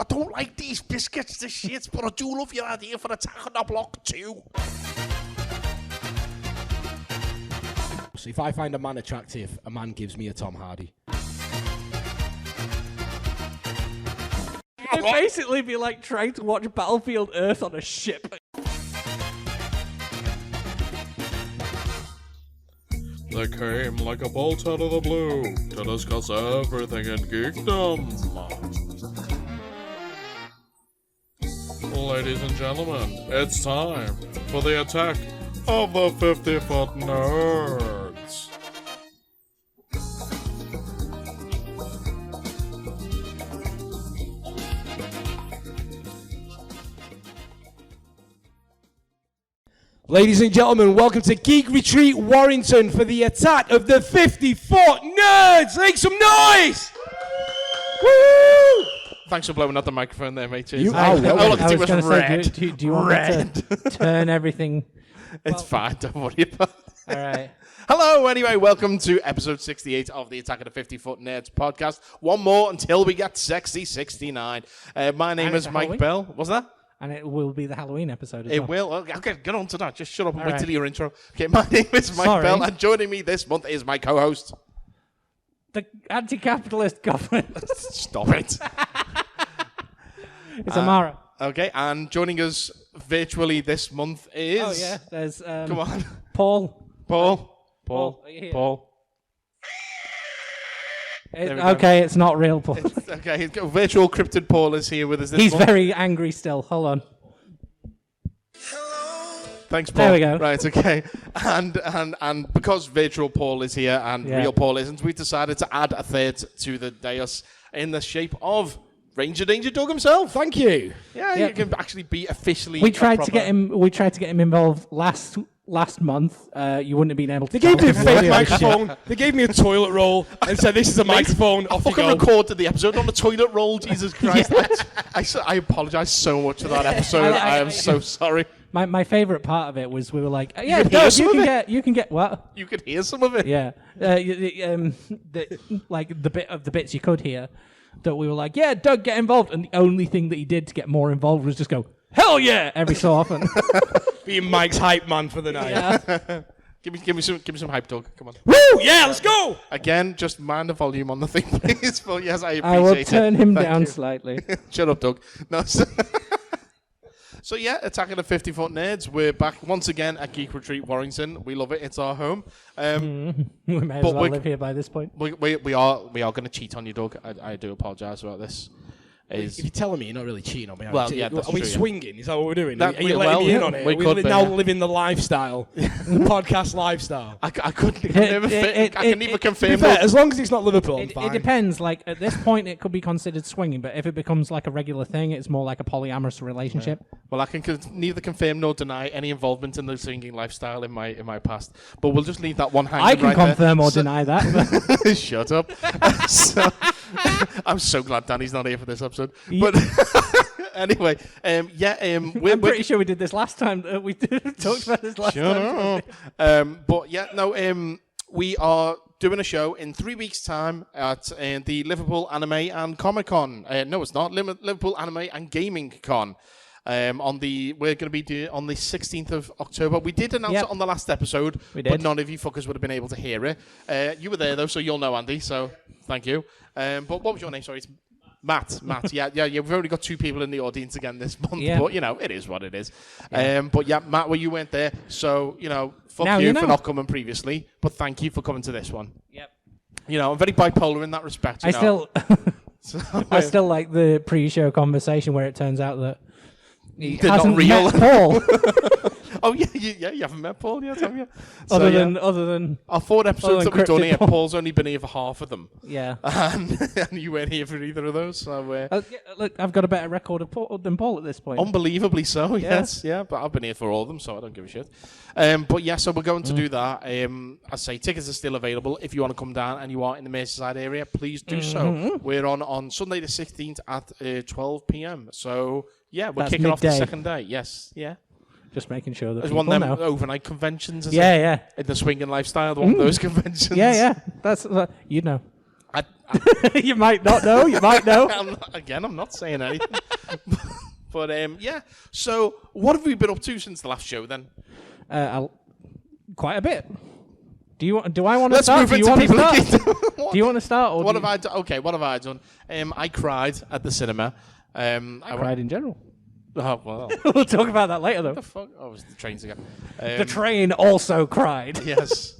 I don't like these biscuits, this shit, but I do love your idea for Attack on the Block 2. So if I find a man attractive, a man gives me a Tom Hardy. It'd basically be like trying to watch Battlefield Earth on a ship. They came like a bolt out of the blue to discuss everything in geekdom. Ladies and gentlemen, it's time for the attack of the 50-foot nerds. Ladies and gentlemen, welcome to Geek Retreat Warrington for the attack of the 50-foot nerds. Make some noise! Woo! Thanks for blowing out the microphone there, mate. Cheers. You I was going to say, do you want me to turn everything? It's fine, don't worry about it. All right. Hello, anyway, welcome to episode 68 of the Attack of the 50-Foot Nerds podcast. One more until we get sexy 69. My name is Mike Halloween? Bell. What's that? And it will be the Halloween episode as It well. will. Okay, get on to that. Just shut up and wait right. till your intro. Okay, my name is Mike Sorry. Bell, and joining me this month is my co-host. The anti-capitalist government. Stop it. It's Amara. Okay, and joining us virtually this month is... Oh, yeah. There's Come on. Paul. Paul. are you here? Paul. There we go. Okay, it's not real Paul. Okay, virtual cryptid Paul is here with us this He's month. very angry still. Hold on. Thanks, Paul. There we go. Right, okay. And because virtual Paul is here and real Paul isn't, we've decided to add a third to the dais in the shape of Ranger Danger Doug himself. Thank you. Yeah, Yep. you can actually be officially. We tried to proper- get him. We tried to get him involved last month. You wouldn't have been able to. They gave me a tell fake him. microphone. They gave me a toilet roll and said, "This is a microphone." I Off you fucking go. recorded the episode on the toilet roll. Jesus Christ! I apologise so much for that episode. I am so sorry. My favorite part of it was we were like, yeah, could hear Doug, some of it. you can get what? You could hear some of it. Yeah, the bits you could hear. That we were like, yeah, Doug, get involved, and the only thing that he did to get more involved was just go, hell yeah, every so often. Being Mike's hype man for the night. Yeah. Give me some hype, Doug. Come on. Woo! Yeah, let's go. Again, just mind the volume on the thing, please. But yes, I appreciate I will it. turn him Thank down you. slightly. Shut up, Doug. No. So yeah, attacking the 50-foot nerds. We're back once again at Geek Retreat Warrington. We love it. It's our home. We may as But well we- live here by this point. We are going to cheat on you, Doug. I do apologise about this. If you're telling me you're not really cheating on me, Well, yeah, that's are we true, yeah. swinging? Is that what we're doing? That- are you well, letting me in on it? we Are we could be, now yeah. living the lifestyle, the podcast lifestyle. I couldn't. I can never To be confirm. fair, as long as it's not Liverpool, I'm It fine. depends. Like at this point, it could be considered swinging, but if it becomes like a regular thing, it's more like a polyamorous relationship. Well, I can neither confirm nor deny any involvement in the singing lifestyle in my past. But we'll just leave that one hanging. I can right confirm there. or deny that. Shut up. I'm so glad Danny's not here for this episode. But anyway, we're I'm pretty sure we did this last time. We talked about this last Shut time. up. But yeah, no. We are doing a show in 3 weeks' time at the Liverpool Anime and Comic Con. No, it's not Liverpool Anime and Gaming Con. We're going to be on the 16th of October. We did announce it on the last episode, We did. but none of you fuckers would have been able to hear it. You were there though, so you'll know, Andy. So thank you. But what was your name? Sorry, it's Matt. Yeah. We've only got 2 people in the audience again this month, Yeah. but it is what it is. But yeah, Matt, well, you weren't there, so fuck Now you you know. for not coming previously. But thank you for coming to this one. Yep. I'm very bipolar in that respect. I still I still like the pre-show conversation where it turns out that he They're not hasn't real. met Paul. Oh yeah, you haven't met Paul yet, have you? other than our 4 episodes that we've done Cryptid here, Paul. Paul's only been here for half of them, yeah. and you weren't here for either of those. So Yeah, look, I've got a better record of Paul than Paul at this point. unbelievably so, yes, yeah. But I've been here for all of them, so I don't give a shit. But yeah, so we're going to do that. I say tickets are still available. If you want to come down and you are in the Merseyside area, please do so. We're on Sunday the 16th at 12 p.m. So yeah, we're That's kicking off the midday. second day. Yes, yeah. Just making sure that There's people one of them know. overnight conventions. Is Yeah, it? yeah. In the swinging lifestyle, one of those conventions. Yeah. That's you know. You might not know. You might know. I'm not saying anything. But yeah. So, what have we been up to since the last show then? Quite a bit. Do I want to Let's start? move Do you into want to people. start? Do you want to start? Or What have I done? Okay, what have I done? I cried at the cinema. I cried in general. Oh well. We'll talk about that later, though. What the fuck? Oh, it was the trains again. The train also cried. Yes.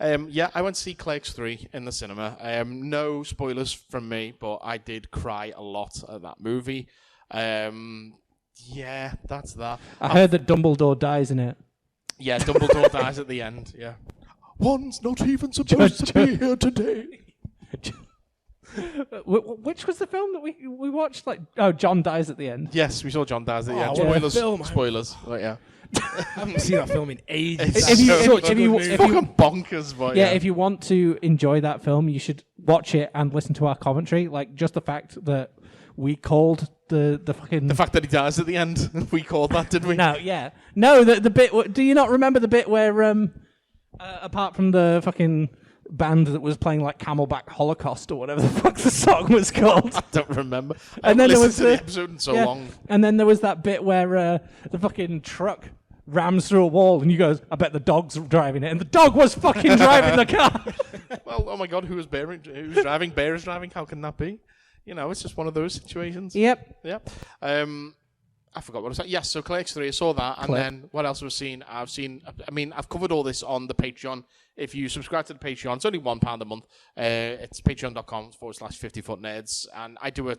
Yeah, I went to see Clerks 3 in the cinema. No spoilers from me, but I did cry a lot at that movie. Yeah, that's that. I heard that Dumbledore dies in it. Yeah, Dumbledore dies at the end, yeah. One's not even supposed to be here today. Which was the film that we watched? John dies at the end. Yes, we saw John dies at the end. what a Spoilers. film. Spoilers. Right, yeah. I haven't seen that film in ages. It's If you- so if good. you- It's if you- fucking bonkers, but Yeah, if you want to enjoy that film, you should watch it and listen to our commentary. Like, just the fact that we called the fucking... The fact that he dies at the end, we called that, did we? No, yeah. No, the bit... Do you not remember the bit where, apart from the fucking band that was playing, like, Camelback Holocaust or whatever the fuck the song was called? I don't remember. And then there was to the episode in so yeah. long. And then there was that bit where the fucking truck rams through a wall, and you goes, I bet the dog's driving it. And the dog was fucking driving the car. Well, oh my God, who's driving? Bear is driving? How can that be? You know, it's just one of those situations. Yep. Yeah. I forgot what I was saying. Yes, so Clerks 3, I saw that. And then what else have I seen? I've covered all this on the Patreon. If you subscribe to the Patreon, it's only £1 a month. It's patreon.com/50footnerds. And I do a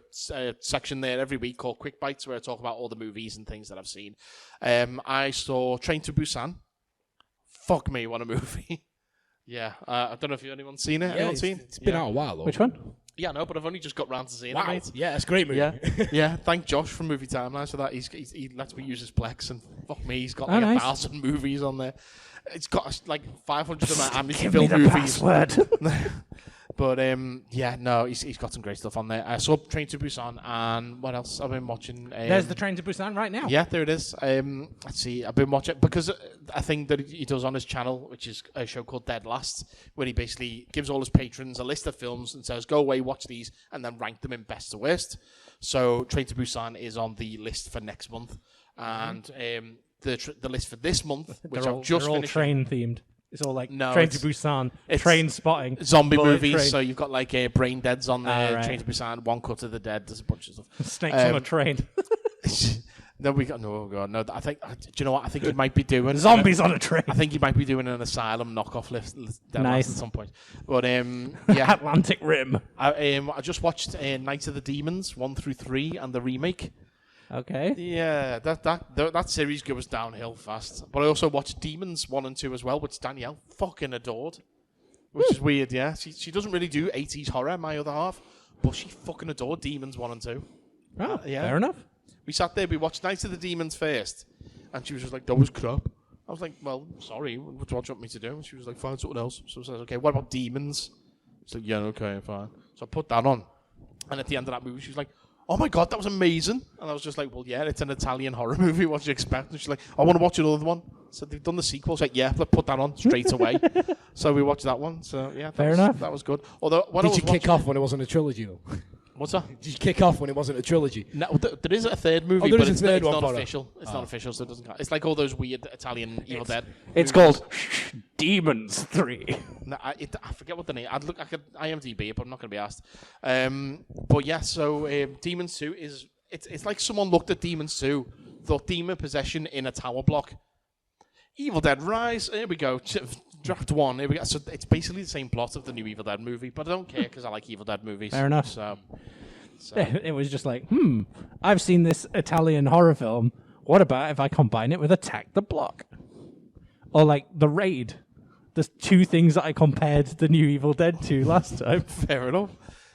section there every week called Quick Bites where I talk about all the movies and things that I've seen. I saw Train to Busan. Fuck me, what a movie. Yeah. I don't know if anyone's seen it. Anyone seen? It's been out a while, though. Which one? Yeah, no, but I've only just got round to seeing Wow. it, mate. Yeah, it's a great movie. Yeah, yeah. Thank Josh from Movie Timelines for that. He lets me use his Plex, and fuck me, he's got like nice. 1,000 movies on there. It's got like 500 of my Give me Amityville the movies. password. But yeah, no, he's got some great stuff on there. I saw Train to Busan, and what else I've been watching? There's the Train to Busan right now. Yeah, there it is. Let's see. I've been watching because I think that he does on his channel, which is a show called Dead Last, where he basically gives all his patrons a list of films and says, "Go away, watch these, and then rank them in best to worst." So Train to Busan is on the list for next month, and the list for this month, which I've just they're all finished. train themed. It's all like No, Train to it's- Busan, it's train spotting, Zombie bullet movies, train. so you've got like Brain Dead's on there, right. Train to Busan, One Cut of the Dead, there's a bunch of stuff. Snakes on a Um, train. Then we got no, God, no. I think. Do you know what? I think he might be doing Zombies on a train. I think he might be doing an Asylum knockoff list Nice. at some point. But yeah, Atlantic Rim. I just watched Night of the Demons 1 through 3 and the remake. Okay. Yeah, that series goes downhill fast. But I also watched Demons 1 and 2 as well, which Danielle fucking adored, which is weird. Yeah, she doesn't really do 80s horror, my other half, but she fucking adored Demons 1 and 2. Oh, yeah. fair enough. We sat there, we watched Night of the Demons first, and she was just like, that was crap. I was like, well, sorry, what do you want me to do? And she was like, find something else. So I said, okay, what about Demons? She's like, yeah, okay, fine. So I put that on, and at the end of that movie, she was like, oh my God, that was amazing. And I was just like, well, yeah, it's an Italian horror movie, what do you expect? And she's like, I want to watch another one. So they've done the sequel. She's like, yeah, let's put that on straight away. So we watched that one. So yeah, Fair enough. That was good. Although, when I Did was you kick watching off when it wasn't a trilogy, though? What's that? Did you kick off when it wasn't a trilogy? No, there is a third movie, there but is a it's, third it's one not for it. official. It's not official, so it doesn't count. It's like all those weird Italian Evil Dead. It's called Demons 3. No, I forget what the name. I could IMDb it, but I'm not going to be asked. But yeah, so Demons 2 is it's like someone looked at Demons 2, thought demon possession in a tower block. Evil Dead Rise. Here we go. Draft 1. Here we go. So it's basically the same plot of the new Evil Dead movie, but I don't care because I like Evil Dead movies. Fair enough. So It was just like, I've seen this Italian horror film. What about if I combine it with Attack the Block? Or like The Raid. There's two things that I compared the new Evil Dead to last time. fair enough.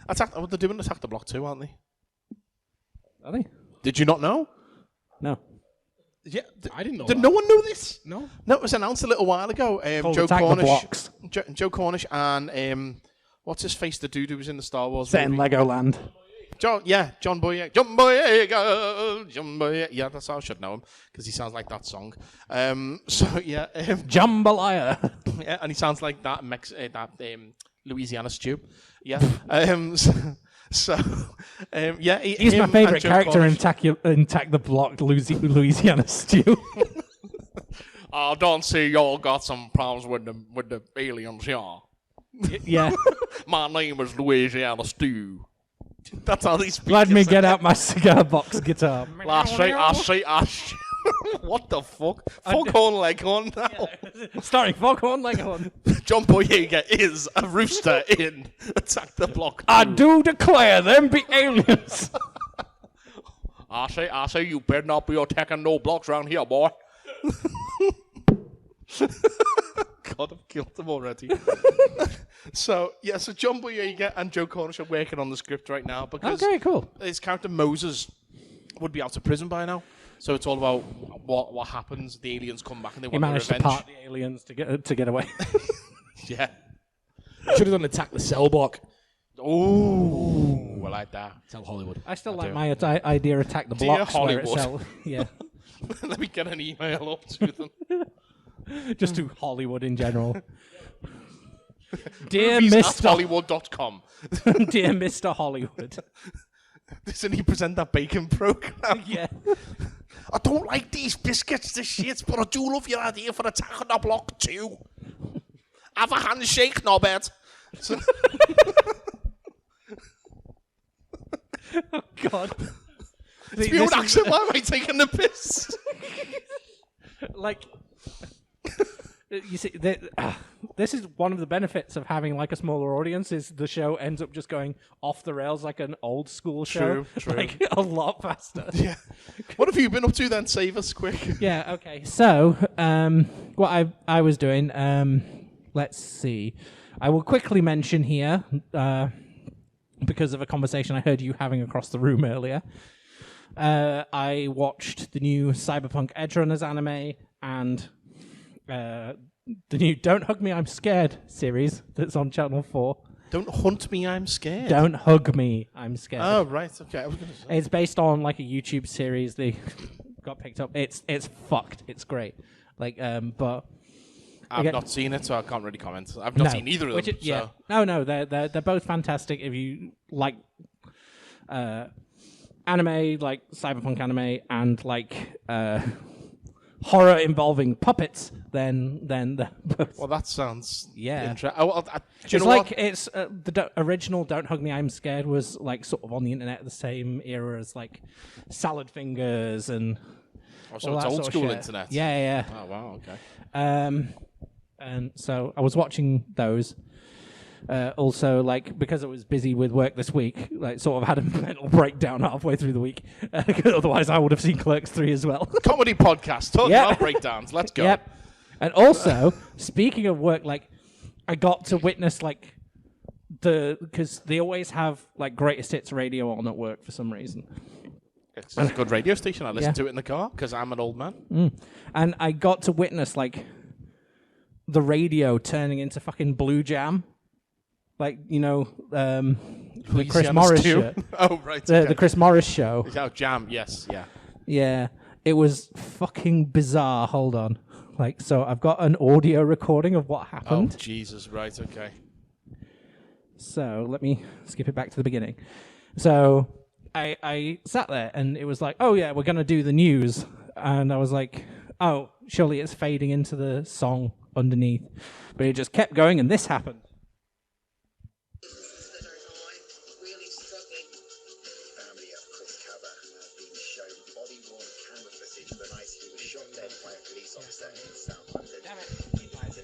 They're doing Attack the Block 2, aren't they? Are they? Did you not know? No. Yeah, I didn't know Did that. no one know this? No. No, it was announced a little while ago. Called Joe Attack the Cornish, Blocks. Joe Cornish, and what's his face? The dude who was in the Star Wars Set in movie. Legoland. John Boyega. John Boyega. Yeah, that's how I should know him because he sounds like that song. So yeah, Jambalaya. yeah, and he sounds like that Louisiana stew. Yeah. Yeah. He's my favourite character in Attack the Block, Louisiana Stew. I don't see y'all got some problems with the aliens, yeah. Yeah. My name is Louisiana Stew. That's how these speak. Let me get out my cigar box guitar. I see. What the fuck? Foghorn Leghorn now. Starring Foghorn Leghorn. John Boyega is a rooster in Attack the Block 2. I do declare them be aliens. I say you better not be attacking no blocks around here, boy. God, I've killed them already. So John Boyega and Joe Cornish are working on the script right now because Okay, cool. his character Moses would be out of prison by now. So it's all about what happens. The aliens come back and they He want their managed to revenge. part the aliens to get away. Yeah. Should have done Attack the Cell Block. Oh, I like that. Tell Hollywood. I still like my idea Attack the Blocks. Hollywood. Where it's yeah. Let me get an email up to them. Just to Hollywood in general. Dear Movies at Mr. Hollywood.com. Dear Mr. Hollywood. Doesn't he present that bacon program? Yeah. I don't like these biscuits, this shit, but I do love your idea for Attack on the Block 2. Have a handshake, Norbert. So, Oh, God. it's my own accent. Why am I taking the piss? Like, you see, this is one of the benefits of having like a smaller audience. Is the show ends up just going off the rails like an old school show, True. like a lot faster. Yeah. What have you been up to then? Save us quick. Yeah. Okay. So, what I was doing. Let's see. I will quickly mention here, because of a conversation I heard you having across the room earlier. I watched the new Cyberpunk Edge Runners anime and the new Don't Hug Me, I'm Scared series that's on Channel 4. Don't hunt me, I'm scared. Don't Hug Me, I'm Scared. Oh, right. Okay. I was gonna say. It's based on like a YouTube series. They got picked up. It's fucked. It's great. Like, but I've not seen it, so I can't really comment. I've not seen either of them. Yeah. So. No, they're both fantastic. If you like anime, like cyberpunk anime, and like horror involving puppets, then they're both. Well, that sounds interesting. It's like it's the original Don't Hug Me, I'm Scared was like sort of on the internet the same era as like Salad Fingers and. So it's old school internet. Yeah. Oh wow. Okay. And so I was watching those. Also, like, because I was busy with work this week, like, sort of had a mental breakdown halfway through the week. Otherwise, I would have seen Clerks 3 as well. Comedy podcast. Talk about breakdowns. Let's go. Yep. And also, speaking of work, like, I got to witness, like, because they always have, like, Greatest Hits radio on at work for some reason. It's a good radio station. I listen to it in the car because I'm an old man. And I got to witness, like, the radio turning into fucking Blue Jam. Like, you know, the Chris Morris show. Oh, right. The Chris Morris show. Oh, Jam, yes, yeah. Yeah, it was fucking bizarre. Hold on. Like, so I've got an audio recording of what happened. Oh, Jesus, right, okay. So let me skip it back to the beginning. So I sat there and it was like, oh yeah, we're going to do the news. And I was like, oh, surely it's fading into the song underneath. But it just kept going and this happened.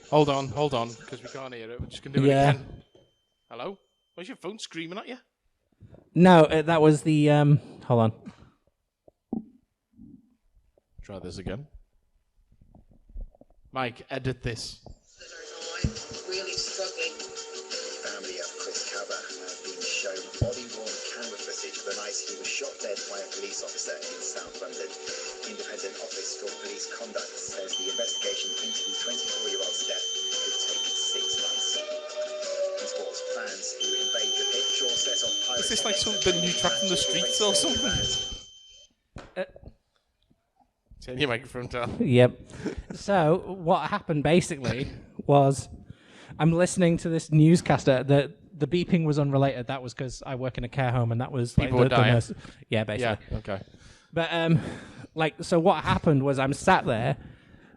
Hold on, because we can't hear it. We're just going to do it again. Hello? Was your phone screaming at you? No, that was the... hold on. Try this again. Mike, edit this. Really struggling. Family of Chris Cabba have been shown body-worn camera footage of the night he was shot dead by a police officer in South London. Independent Office for Police Conduct says the investigation into the 24-year-old's death could take 6 months. And sports fans who invade the pitch or set off pirates... Is this like the new track from the streets or something? Turn your microphone down. Yep. So what happened basically was I'm listening to this newscaster. The beeping was unrelated. That was because I work in a care home, and that was like People were dying. nurse. Yeah, basically. Yeah. Okay. But so what happened was I'm sat there,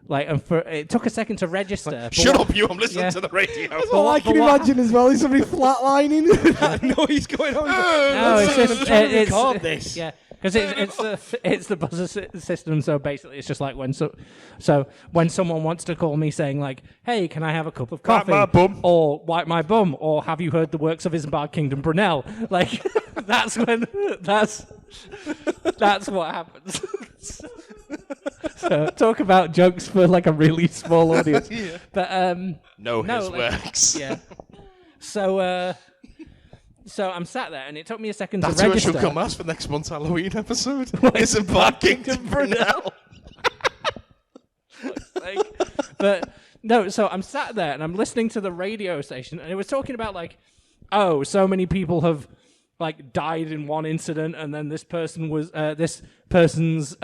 like, and it took a second to register. but Shut what- up, you! I'm listening Yeah. to the radio. All I but can what- imagine as well is somebody flatlining with that noise going on. No, it's I'm just trying to it's record this. Yeah, because it's the buzzer system. So basically, it's just like when when someone wants to call me saying like, "Hey, can I have a cup of coffee?" my bum. Or wipe my bum, or have you heard the works of Isambard Kingdom Brunel? Like that's what happens. So talk about jokes for like a really small audience. Yeah. But No, his like- works. yeah. So I'm sat there, and it took me a second That's to who I register. should come as for next month's Halloween episode. Isn't barking to Brunel. But no, so I'm sat there and I'm listening to the radio station, and it was talking about like, oh, so many people have like died in one incident, and then this person was this person's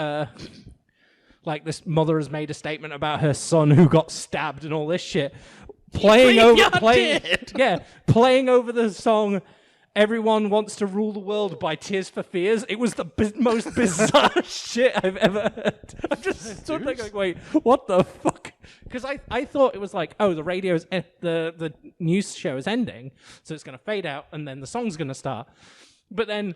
like this mother has made a statement about her son who got stabbed and all this shit. Playing over the song "Everyone Wants to Rule the World" by Tears for Fears. It was the most bizarre shit I've ever heard. I just stood there going, wait, what the fuck? Because I thought it was like, oh, the radio's the news show is ending, so it's going to fade out and then the song's going to start. But then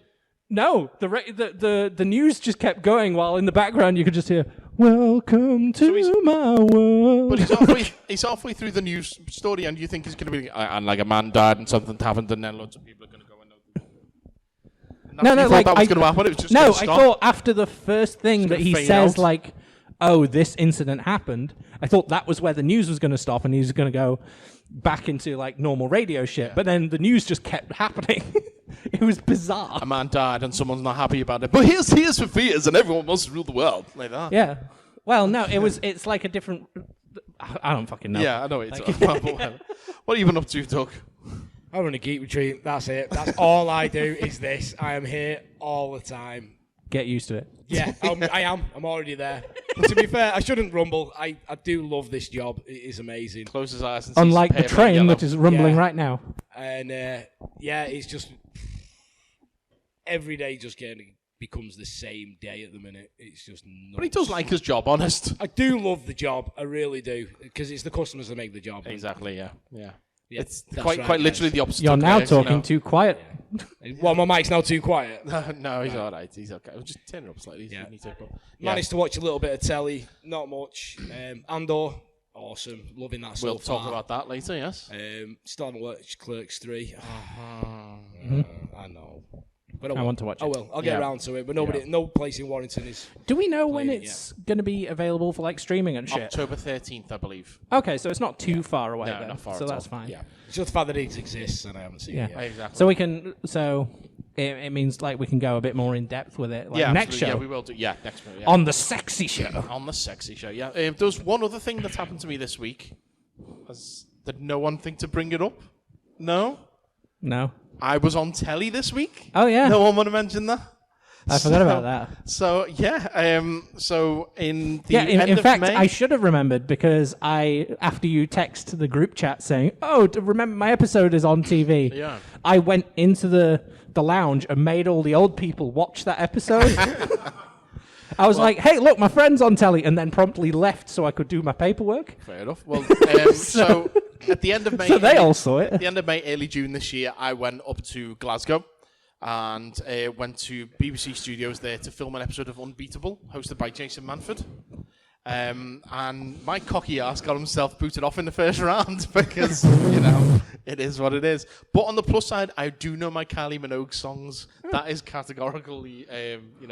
no, the news just kept going while in the background you could just hear "Welcome to my world." But he's halfway through the news story, and you think he's going to be and like a man died and something happened, and then loads of people are going to go and No, you thought like that was going to happen. It was just no, gonna I stop. thought after the first thing that gonna he fade says, out. like, "Oh, this incident happened," I thought that was where the news was going to stop, and he was going to go back into like normal radio shit. But then the news just kept happening. It was bizarre. a man died and someone's not happy about it. But here's Tears for Fears, and everyone wants to rule the world like that. Yeah. Well, no, it's like a different. I don't fucking know. Yeah, I know what you're talking about. But whatever. What have you been up to, Doug? I run a Geek Retreat. That's it. That's all I do is this. I am here all the time. Get used to it. Yeah, I am. I'm already there. But to be fair, I shouldn't rumble. I do love this job. It is amazing. Close his eyes and Unlike the sees paper train, yellow. which is rumbling Yeah. right now. And yeah, it's just every day just becomes the same day at the minute. It's just nuts. But he does like his job, honest. I do love the job. I really do. Because it's the customers that make the job. Exactly, yeah. Yeah, It's that's quite right, literally guys. the opposite. You're of now Claire's, you talking know. too quiet. Well, my mic's now too quiet. No, he's all right. He's okay. I'll just turn it up slightly. Yeah. If you need to, but, yeah. Managed to watch a little bit of telly. Not much. Andor, awesome. Loving that so We'll far. talk about that later, yes. Still haven't watched Clerks 3. I know. But I want to watch Oh it. well, I'll get Yeah. around to it. But no place in Warrington is. Do we know when Playing it, it's going to be available for like streaming and shit? October 13th, I believe. Okay, so it's not too far away No, then. not far so at that's all. fine. Yeah, it's just the fact that it exists and I haven't seen Yeah. it yet. Exactly. So we can. So it means like we can go a bit more in depth with it. Like yeah, next show absolutely. Yeah, we will do. Yeah, next week. Yeah. on the sexy show. On the sexy show, yeah. There was one other thing that's happened to me this week. Did no one think to bring it up? No? No, I was on telly this week. Oh, yeah. No one want to mention that? I forgot about that. So, yeah. So, in the Yeah, end in of fact, May... I should have remembered because after you text the group chat saying, "Oh, remember my episode is on TV." Yeah. I went into the lounge and made all the old people watch that episode. I was like, "Hey, look, my friend's on telly," and then promptly left so I could do my paperwork. Fair enough. Well, so at the end of May... So they all saw At it. the end of May, early June this year, I went up to Glasgow and went to BBC Studios there to film an episode of Unbeatable, hosted by Jason Manford. And my cocky ass got himself booted off in the first round because, it is what it is. But on the plus side, I do know my Kylie Minogue songs. That is categorically,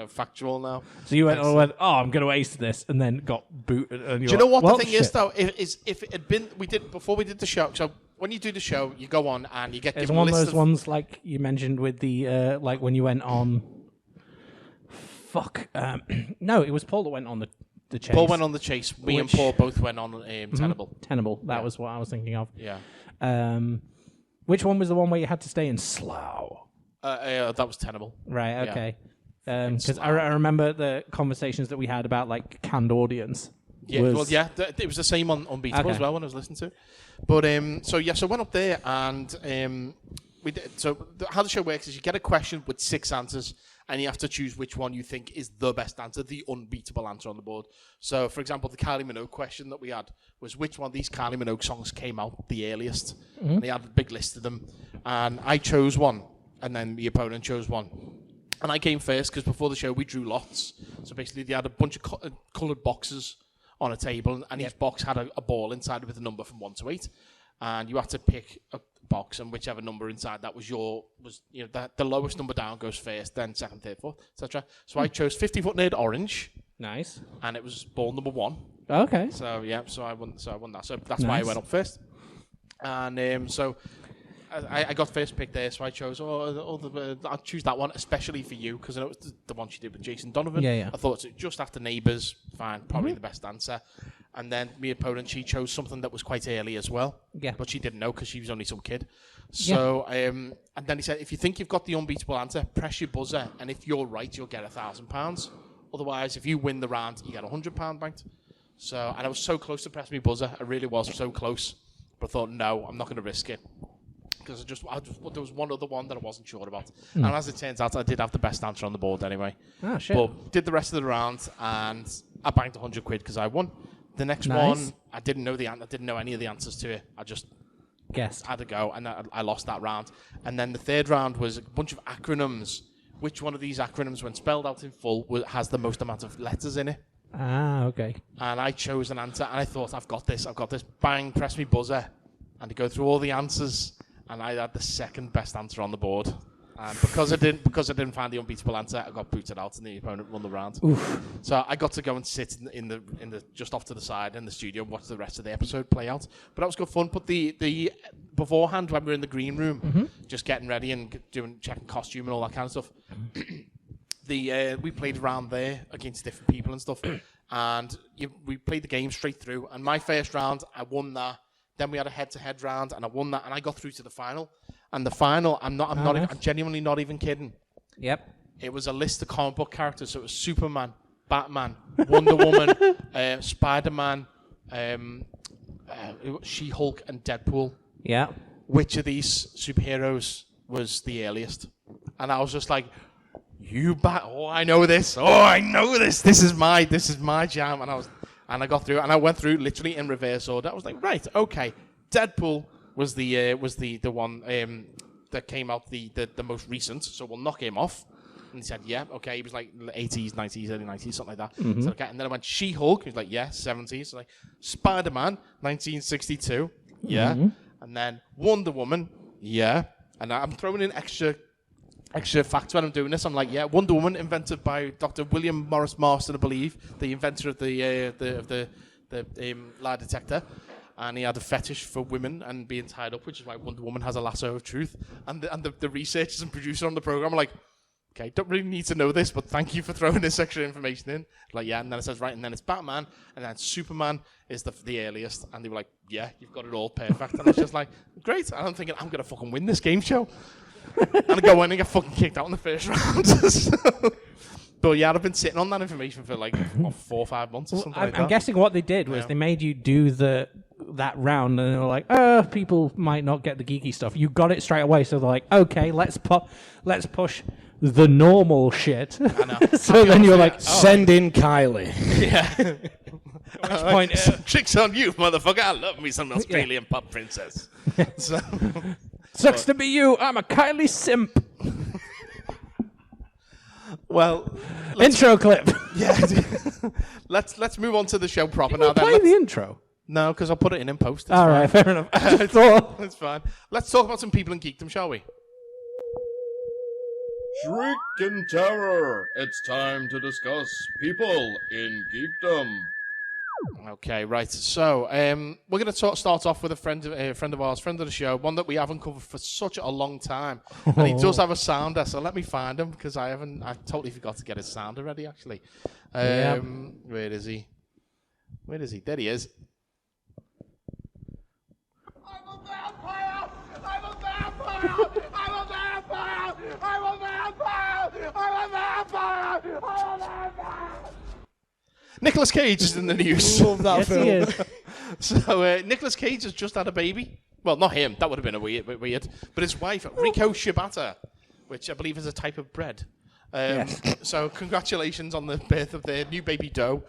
factual now. So you went, "Oh, I'm going to ace this," and then got booted. And Do you know what the thing is, though? If it had been, before we did the show, so when you do the show, you go on and you get It's given one a of list those ones like you mentioned with the like when you went on. Fuck. No, it was Paul that went on the chase. Paul went on the chase. Me and Which- Paul both went on Tenable. Tenable. That was what I was thinking of. Yeah. Which one was the one where you had to stay in Slough? That was Tenable. Right. Yeah. Okay. Because I remember the conversations that we had about like canned audience. Yeah, well, yeah, it was the same on Unbeatable as well when I was listening to it. But so I went up there and we did. So how the show works is you get a question with 6 answers, and you have to choose which one you think is the best answer, the unbeatable answer on the board. So, for example, the Kylie Minogue question that we had was which one of these Kylie Minogue songs came out the earliest. And they had a big list of them, and I chose one, and then the opponent chose one. And I came first because before the show we drew lots. So basically they had a bunch of coloured boxes on a table, and each box had a ball inside with a number from 1 to 8, and you had to pick a box, and whichever number inside that was the lowest number down goes first, then second, third, fourth, etc. So I chose 50-foot nerd orange. Nice. And it was ball number 1. Okay. So I won that. So that's why I went up first. And so I got first pick there, so I chose, I'll choose that one, especially for you, because I know it was the one she did with Jason Donovan. Yeah. I thought it just after Neighbours, fine, probably the best answer. And then my opponent, she chose something that was quite early as well. Yeah. But she didn't know because she was only some kid. So, and then he said, if you think you've got the unbeatable answer, press your buzzer, and if you're right, you'll get £1,000. Otherwise, if you win the round, you get £100 banked. So, and I was so close to press my buzzer. I really was so close. But I thought, no, I'm not going to risk it. Because there was one other one that I wasn't sure about. And as it turns out, I did have the best answer on the board anyway. Oh, shit. But did the rest of the round, and I banked £100 because I won. The next one, I didn't know I didn't know any of the answers to it. I just guessed. Had to go, and I lost that round. And then the third round was a bunch of acronyms. Which one of these acronyms, when spelled out in full, has the most amount of letters in it? Ah, okay. And I chose an answer, and I thought, I've got this. Bang, press me buzzer. And to go through all the answers, and I had the second best answer on the board. And because I didn't find the unbeatable answer, I got booted out, and the opponent won the round. Oof. So I got to go and sit in the just off to the side in the studio and watch the rest of the episode play out. But that was good fun. But the beforehand, when we were in the green room, just getting ready and checking costume and all that kind of stuff, we played around there against different people and stuff, and we played the game straight through. And my first round, I won that. Then we had a head-to-head round, and I won that, and I got through to the final. And the final, I'm genuinely not even kidding. Yep. It was a list of comic book characters. So it was Superman, Batman, Wonder Woman, Spider-Man, She-Hulk, and Deadpool. Yeah. Which of these superheroes was the earliest? And I was just like, I know this. Oh, I know this. This is my jam. And I got through, and I went through literally in reverse order. I was like, right, okay. Deadpool was the one that came out the most recent, so we'll knock him off. And he said, yeah, okay. He was like 80s, 90s, early 90s, something like that. So, okay. And then I went She-Hulk. He was like, yeah, 70s. So like Spider-Man, 1962. Yeah. And then Wonder Woman. Yeah. And I'm throwing in extra facts when I'm doing this. I'm like, yeah, Wonder Woman, invented by Dr. William Morris Marston, I believe, the inventor of the lie detector. And he had a fetish for women and being tied up, which is why Wonder Woman has a lasso of truth. And the researchers and producer on the program are like, okay, don't really need to know this, but thank you for throwing this extra information in. Like, yeah, and then it says, right, and then it's Batman, and then Superman is the earliest. And they were like, yeah, you've got it all perfect. And I was just like, great. And I'm thinking, I'm going to fucking win this game show. And I go in and get fucking kicked out in the first round. But yeah, I've been sitting on that information for like 4 or 5 months or something like that. I'm guessing what they did was they made you do that round, and they were like, people might not get the geeky stuff. You got it straight away, so they're like, okay, let's push the normal shit. I know. So then you're like, send in Kylie. Yeah. At which point, tricks on you, motherfucker. I love me some Australian pop princess. So, sucks to be you. I'm a Kylie simp. Well, intro clip. Yeah. Let's move on to the show proper now. Play the intro. No, because I'll put it in post. All right, fair enough. It's fine. Let's talk about some people in geekdom, shall we? Shriek in terror. It's time to discuss people in geekdom. Okay, right. So we're going to start off with a friend of ours, friend of the show, one that we haven't covered for such a long time, and he does have a sounder. So let me find him because I totally forgot to get his sounder ready. Actually, where is he? Where is he? There he is. I'm a vampire! I'm a vampire! I'm a vampire! I'm a vampire! I'm a vampire! I'm a vampire! Nicolas Cage is in the news. Love that Yes, film. he is. So Nicolas Cage has just had a baby. Well, not him. That would have been bit weird. But his wife, Riko Shibata, which I believe is a type of bread. Yes. So congratulations on the birth of their new baby daughter.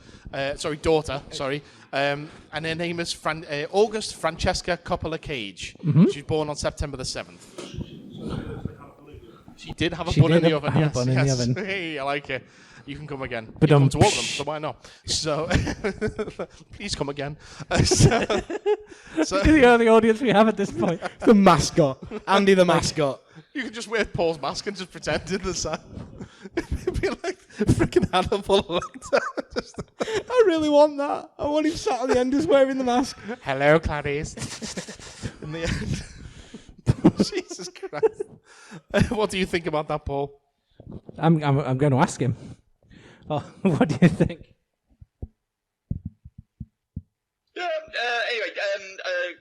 And her name is August Francesca Coppola Cage. She was born on September the 7th. She did have a bun in the oven. have a bun in the oven. Hey, I like it. You can come again. But You come to all of them, so why not? So, please come again. So, The only audience we have at this point. The mascot. Andy the mascot. you can just wear Paul's mask and just pretend in the sun. It'd be like freaking Hannibal Lecter. I really want that. I want him sat on the end just wearing the mask. Hello, Clarice. In the end. Jesus Christ. What do you think about that, Paul? I'm going to ask him. Oh, what do you think? Anyway,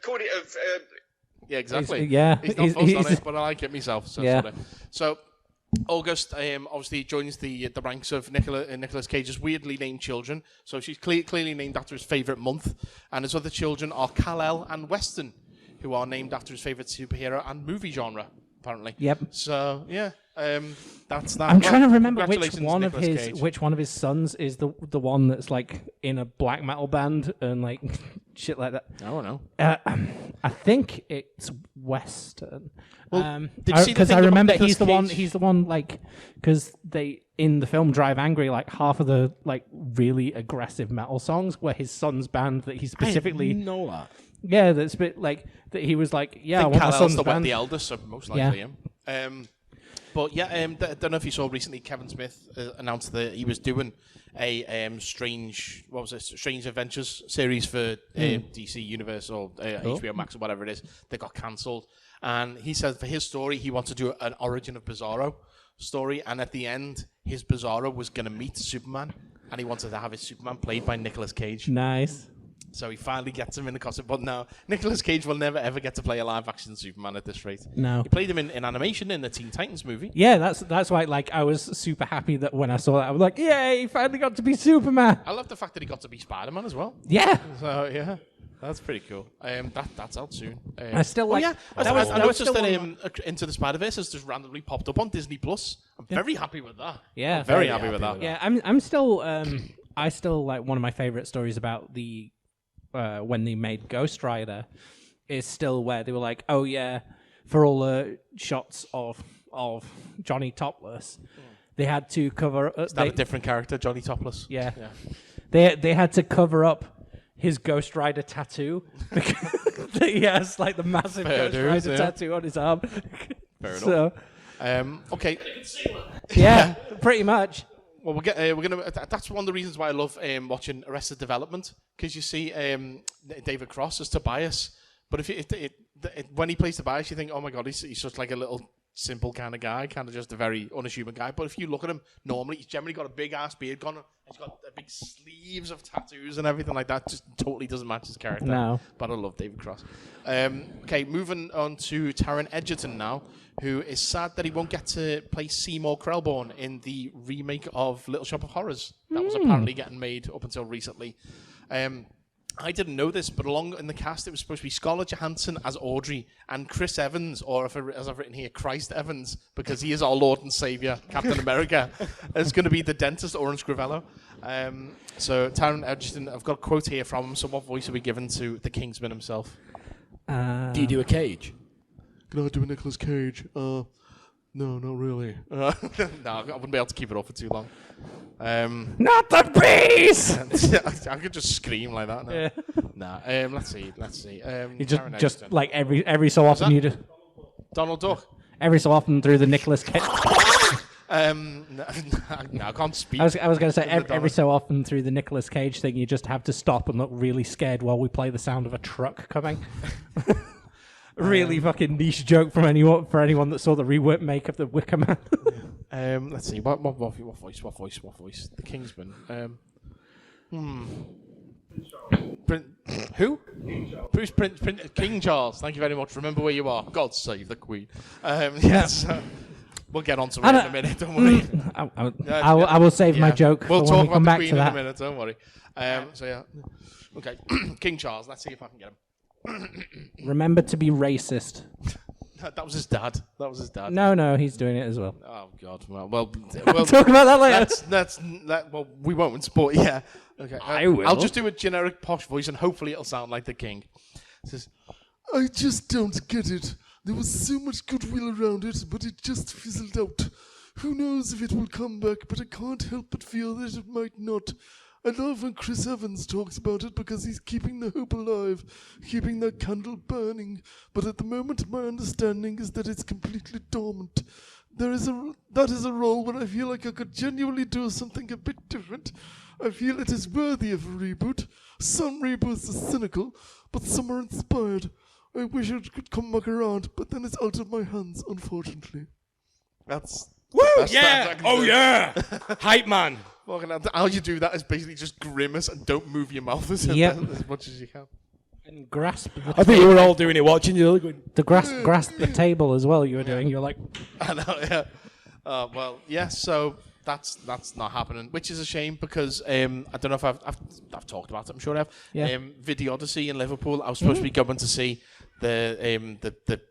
Cordy of Yeah, exactly. He's- yeah, He's not he's- fussed on he's- it, but I like it myself. So, Yeah. so August obviously joins the ranks of Nicolas Cage's weirdly named children. So she's clearly named after his favourite month. And his other children are Kal-El and Weston, who are named after his favourite superhero and movie genre, apparently. Yep. So, yeah, that's that. I'm trying to remember which congratulations, one of Nicolas his Cage. which one of his sons is the one that's like in a black metal band and like shit like that. I don't know. I think it's Western. Well, did you see the Because thing I about remember Nicolas he's the one. Cage? He's the one like because they in the film Drive Angry like half of the like really aggressive metal songs were his son's band that he specifically. know that. Yeah, that's a bit like that. He was like, yeah, I I think want my Kal-El's son's the band. the eldest, so most Yeah. likely him. But yeah, I don't know if you saw recently. Kevin Smith announced that he was doing a strange Adventures series for DC Universe or HBO Max or whatever it is. They got cancelled, and he said for his story he wanted to do an origin of Bizarro story, and at the end his Bizarro was going to meet Superman, and he wanted to have his Superman played by Nicolas Cage. Nice. So he finally gets him in the costume. But now, Nicolas Cage will never, ever get to play a live-action Superman at this rate. No. He played him in animation in the Teen Titans movie. Yeah, that's why. Like, I was super happy that when I saw that, I was like, "Yay! He finally got to be Superman." I love the fact that he got to be Spider-Man as well. Yeah. So, yeah, that's pretty cool. That's out soon. I still like. yeah, that I was noticed still that one of Into the Spider-Verse has just randomly popped up on Disney+. I'm very happy with that. Yeah, I'm very happy with that. Yeah, I'm still. I still like one of my favorite stories about the when they made Ghost Rider is still where they were like, oh yeah, for all the shots of Johnny topless, they had to cover. Is that a different character, Johnny Topless? Yeah. They had to cover up his Ghost Rider tattoo because he has like the massive Fair Ghost dues, Rider yeah. tattoo on his arm. Fair So Okay. yeah, pretty much. Well, we're gonna. That's one of the reasons why I love watching Arrested Development, because you see David Cross as Tobias, but when he plays Tobias, you think, oh my god, he's such like a little simple kind of guy, kind of just a very unassuming guy. But if you look at him normally, he's generally got a big ass beard, he's got big sleeves of tattoos and everything like that. Just totally doesn't match his character. No. But I love David Cross. Okay, moving on to Taron Egerton now, who is sad that he won't get to play Seymour Krelborn in the remake of Little Shop of Horrors that was apparently getting made up until recently. I didn't know this, but along in the cast, it was supposed to be Scarlett Johansson as Audrey and Chris Evans, or as I've written here, Christ Evans, because he is our Lord and Savior, Captain America. It's going to be the dentist, Orange Scrivello. So Taron Egerton, I've got a quote here from him. So what voice are we given to the Kingsman himself? Do you do a Cage? Can I do a Nicolas Cage? No, not really. No, I wouldn't be able to keep it up for too long. Not the beast. I could just scream like that. No. Yeah. Nah. Let's see. You Taron just Egerton. like every so often that? you just Donald Duck. every so often through the Nicolas Cage. No, I can't speak. I was going to say every Donald. so often through the Nicolas Cage thing, you just have to stop and look really scared while we play the sound of a truck coming. Really fucking niche joke from anyone that saw the remake of the Wicker Man. Let's see. What voice? The Kingsman. Who? Bruce Prince King Charles. Thank you very much. Remember where you are. God save the Queen. Yes. We'll get on to it in a minute, don't worry. I will save my joke We'll for talk when we about come the back Queen to in a that. minute, don't worry. So yeah. Okay. King Charles, let's see if I can get him. Remember to be racist. That was his dad. That was his dad. No, he's doing it as well. Oh God. Well, Talk about that later. well, we won't. But yeah. Okay. I will. I'll just do a generic posh voice, and hopefully it'll sound like the king. It says, "I just don't get it. There was so much goodwill around it, but it just fizzled out. Who knows if it will come back? But I can't help but feel that it might not. I love when Chris Evans talks about it because he's keeping the hope alive, keeping that candle burning. But at the moment, my understanding is that it's completely dormant. That is a role where I feel like I could genuinely do something a bit different. I feel it is worthy of a reboot. Some reboots are cynical, but some are inspired. I wish it could come back around, but then it's out of my hands, unfortunately." That's... Woo! That's Yeah! Oh, yeah! Hype man. How you do that is basically just grimace and don't move your mouth as much as you can. And grasp the I think we were all doing it watching you. Going, grasp the table as well. You were doing. You're like, I know, yeah. Well, yeah. So that's not happening, which is a shame because I don't know if I've talked about it. I'm sure I have. Yeah. Video Odyssey in Liverpool. I was supposed to be going to see the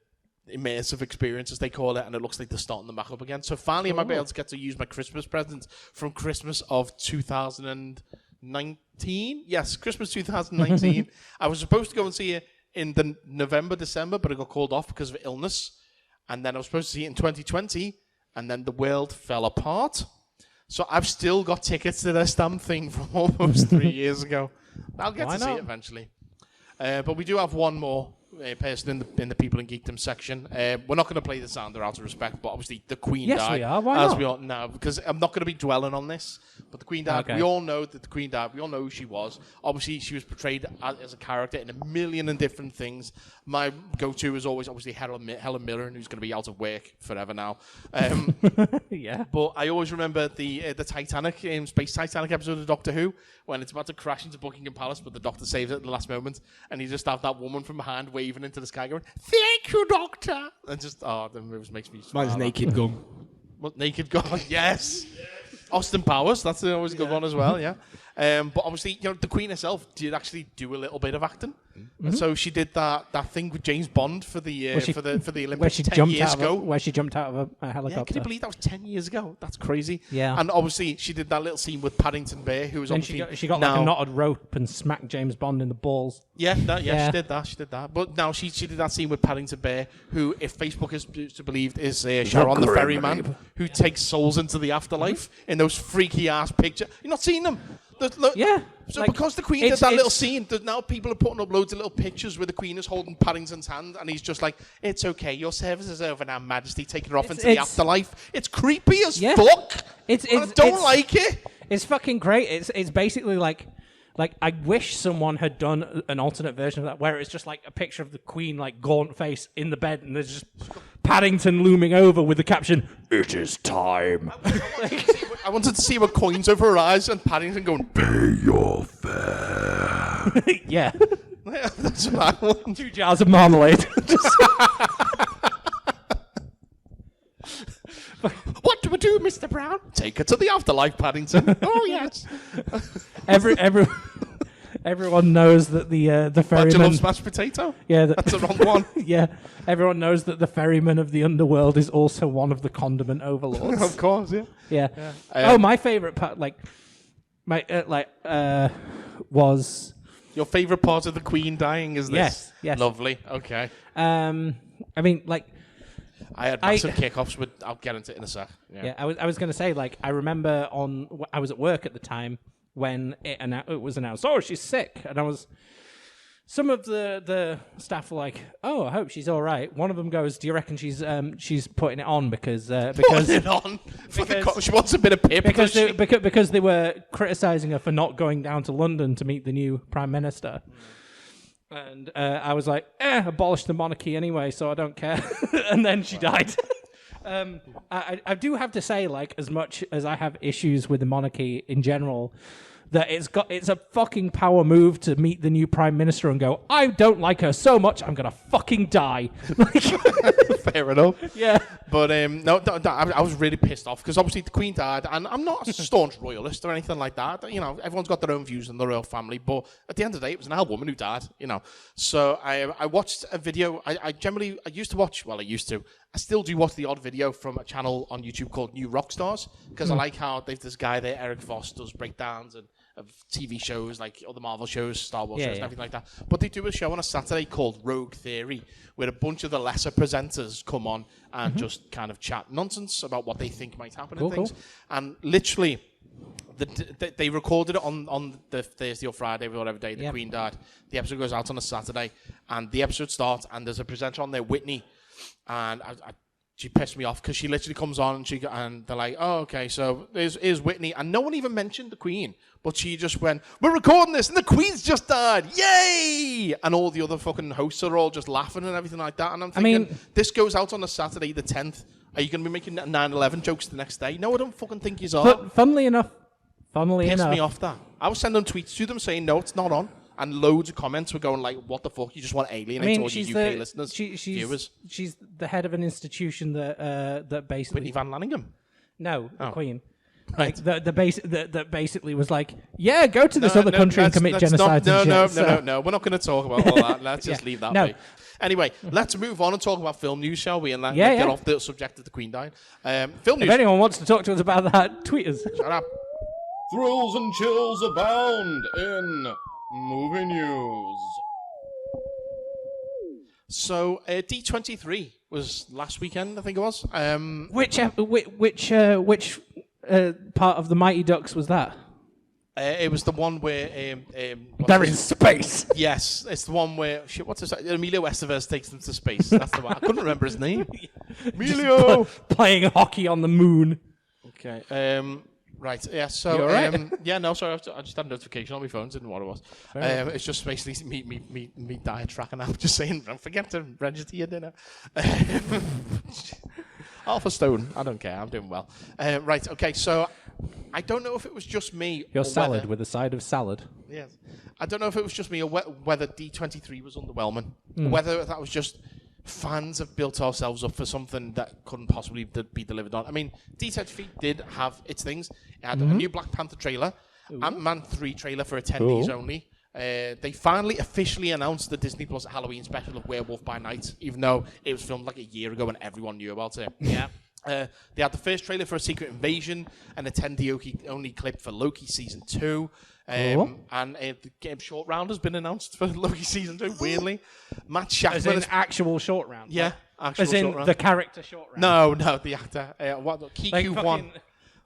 immersive experience, as they call it, and it looks like they're starting them back up again. So finally, I might be able to get to use my Christmas present from Christmas of 2019. Yes, Christmas 2019. I was supposed to go and see it in the November, December, but it got called off because of illness. And then I was supposed to see it in 2020, and then the world fell apart. So I've still got tickets to this damn thing from almost 3 years ago. I'll get to see it eventually. But we do have one more person in the People in Geekdom section. We're not going to play the sounder out of respect, but obviously the Queen died. Yes, we are. Why as not? we all know, because I'm not going to be dwelling on this. But the Queen died. Okay. We all know that the Queen died. We all know who she was. Obviously, she was portrayed as a character in a million and different things. My go-to is always obviously Helen Mirren, who's going to be out of work forever now. yeah. But I always remember the Titanic, Space Titanic episode of Doctor Who, when it's about to crash into Buckingham Palace, but the Doctor saves it at the last moment, and you just have that woman from behind waving into the sky going, "Thank you, Doctor!" And just, the moves makes me smile. man's naked gun. What, Naked Gun? Yes! Austin Powers, that's always a good one as well, yeah. But obviously, the Queen herself did actually do a little bit of acting. And so she did that thing with James Bond for the Olympics where she 10 jumped years out ago. where she jumped out of a Yeah, helicopter. can you believe that was 10 years ago? That's crazy. Yeah. And obviously, she did that little scene with Paddington Bear, who was Then obviously... she got like a knotted rope and smacked James Bond in the balls. Yeah, she did that. But now she did that scene with Paddington Bear, who, if Facebook is to believe, is Sharon the Ferryman, who takes souls into the afterlife in those freaky-ass pictures. You've not seen them? Yeah. So because the Queen did that little scene, now people are putting up loads of little pictures where the Queen is holding Paddington's hand, and he's just like, "It's okay, your service is over now, Majesty," taking her off into the afterlife. It's creepy as fuck. I don't like it. It's fucking great. It's basically like I wish someone had done an alternate version of that where it's just like a picture of the Queen, like gaunt face in the bed, and there's just Paddington looming over with the caption, "It is time." I wanted to see what coins over her eyes and Paddington going, "Pay your fare." Yeah. That's what I want. 2 jars of marmalade. What do we do, Mr. Brown? Take her to the afterlife, Paddington. Oh, yes. Everyone knows that the ferryman... Bachelor smashed potato? Yeah, that's the wrong one. Yeah, everyone knows that the ferryman of the underworld is also one of the condiment overlords. Of course, yeah. Yeah. My favorite part, was... Your favorite part of the Queen dying is this? Yes. Lovely, okay. I mean, like... I had massive kickoffs, but I'll get into it in a sec. Yeah, I was going to say, like, I remember I was at work at the time when it was announced, "Oh, she's sick," and some of the staff were like, "Oh, I hope she's all right." One of them goes, "Do you reckon she's putting it on because putting it on? She wants a bit of pip because they were criticizing her for not going down to London to meet the new Prime Minister." And I was like, abolish the monarchy anyway, so I don't care. And then she died. I do have to say, like, as much as I have issues with the monarchy in general, that it's a fucking power move to meet the new prime minister and go, I don't like her so much, I'm gonna fucking die. Fair enough. Yeah. But no, I was really pissed off because obviously the Queen died, and I'm not a staunch royalist or anything like that. You know, everyone's got their own views on the royal family, but at the end of the day, it was an old woman who died. You know, so I watched a video. I used to watch. Well, I still do watch the odd video from a channel on YouTube called New Rockstars because I like how there's this guy there, Eric Voss, does breakdowns and of TV shows like other Marvel shows, Star Wars shows, and everything like that. But they do a show on a Saturday called Rogue Theory, where a bunch of the lesser presenters come on and just kind of chat nonsense about what they think might happen and things. And literally, they recorded it on the Thursday or Friday, or whatever day the Queen died. The episode goes out on a Saturday, and the episode starts, and there's a presenter on there, Whitney, and she pissed me off because she literally comes on and they're like, oh, okay, so here's Whitney. And no one even mentioned the Queen, but she just went, we're recording this and the Queen's just died. Yay! And all the other fucking hosts are all just laughing and everything like that. And I'm thinking, this goes out on a Saturday the 10th. Are you going to be making 9/11 jokes the next day? No, I don't fucking think you are. But funnily enough, pissed me off that. I was sending tweets to them saying, no, it's not on. And loads of comments were going like, what the fuck? You just want alienate all your UK listeners, viewers. She's the head of an institution that basically... Whitney Van Lanningham? No, the Queen. Right. Like, that basically was like, yeah, go to this other country and commit genocide and shit. No. We're not going to talk about all that. Let's just leave that be. Anyway, let's move on and talk about film news, shall we? And get off the subject of the Queen dying. Film news. If anyone wants to talk to us about that, tweet us. Shut up. Thrills and chills abound in movie news. So, D23 was last weekend, I think it was. Which part of the Mighty Ducks was that? It was the one where... they're in space. Yes, it's the one where... What's this? Emilio Estevez takes them to space. That's the one. I couldn't remember his name. Emilio! Playing hockey on the moon. Okay. Right, yeah, so... You all right? Sorry, I just had a notification on my phone, didn't know what it was. It's just basically me diet tracking app, just saying, don't forget to register your dinner. Half a stone, I don't care, I'm doing well. Right, okay, so I don't know if it was just me... Your salad with a side of salad. Yes. I don't know if it was just me or whether D23 was underwhelming, whether that was just... Fans have built ourselves up for something that couldn't possibly be delivered on. I mean, D23 did have its things. It had a new Black Panther trailer, Ant-Man 3 trailer for attendees only. They finally officially announced the Disney Plus Halloween special of Werewolf by Night, even though it was filmed like a year ago and everyone knew about it. Yeah. They had the first trailer for A Secret Invasion, an attendee-only clip for Loki Season 2. And the game Short Round has been announced for Loki Season 2, weirdly. Matt Shackman... As in actual Short Round? Yeah, actual As in Short Round. the character Short Round? No, the actor. Kiku-Wan.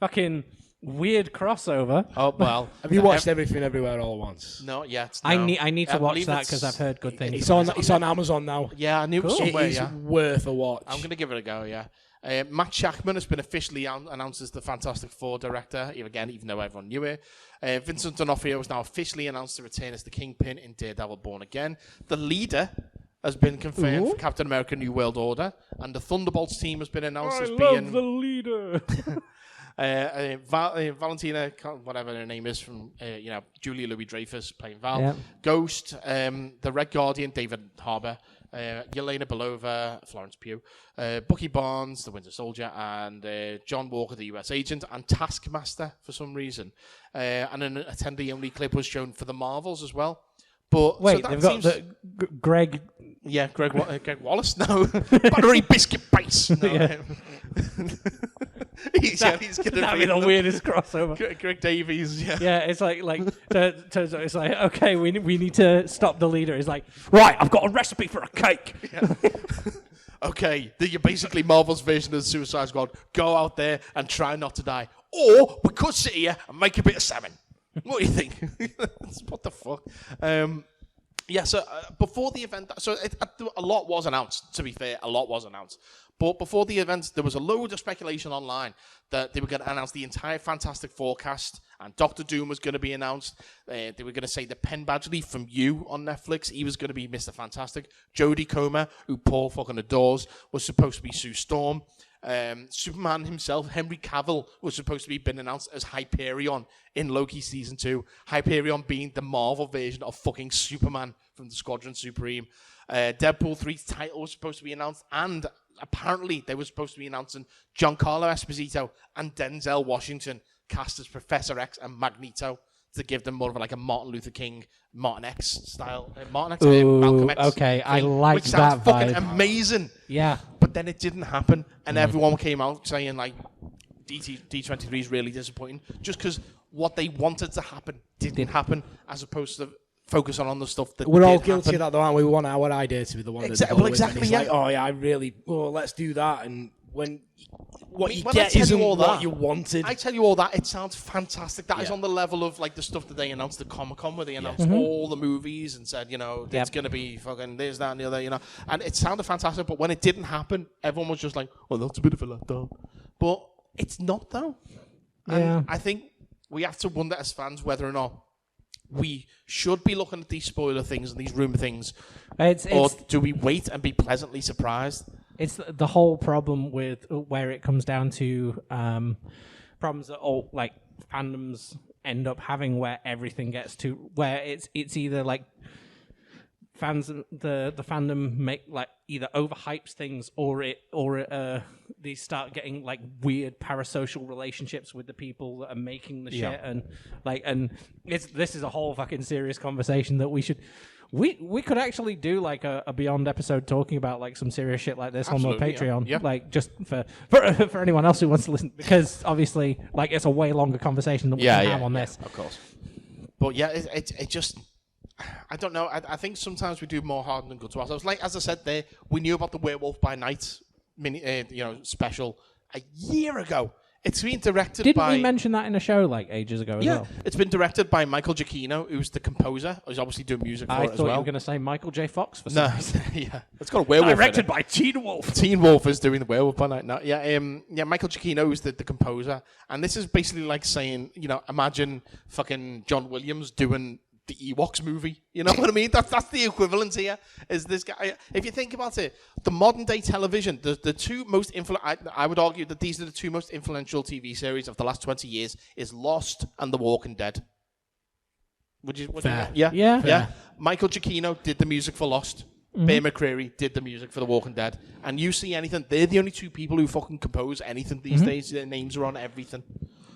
Fucking weird crossover. Oh, well. Have you watched Everything Everywhere All at Once? Not yet. I No. need to watch that because I've heard good things. It's on Amazon now. Yeah, I knew it was somewhere, It is worth a watch. I'm going to give it a go, yeah. Matt Shackman has been officially announced as the Fantastic Four director, even though everyone knew it. Vincent D'Onofrio is now officially announced to return as the Kingpin in Daredevil Born Again. The leader has been confirmed for Captain America New World Order, and the Thunderbolts team has been announced as being... the leader. Valentina, whatever her name is, from Julia Louis-Dreyfus playing Val. Yep. Ghost, the Red Guardian, David Harbour. Yelena Belova, Florence Pugh, Bucky Barnes, the Winter Soldier, and John Walker, the US agent, and Taskmaster for some reason. And an attendee-only clip was shown for the Marvels as well. But wait, so they've got Greg. Yeah, Greg Wallace. No, buttery biscuit base. No. he's gonna be the weirdest crossover. Greg Davies. Yeah. Yeah, it's like turns out it's like, okay, we need to stop the leader. He's like, right, I've got a recipe for a cake. Yeah. Okay, you're basically Marvel's version of the Suicide Squad. Go out there and try not to die, or we could sit here and make a bit of salmon. What do you think? What the fuck? So before the event, a lot was announced, to be fair, But before the event, there was a load of speculation online that they were going to announce the entire Fantastic Four cast, and Doctor Doom was going to be announced. They were going to say that Penn Badgley from You on Netflix, he was going to be Mr. Fantastic. Jodie Comer, who Paul fucking adores, was supposed to be Sue Storm. Superman himself, Henry Cavill, was supposed to be been announced as Hyperion in Loki season 2. Hyperion being the Marvel version of fucking Superman from the Squadron Supreme. Deadpool 3's title was supposed to be announced, and apparently they were supposed to be announcing Giancarlo Esposito and Denzel Washington cast as Professor X and Magneto to give them more of a Martin Luther King, Martin X style. Malcolm X. Okay, I thing, like which sounds that fucking vibe. amazing. Yeah. But then it didn't happen, and everyone came out saying D23 is really disappointing, just because what they wanted to happen didn't happen, as opposed to focusing on the stuff that we're all did guilty happen. of that, though, aren't we? We want our idea to be the one that Exactly, it's yeah. like, oh yeah, let's do that, and when what you When get I tell isn't you all what that, you wanted. I tell you all that, it sounds fantastic. That is Yeah. on the level of the stuff that they announced at Comic-Con, where they announced all the movies and said, it's going to be fucking this, that, and the other, and it sounded fantastic. But when it didn't happen, everyone was just like, well, that's a bit of a letdown. But it's not, though. Yeah. And I think we have to wonder as fans whether or not we should be looking at these spoiler things and these rumor things, or do we wait and be pleasantly surprised? It's the whole problem with where it comes down to problems that all fandoms end up having, where everything gets to where it's either fans, the fandom make either overhypes things, or they start getting weird parasocial relationships with the people that are making the shit, and this is a whole fucking serious conversation that we should. We could actually do a Beyond episode talking about some serious shit like this. Absolutely, on the Patreon, yeah. Just for anyone else who wants to listen, because obviously it's a way longer conversation than we can have on this. Of course. But yeah, it just, I don't know. I think sometimes we do more harm than good to ourselves. As I said there, we knew about the Werewolf by Night special a year ago. It's been directed by... Didn't we mention that in a show ages ago as well? It's been directed by Michael Giacchino, who's the composer, who's obviously doing music for I it as thought well. you were going to say Michael J. Fox for some reason. Yeah. It's got a werewolf in Directed it. by Teen Wolf. Teen Wolf is doing the Werewolf by Night now. Yeah, Michael Giacchino is the composer. And this is basically like saying, imagine fucking John Williams doing the Ewoks movie. You know what I mean? That's the equivalent here, is this guy. If you think about it, the modern day television, the two most I would argue that these are the two most influential TV series of the last 20 years, is Lost and The Walking Dead. Would you? Fair. Yeah. Fair. Michael Giacchino did the music for Lost. Bear McCreary did the music for The Walking Dead. And you see anything, they're the only two people who fucking compose anything these days. Their names are on everything.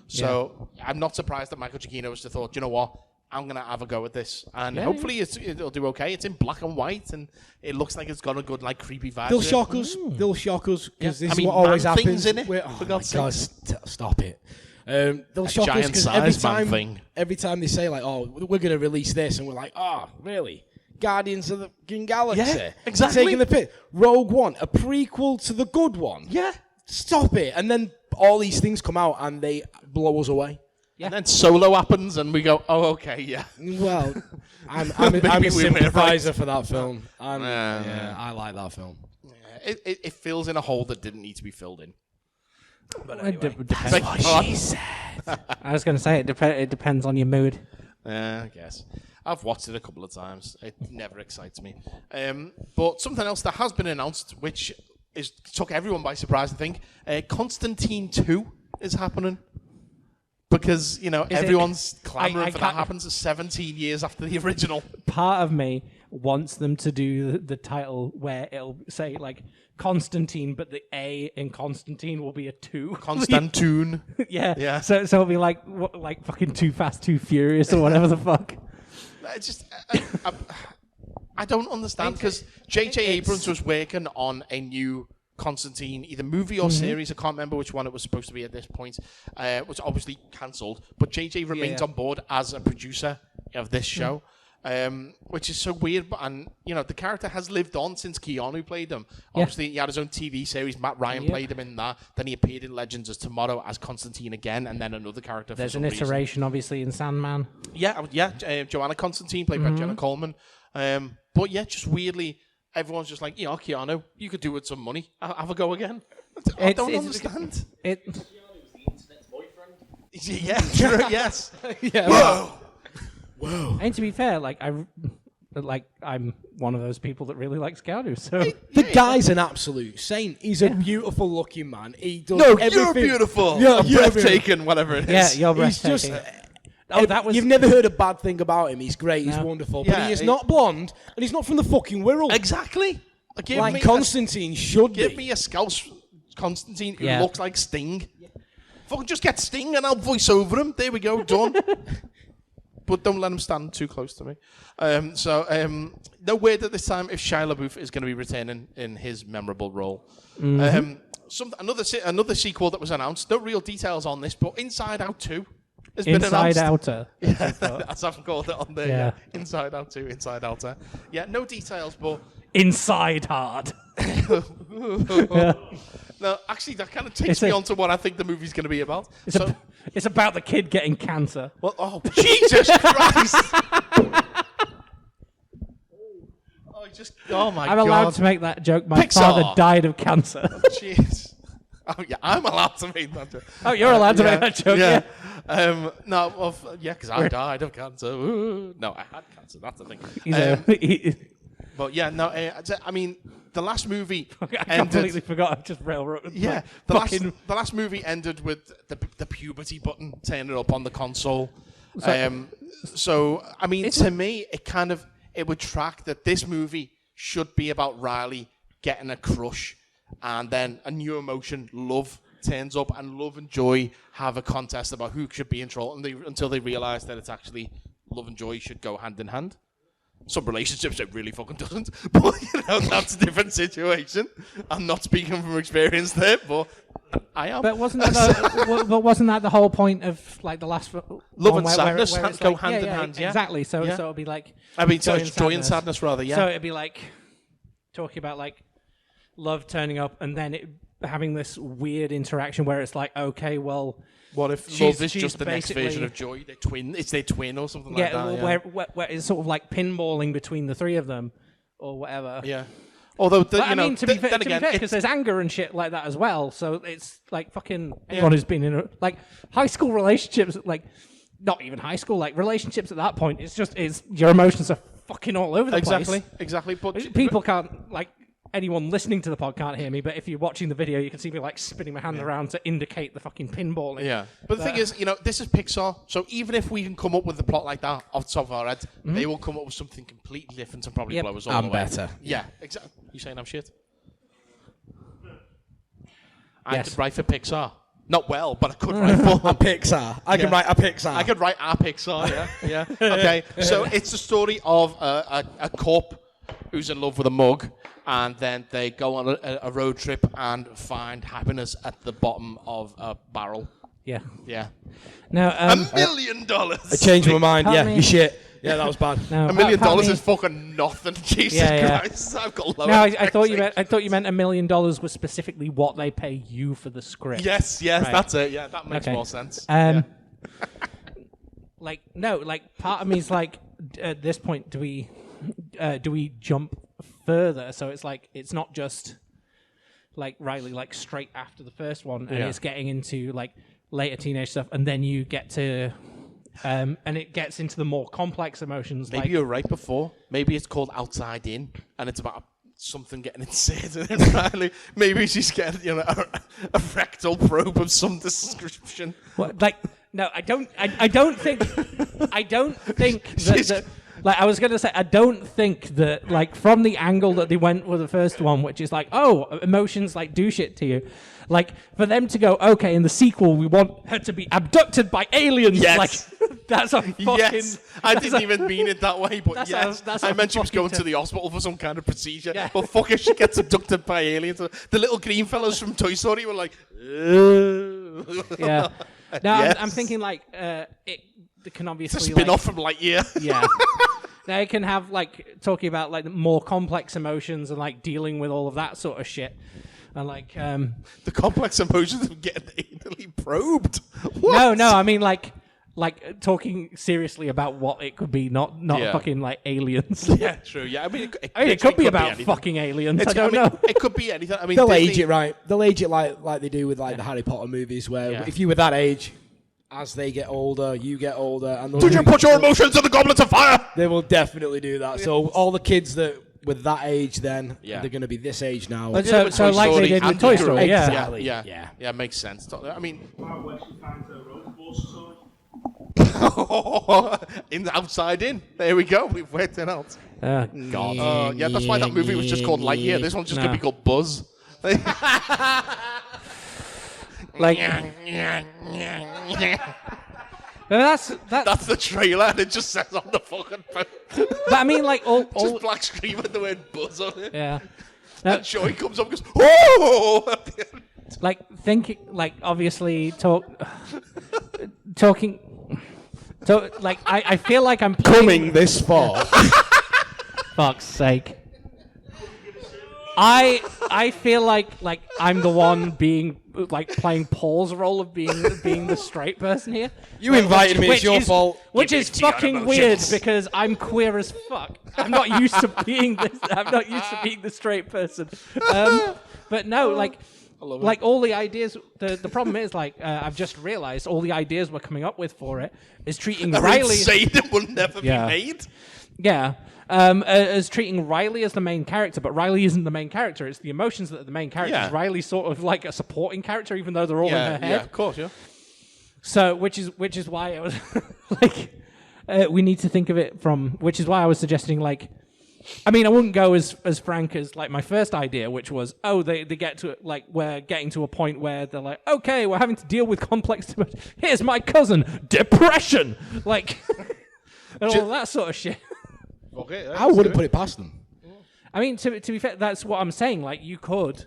So I'm not surprised that Michael Giacchino has thought, you know what? I'm going to have a go at this. And hopefully it'll do okay. It's in black and white, and it looks like it's got a good, creepy vibe. They'll shock us. They'll shock us, because this I mean, is what always Man happens. Thing's in it, We're- for Oh, my God's God, stop it. They'll shock us, giant because size Man Thing. every time they say, oh, we're going to release this, and we're like, oh, really? Guardians of the Galaxy? Yeah, exactly. Taking the piss. Rogue One, a prequel to the good one? Yeah. Stop it. And then all these things come out, and they blow us away. And then Solo happens, and we go, oh, okay, yeah. Well, I'm Maybe a we were sympathizer right. for that film. I like that film. It fills in a hole that didn't need to be filled in. But Beg depends. your pardon? I was going to say it depends on your mood. I guess. I've watched it a couple of times. It never excites me. But something else that has been announced, which took everyone by surprise, I think, Constantine 2 is happening. Because, everyone's clamoring for that happens 17 years after the original. Part of me wants them to do the title where it'll say, Constantine, but the A in Constantine will be a 2. Constantine. Yeah. So it'll be like fucking Too Fast, Too Furious or whatever the fuck. It's just... I don't understand, because J.J. Abrams was working on a new Constantine, either movie or series. I can't remember which one it was supposed to be at this point. Was obviously cancelled, but JJ remains on board as a producer of this show, which is so weird. And the character has lived on since Keanu played him. Obviously, he had his own TV series. Matt Ryan played him in that. Then he appeared in Legends as Tomorrow as Constantine again, and then another character. There's for an some reason. iteration, obviously, in Sandman. Joanna Constantine played by Jenna Coleman. But just weirdly, everyone's just like, Keanu, you could do with some money. Have a go again. I don't understand. Yeah, true, yes. Yeah. Whoa. And to be fair, like I'm one of those people that really likes Keanu. So The guy's an absolute saint. He's a beautiful looking man. He does No, everything. you're beautiful. Yeah, I'm you're breathtaking, whatever it is. yeah, you're He's breathtaking. just. That was You've never heard a bad thing about him. He's great. He's No. wonderful. Yeah, But he is he- not blonde, and he's not from the fucking world. Exactly. Give Like me Constantine should give be. me a Scouse Constantine who Yeah. looks like Sting. Fucking just get Sting and I'll voice over him. There we go, done. But don't let him stand too close to me. No word at this time if Shia LaBeouf is going to be returning in his memorable role. Another sequel that was announced. No real details on this, but Inside Out 2 has been Inside announced. Outer. As I've called it on there. Yeah. Yeah. Inside Out 2, Inside Outer. Yeah, no details, but Inside Hard. no, actually, that kind of takes It's me a- on to what I think the movie's going to be about. It's about the kid getting cancer. Well, oh, Jesus Christ! Oh my I'm God! allowed to make that joke. My Pixar. father died of cancer. Jeez. Oh yeah, I'm allowed to make that joke. Oh, you're allowed to make that joke. Yeah. Because I died of cancer. Ooh. No, I had cancer. That's the thing. But yeah, no. I mean, the last movie I ended. completely forgot. I've just railroaded. Yeah, the last movie ended with the puberty button turning up on the console. So I mean, to me, it would track that this movie should be about Riley getting a crush, and then a new emotion, love, turns up, and love and joy have a contest about who should be in control, until they realise that it's actually love and joy should go hand in hand. Some relationships it really fucking doesn't, but that's a different situation. I'm not speaking from experience there, but I am. But wasn't that the whole point of like the last Love and sadness it's go like, hand in hand, yeah. Exactly. So Yeah. it'll be like So it's joy and sadness rather, yeah. So it'd be like talking about like love turning up and then it having this weird interaction where it's like, okay, well, What if she's- love is she's just the next version basically- of joy? They're twin. It's their twin or something yeah, like that. well, where it's sort of like pinballing between the three of them or whatever. Yeah. Although, But I mean, to be fair, again, because there's anger and shit like that as well. So it's like fucking anyone who's been in like high school relationships, like not even high school, like relationships at that point. It's your emotions are fucking all over the place. Exactly. But People can't like anyone listening to the pod can't hear me, but if you're watching the video, you can see me like spinning my hand around to indicate the fucking pinballing. yeah. But the thing is, this is Pixar, so even if we can come up with a plot like that off the top of our heads, they will come up with something completely different and probably Yep. blow us all And away. better. Yeah. Exactly. You saying I'm shit? Yes. I could write for Pixar. Not well, but I could write for A Pixar. I can Yeah. write a Pixar. I could write our Pixar, yeah. Okay, so it's the story of a corp who's in love with a mug, and then they go on a road trip and find happiness at the bottom of a barrel. Yeah. Yeah. Now, $1 million! I changed my mind. Pardon Yeah, me? you shit. Yeah, that was bad. no, $1 million pardon me. is fucking nothing. Jesus Yeah. Christ, I've got low No, I thought you meant expectations. $1 million was specifically what they pay you for the script. Yes, Right. that's it. Yeah, that makes Okay. more sense. Like no, like part of me is like, at this point, do we jump further? So it's like it's not just like Riley like straight after the first one, and Yeah. it's getting into like later teenage stuff, and then you get to. And it gets into the more complex emotions. Maybe like, you're right before. Maybe it's called Outside In, and it's about something getting inserted in Riley. Maybe she's getting, a rectal probe of some description. what, like no, I don't think that. Like I was gonna say, I don't think that like from the angle that they went with the first one, which is like, oh, emotions like do shit to you. Like for them to go, okay, in the sequel we want her to be abducted by aliens. Yes. Like that's a fucking. Yes, I didn't even mean it that way, but That's yes, that's I a meant she was fucking going to the hospital for some kind of procedure. Yeah. But fuck if she gets abducted by aliens. The little green fellas from Toy Story were like, "Ugh." Yeah. No, Yes. I'm thinking like it can It's a obviously spin like, off from Lightyear. Yeah. They can have like talking about like more complex emotions and like dealing with all of that sort of shit. And like The complex emotions of getting anally probed. What? no, I mean like talking seriously about what it could be, not Yeah. fucking like aliens. Yeah, true. Yeah, I mean, it could be about anything. fucking aliens. It's, I don't mean, know. It could be anything. I mean, They'll Disney- age it right. They'll age it like they do with like the Harry Potter movies, where Yeah. if you were that age, as they get older, you get older, and Did you put your emotions in the goblets of fire? they will definitely do that. So all the kids that with that age, then Yeah. they're going to be this age now. But so like they did with Toy Story, yeah. Exactly. Yeah, makes sense. I mean, outside in. There we go. We've worked it out. Oh, God. Yeah, that's why that movie was just called Lightyear. This one's just going to be called Buzz. Like, that's the trailer, and it just says on the fucking phone. But I mean, like, all Just black screen with the word Buzz on it. yeah. And Joey comes up and goes, "Oh!" Like, thinking, like, obviously, like, I feel like I'm playing... Coming this far. Fuck's sake. I feel like I'm the one being like playing Paul's role of being the straight person here. You invited me, it's your fault. Which is fucking weird because I'm queer as fuck. I'm not used to being this. I'm not used to being the straight person. But no, like all the ideas. The problem is I've just realized all the ideas we're coming up with for it is treating Riley. Insane. It will never be made. Yeah. As treating Riley as the main character, but Riley isn't the main character. It's the emotions that are the main characters. Yeah. Riley's sort of like a supporting character, even though they're all in her head. Yeah, of course, yeah. So, which is why it was like we need to think of it from. Which is why I was suggesting like, I mean, I wouldn't go as frank as like my first idea, which was they get to like we're getting to a point where they're like, okay, we're having to deal with complex. Here's my cousin, depression, like, and all that sort of shit. Okay, I wouldn't put it past them. I mean, to be fair, that's what I'm saying. Like, you could,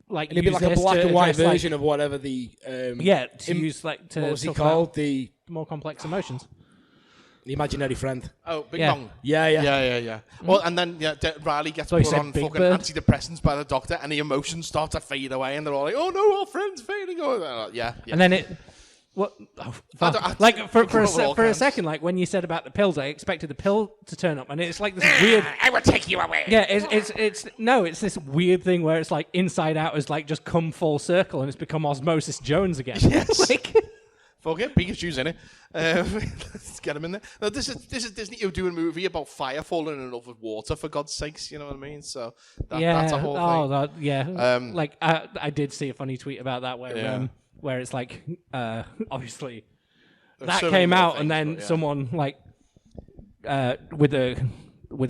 like, It'd be like a black and white version of whatever the use like to what was he talk called? about The more complex emotions. imaginary friend. Oh, Big Yeah. Bong. Yeah. Yeah. Well, and then Riley gets So he put said on Big fucking Bird? antidepressants by the doctor, and the emotions start to fade away, and they're all like, "Oh no, our friend's fading away." Yeah. And then it. What? Oh, I fuck. don't- Like for all a kinds. second, like when you said about the pills, I expected the pill to turn up, and it's like this weird. I will take you away. Yeah, it's this weird thing where it's like Inside Out has like just come full circle, and it's become Osmosis Jones again. Yes. Like, Fuck it, Pikachu's in it. Let's get him in there. No, this is Disney who do a movie about fire falling in love with water, for God's sakes, you know what I mean? So that's a whole thing. That, yeah. Like I did see a funny tweet about that where it's like obviously that so came many more out and things, then but yeah. someone like with a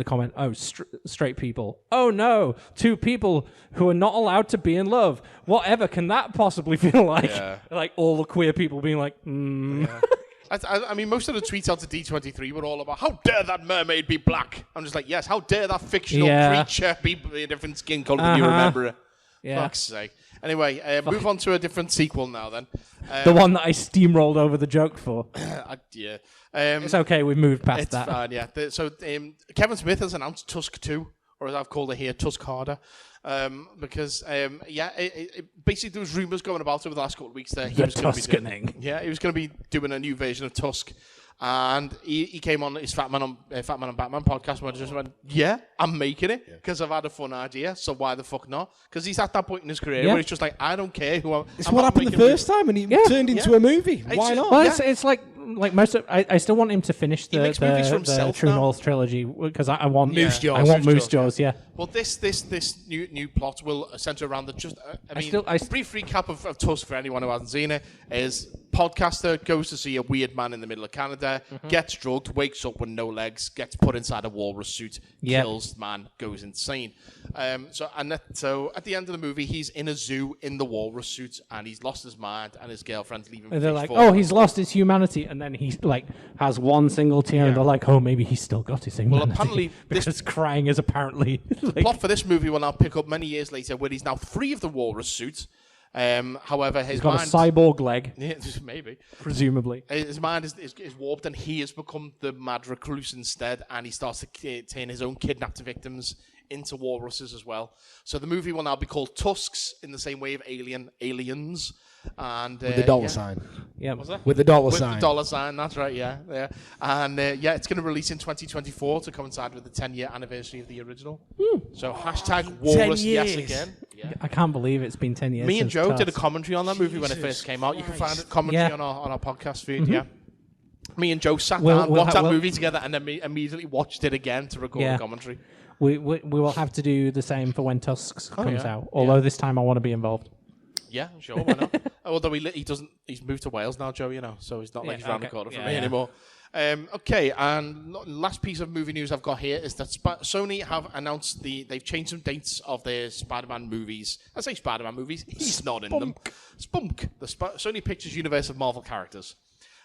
comment, oh, straight people. Oh no, two people who are not allowed to be in love. Whatever can that possibly feel like? Yeah. Like all the queer people being like, I mean, most of the tweets out to D23 were all about, how dare that mermaid be black? I'm just like, yes, how dare that fictional creature be a different skin color than you remember it? Yeah. Fuck's sake. Anyway, move on to a different sequel now then. The one that I steamrolled over the joke for. Yeah. It's okay, we've moved past It's that. fine, yeah. So Kevin Smith has announced Tusk 2, or as I've called it here, Tusk Harder. Because, basically there was rumours going about over the last couple of weeks that he The was going to be Tuskaning. he was going to be doing a new version of Tusk. And he came on his Fat Man and Batman podcast where I just went, yeah, I'm making it because I've had a fun idea. So why the fuck not? Because he's at that point in his career where he's just like, I don't care who I'm. It's what happened the first time, and he turned into a movie. Why not? Well, it's like most of. I still want him to finish the makes movies for the himself True now. North trilogy because I want Moose Jaws. I want Moose Moose Jaws. Yeah. Well, this new plot will center around the just. Brief recap of Tusk for anyone who hasn't seen it is podcaster goes to see a weird man in the middle of Canada, gets drugged, wakes up with no legs, gets put inside a walrus suit, kills man, goes insane. So at the end of the movie, he's in a zoo in the walrus suit, and he's lost his mind, and his girlfriend's leaving. And they're like, oh, he's lost his humanity, and then he's like has one single tear, and they're like, oh, maybe he's still got his humanity. Well, apparently because crying is apparently like, plot for this movie will now pick up many years later, where he's now free of the walrus suit. However, his he's got mind, a cyborg leg, yeah, maybe. presumably. His mind is warped, and he has become the mad recluse instead, and he starts to turn his own kidnapped victims into walruses as well. So the movie will now be called Tusks, in the same way of Aliens. And With the dollar sign. Yeah. With the dollar With sign. the dollar sign, that's right, yeah. And it's going to release in 2024 to coincide with the 10-year anniversary of the original. So hashtag walrus yes again. I can't believe it's been 10 years. Me and since Joe did a Tusk. commentary on that movie when it first came out. You can find a commentary on our podcast feed. Yeah. Me and Joe sat down, watched that movie together, and then immediately watched it again to record a commentary. We will have to do the same for when Tusk comes out. Although this time I want to be involved. Yeah, sure, why not? Although he doesn't, he's moved to Wales now, Joe. So he's not like he's round the corner from me anymore. Okay, and last piece of movie news I've got here is that Sony have announced they've changed some dates of their Spider-Man movies. I say Spider-Man movies, he's not in them. Spunk, the Sony Pictures universe of Marvel characters.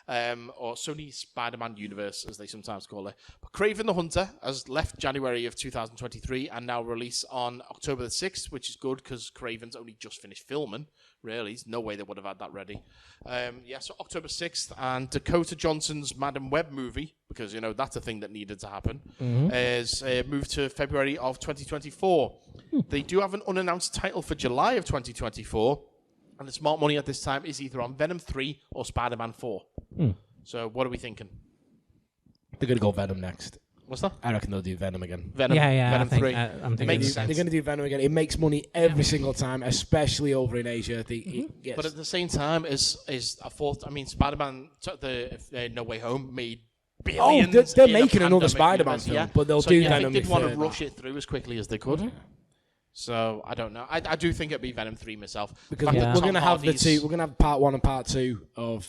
Or Sony Spider-Man universe, as they sometimes call it. But Kraven the Hunter has left January of 2023 and now released on October the 6th, which is good because Kraven's only just finished filming, really. There's no way they would have had that ready. So October 6th, and Dakota Johnson's Madam Web movie, because, that's a thing that needed to happen, is moved to February of 2024. They do have an unannounced title for July of 2024, and the smart money at this time is either on Venom 3 or Spider-Man 4. So what are we thinking? They're going to go Venom next. What's that? I reckon they'll do Venom again. Venom, Venom 3. I'm thinking Makes sense. They're going to do Venom again. It makes money every single time, especially over in Asia. But at the same time, is a fourth. I mean, Spider-Man, the No Way Home made billions. They're making another Spider-Man film, but they'll do Venom. I think they'd want to rush it through as quickly as they could. So I don't know. I do think it'd be Venom 3 myself, because we're going to have the two. We're going to have part 1 and part 2 of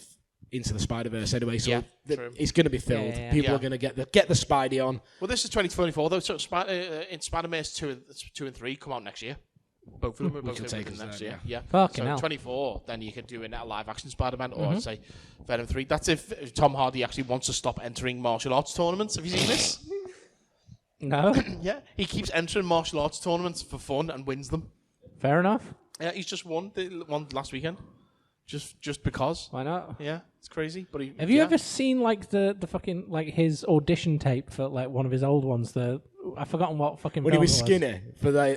Into the Spider-Verse anyway. So it's going to be filled. People are going to get the Spidey on. Well, this is 2024 though. So in Spider-Verse 2 and 3 come out next year. Both of them are both next year. Yeah. Fucking so hell. 24, then you could do a live action Spider-Man, or say Venom 3. That's if Tom Hardy actually wants to stop entering martial arts tournaments. Have you seen this? No. Yeah, he keeps entering martial arts tournaments for fun and wins them. Fair enough. Yeah, he's just won the one last weekend, just because. Why not? Yeah, it's crazy. But have you ever seen the fucking his audition tape for one of his old ones? I've forgotten what fucking. When he was skinny for the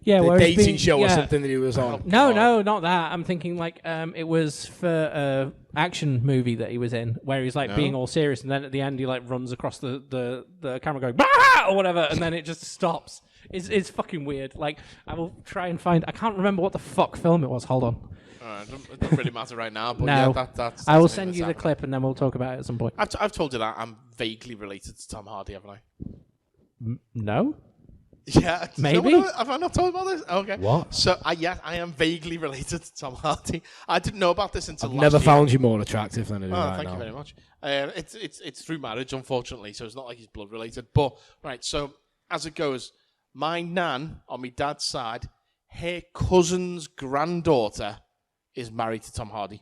where he's dating been- show or yeah. something that he was on. No, not that. I'm thinking it was for a action movie that he was in, where he's being all serious, and then at the end he runs across the camera going bah! Or whatever, and then it just stops. It's fucking weird. I will try and find. I can't remember what the fuck film it was. Hold on. It doesn't really matter right now. But No, that's I will send you the clip, and then we'll talk about it at some point. I've told you that I'm vaguely related to Tom Hardy, haven't I? No. Yeah, maybe. Have I not told about this? Okay. What? So I am vaguely related to Tom Hardy. I didn't know about this until I've last never year. found you more attractive than I do right thank now. you very much. It's through marriage, unfortunately, so it's not like he's blood related. But right, so as it goes, my nan on my dad's side, her cousin's granddaughter is married to Tom Hardy.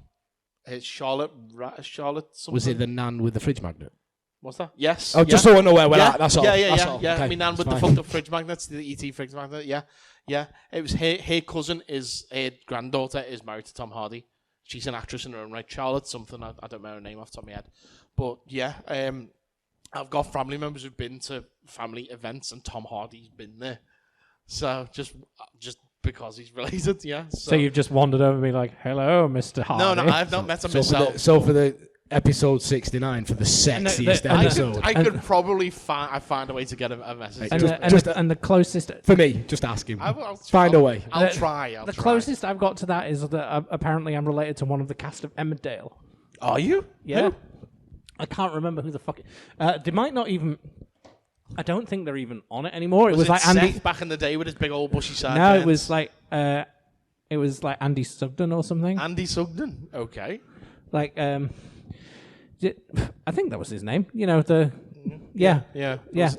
It's Charlotte. Something. Was it the nan with the fridge magnet? What's that? Yes. Oh, just so I know where we're at. That's all. Yeah. Okay, My nan with the fucked up fridge magnets, the ET fridge magnet. Yeah. It was her cousin her granddaughter is married to Tom Hardy. She's an actress in her own right. Charlotte something. I don't know her name off the top of my head. But yeah, I've got family members who've been to family events and Tom Hardy's been there. So just because he's related, yeah. So you've just wandered over and been like, "Hello, Mr. Hardy." No, I've not met him myself. So for the episode 69, for the sexiest episode, I could probably find a way to get a message. And the closest for me, just ask him. I'll Find a way. I'll try. The closest I've got to that is that apparently I'm related to one of the cast of Emmerdale. Are you? Yeah. Who? I can't remember who the fuck. They might not even. I don't think they're even on it anymore. It was like Andy Seth back in the day with his big old bushy side. No, it was like Andy Sugden or something. Andy Sugden. Okay. I think that was his name. Yeah. There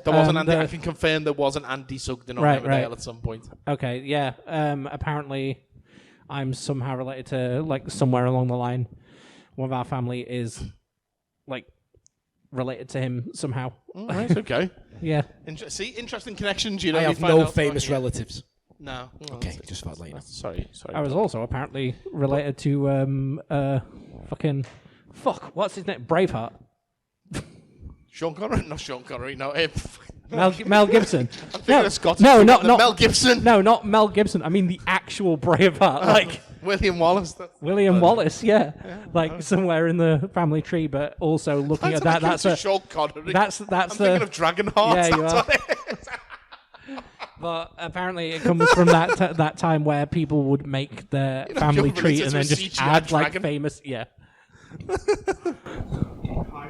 wasn't Andy. I can confirm there was an Andy Sugden on Emmerdale at some point. Okay, yeah. Apparently, I'm somehow related to somewhere along the line. One of our family is related to him somehow. Right. Okay. Yeah. Interesting connections. I have no famous relatives. No. Okay, just thought later. Sorry. I was also apparently related to what's his name? Braveheart. Sean Connery? Not Sean Connery. No. Mel Gibson. Not Mel Gibson. No, not Mel Gibson. I mean the actual Braveheart. William Wallace. William Wallace, yeah. Somewhere in the family tree, but also looking at that. That's a Sean Connery. That's I'm thinking of Dragonheart. Yeah, you are. But apparently it comes from that time where people would make their family people tree listen and to then a just CGI add like dragon. famous, yeah. High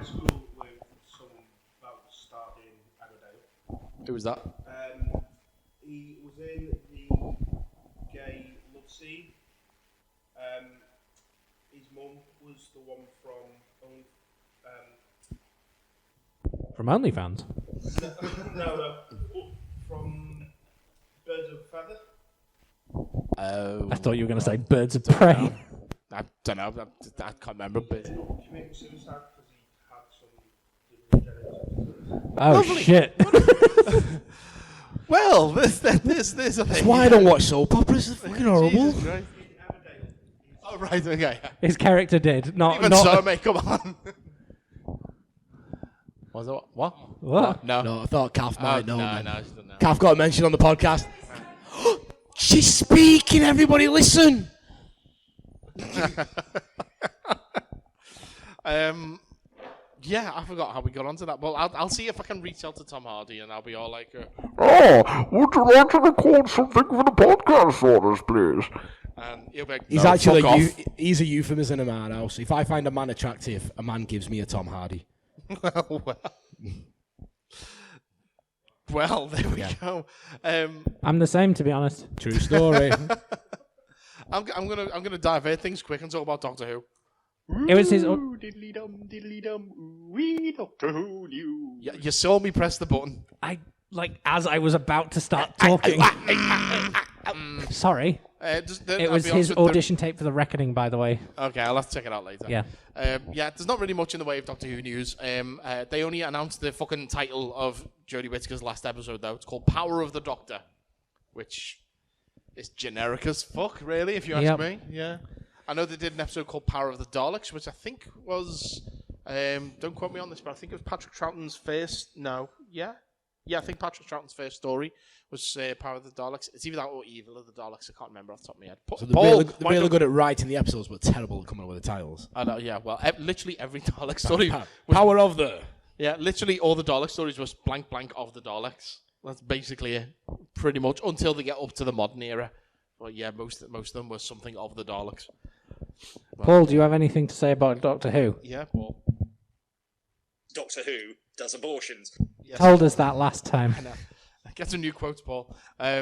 school with someone that starred in Emmerdale. Who was that? He was in the gay love scene. His mum was the one From OnlyFans. no, from Birds of a Feather. Oh, I thought you were going to say Birds of Prey. I don't know. I can't remember. But He committed suicide because he had some degenerative. Oh, Lovely. shit. well, there's a thing. That's why I don't watch soap operas. It's fucking horrible. Jesus Christ. Oh right, okay. His character did. Not, Even not so, mate, come on. Was it what? What? No. No, I thought Calf might know. No, man. no, she doesn't know. Calf got a mention on the podcast. She's speaking, everybody listen. Yeah, I forgot how we got onto that. Well, I'll see if I can reach out to Tom Hardy, and I'll be all like, Oh, would you like to record something for the podcast for us, please? and he'll be like, He's "No, actually fuck off." he's a euphemism in my house. If I find a man attractive, a man gives me a Tom Hardy. Well, there we go. I'm the same, to be honest. True story. I'm gonna divert things quick and talk about Doctor Who. It was his. Ooh, diddly dum, ooh, wee, Doctor Who knew. You saw me press the button. As I was about to start talking. Sorry. It was his audition tape for The Reckoning, by the way. Okay, I'll have to check it out later. Yeah. There's not really much in the way of Doctor Who news. They only announced the fucking title of Jodie Whittaker's last episode, though. It's called Power of the Doctor, which is generic as fuck, really, if you ask me. Yeah. I know they did an episode called Power of the Daleks, which I think was... don't quote me on this, but I think it was Patrick Troughton's first... No. Yeah? Yeah, I think Patrick Troughton's first story was Power of the Daleks. It's either that or Evil of the Daleks. I can't remember off the top of my head. So they're really good at writing the episodes, but terrible at coming up with the titles. I know, yeah, well, literally every Dalek story... Power of the... Yeah, literally all the Dalek stories was blank of the Daleks. That's basically it, pretty much, until they get up to the modern era. But yeah, most of them was something of the Daleks. Paul, do you have anything to say about Doctor Who? Yeah, Paul. Doctor Who does abortions. Yes. Told us that last time. I know. Get some new quotes, Paul.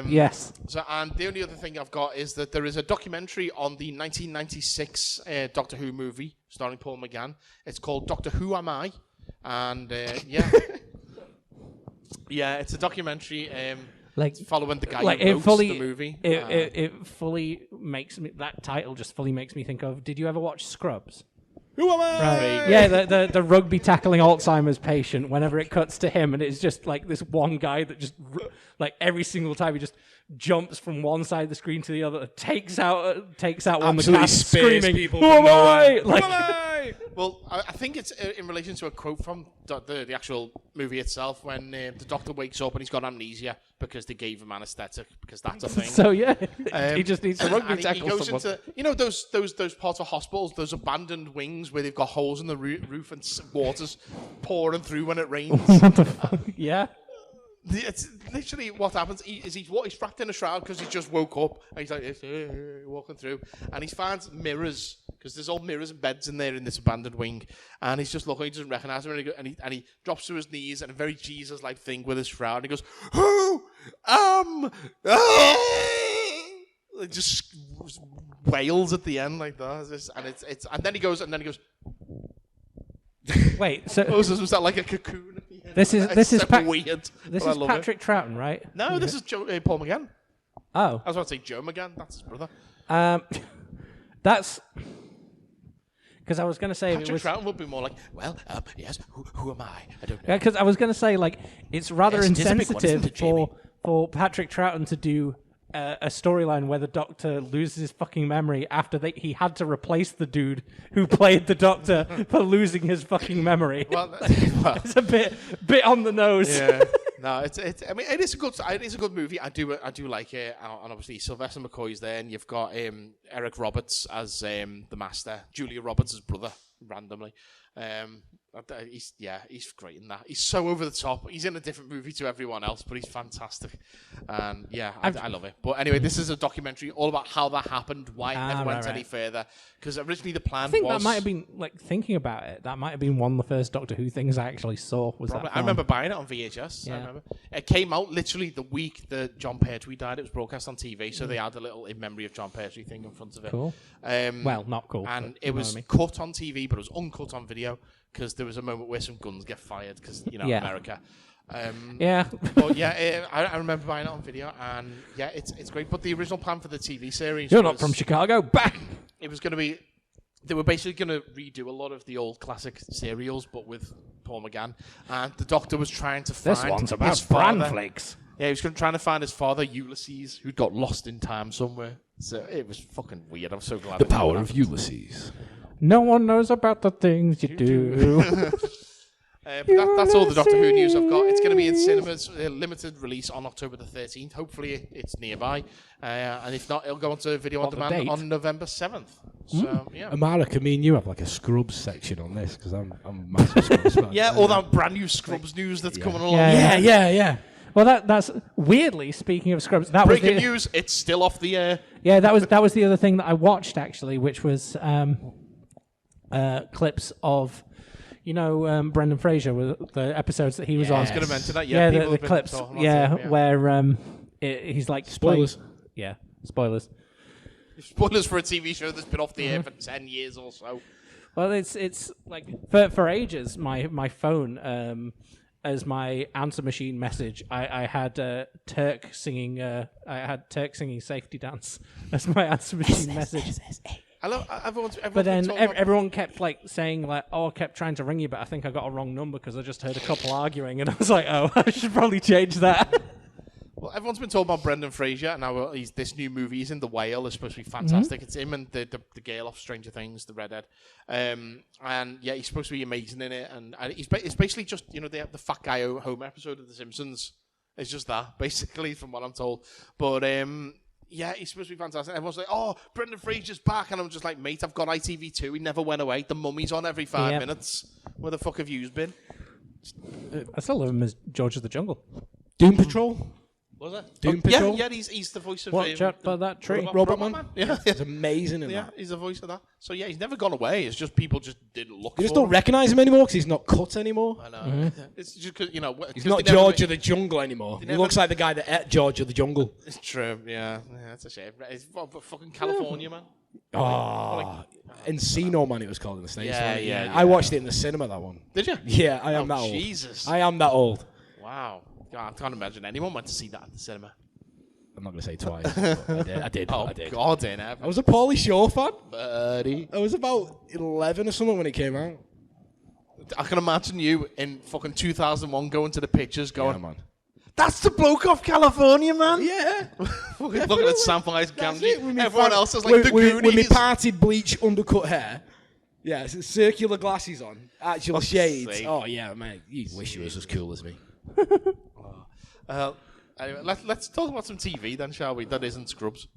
Yes. So, and the only other thing I've got is that there is a documentary on the 1996 Doctor Who movie starring Paul McGann. It's called Doctor Who Am I? And yeah. Yeah, it's a documentary following the guy who wrote the movie. It fully makes me... That title just fully makes me think of... Did you ever watch Scrubs? Who am I? Right. Yeah, the rugby tackling Alzheimer's patient, whenever it cuts to him, and it's just like this one guy that just, like every single time he just jumps from one side of the screen to the other, takes out one of the cast screaming, people "Who am I?" Like, Who am I? Well, I think it's in relation to a quote from the actual movie itself when the doctor wakes up and he's got amnesia because they gave him anaesthetic, because that's a thing. so yeah, he just needs to rugby and tackle he goes someone. into those parts of hospitals, those abandoned wings where they've got holes in the roof and water's pouring through when it rains. What the fuck? Yeah. It's literally what happens. He's wrapped in a shroud because he just woke up and he's like walking through, and he finds mirrors because there's all mirrors and beds in there in this abandoned wing, and he's just looking. He doesn't recognise him, and he drops to his knees and a very Jesus-like thing with his shroud. And he goes, "Who am I?" It just wails at the end like that, and then he goes. Wait, so Was that like a cocoon? At the end? this is weird. This but I is love Patrick Troughton, right? No, this is Paul McGann. Oh, I was about to say Joe McGann. That's his brother. that's because I was going to say Patrick Troughton would be more like, well, yes. Who am I? I don't know. because I was going to say like it's rather Yes, it is a big one, insensitive isn't it, Jamie? for Patrick Troughton to do a storyline where the Doctor loses his fucking memory after he had to replace the dude who played the Doctor for losing his fucking memory. Well, It's a bit on the nose. yeah. No, it's. I mean, it is a good movie. I do like it, and obviously Sylvester McCoy's there, and you've got Eric Roberts as the Master, Julia Roberts' brother. randomly. He's great in that. He's so over the top. He's in a different movie to everyone else, but he's fantastic. And yeah, I love it. But anyway, this is a documentary all about how that happened, why it never went any further. Because originally the plan was... I think that might have been, like, thinking about it, that might have been one of the first Doctor Who things I actually saw. Was Probably. that I remember buying it on VHS. Yeah. I remember. It came out literally the week that John Pertwee died. It was broadcast on TV, so they had a little in memory of John Pertwee thing in front of it. Cool. Well, not cool. And but it was cut on TV, but it was uncut on video because there was a moment where some guns get fired because, America. Yeah. But yeah, I remember buying it on video, and yeah, it's great. But the original plan for the TV series You're not from Chicago. Bang! It was going to be... They were basically going to redo a lot of the old classic serials, but with Paul McGann. And the Doctor was trying to find This one's about his bran father. flakes. Yeah, he was trying to find his father, Ulysses, who'd got lost in time somewhere. So it was fucking weird. I'm so glad. The power of Ulysses. No one knows about the things you do. But that's all the Doctor Who news I've got. It's going to be in cinemas, limited release on October the 13th. Hopefully it's nearby. And if not, it'll go onto video on demand on November 7th. So, yeah. Amara, can me and you have like a Scrubs section on this? Because I'm a massive Scrubs fan. Yeah, all that brand new Scrubs news that's coming along. Yeah. Well, that's weirdly, speaking of Scrubs, that Breaking was news, it's still off the air. Yeah, that was the other thing that I watched actually, which was clips of, Brendan Fraser with the episodes that he was on. I was going to mention that. Yeah, Yeah, the clips. Where he's like Spoilers. Spoilers. Spoilers for a TV show that's been off the air for 10 years or so. Well, it's like for ages, my phone as my answer machine message, I had Turk singing Safety Dance as my answer machine message. I love But then everyone kept like saying like, "Oh, I kept trying to ring you, but I think I got a wrong number because I just heard a couple arguing," and I was like, "Oh, I should probably change that." Well, everyone's been told about Brendan Fraser, and now this new movie. He's in The Whale. It's supposed to be fantastic. It's him and the girl off Stranger Things, the redhead. And yeah, he's supposed to be amazing in it. And it's basically just the Fat Guy Home episode of The Simpsons. It's just that, basically, from what I'm told. But yeah, he's supposed to be fantastic. Everyone's like, "Oh, Brendan Fraser's back," and I'm just like, "Mate, I've got ITV2. He never went away. The Mummy's on every 5 minutes. Where the fuck have you been?" I still love him as George of the Jungle. Doom Patrol. Was it? Doom Patrol? Yeah, he's the voice of... Watch out for that tree. Robot Man? Yeah. He's amazing in Yeah, that. he's the voice of that. So yeah, he's never gone away. It's just people just didn't look for You just don't him. recognise him anymore because he's not cut anymore. I know. It's just because, He's not George of the Jungle anymore. He looks like the guy that ate George of the Jungle. It's true, yeah. That's a shame. It's fucking California, man. Oh, Encino Man it was called in the States. Yeah. I watched it in the cinema, that one. Did you? Yeah, I am that old. Jesus. I am that old. Wow. God, I can't imagine anyone went to see that at the cinema. I'm not going to say twice. But I did. Oh, I did. God, in heaven. I was a Pauly Shore fan. Buddy. I was about 11 or something when it came out. I can imagine you in fucking 2001 going to the pictures going, Yeah, man. "That's the bloke off California, man." Yeah. Fucking looking at Samwise That's Gamgee. it, with me Everyone fan- else is like the with me Goonies. parted bleach undercut hair. Yeah, circular glasses on. Actual shades. sake. Oh, yeah, man. You wish you was as cool as me. Anyway, let's talk about some TV then, shall we? That isn't Scrubs.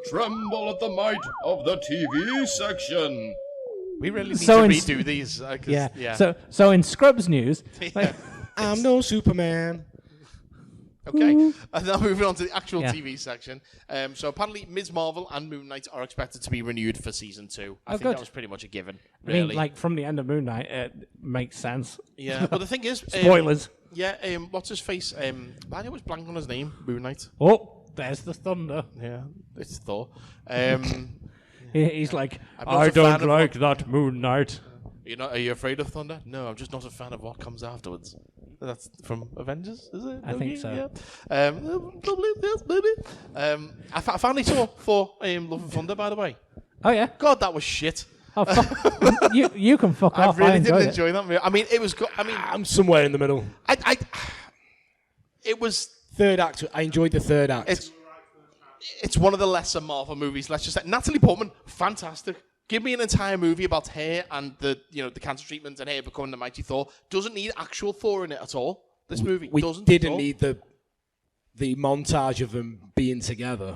Tremble at the might of the TV section. We really need So to in- redo these. 'Cause, Yeah. So in Scrubs news, like, I'm no Superman. Okay, and now moving on to the actual Yeah. TV section. So apparently, Ms. Marvel and Moon Knight are expected to be renewed for season 2. I think good. that was pretty much a given. I Really. mean, like from the end of Moon Knight, it makes sense. Yeah. But the thing is, Spoilers. Yeah. What's his face? I always blank on his name. Moon Knight. Oh, there's the thunder. Yeah, it's Thor. He's like, I'm not I a fan don't of like that Moon Knight. Are you afraid of thunder? No, I'm just not a fan of what comes afterwards. That's from Avengers, is it? I think so. Yeah. Probably, yes, maybe. I finally saw Thor: Love and Thunder, by the way. Oh yeah. God, that was shit. Oh, fuck. you can fuck I off. really I didn't enjoyed it. enjoy that movie. I mean, it was good. I mean, I'm somewhere in the middle. it was. Third act. I enjoyed the third act. It's one of the lesser Marvel movies. Let's just say Natalie Portman, fantastic. Give me an entire movie about her and the cancer treatment and her becoming the mighty Thor. Doesn't need actual Thor in it at all. This movie We doesn't. didn't at all. need the montage of them being together,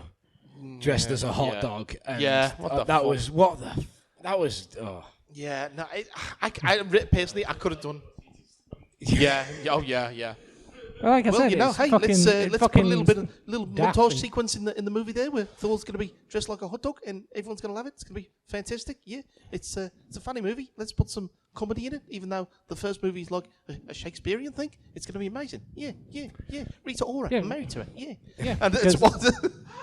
dressed as a hot yeah. dog. And Yeah, what the that fuck? was That was. Oh. Yeah, no, personally, I could have done. Yeah, oh yeah. Well, like I Well, said, you know, it's hey, fucking, let's put a little daft montage and- sequence in the movie there where Thor's going to be dressed like a hot dog and everyone's going to love it. It's going to be fantastic. Yeah, it's a funny movie. Let's put some comedy in it, even though the first movie is like a Shakespearean thing. It's going to be amazing. Yeah. Rita Ora, Yeah. I'm married to her. Yeah. And because- it's what.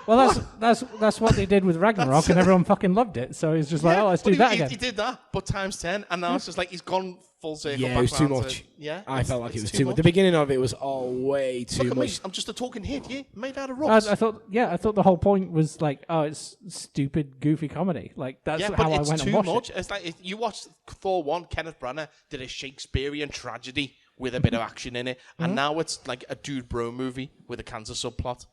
Well, that's what they did with Ragnarok, and everyone fucking loved it. So he's just like, oh, let's do that again. He did that, but times 10, and now it's just like he's gone full circle. Yeah, back it was too round much. to- yeah, I felt like it was it's too much. The beginning of it was all way too Look at me, much. I'm just a talking head, yeah, made out of I rocks. thought the whole point was like, oh, it's stupid, goofy comedy. Like that's Yeah, how but I it's went too and watched much. it. It's like if you watch Thor 1, Kenneth Branagh did a Shakespearean tragedy with a bit of action in it, and now it's like a dude bro movie with a cancer subplot.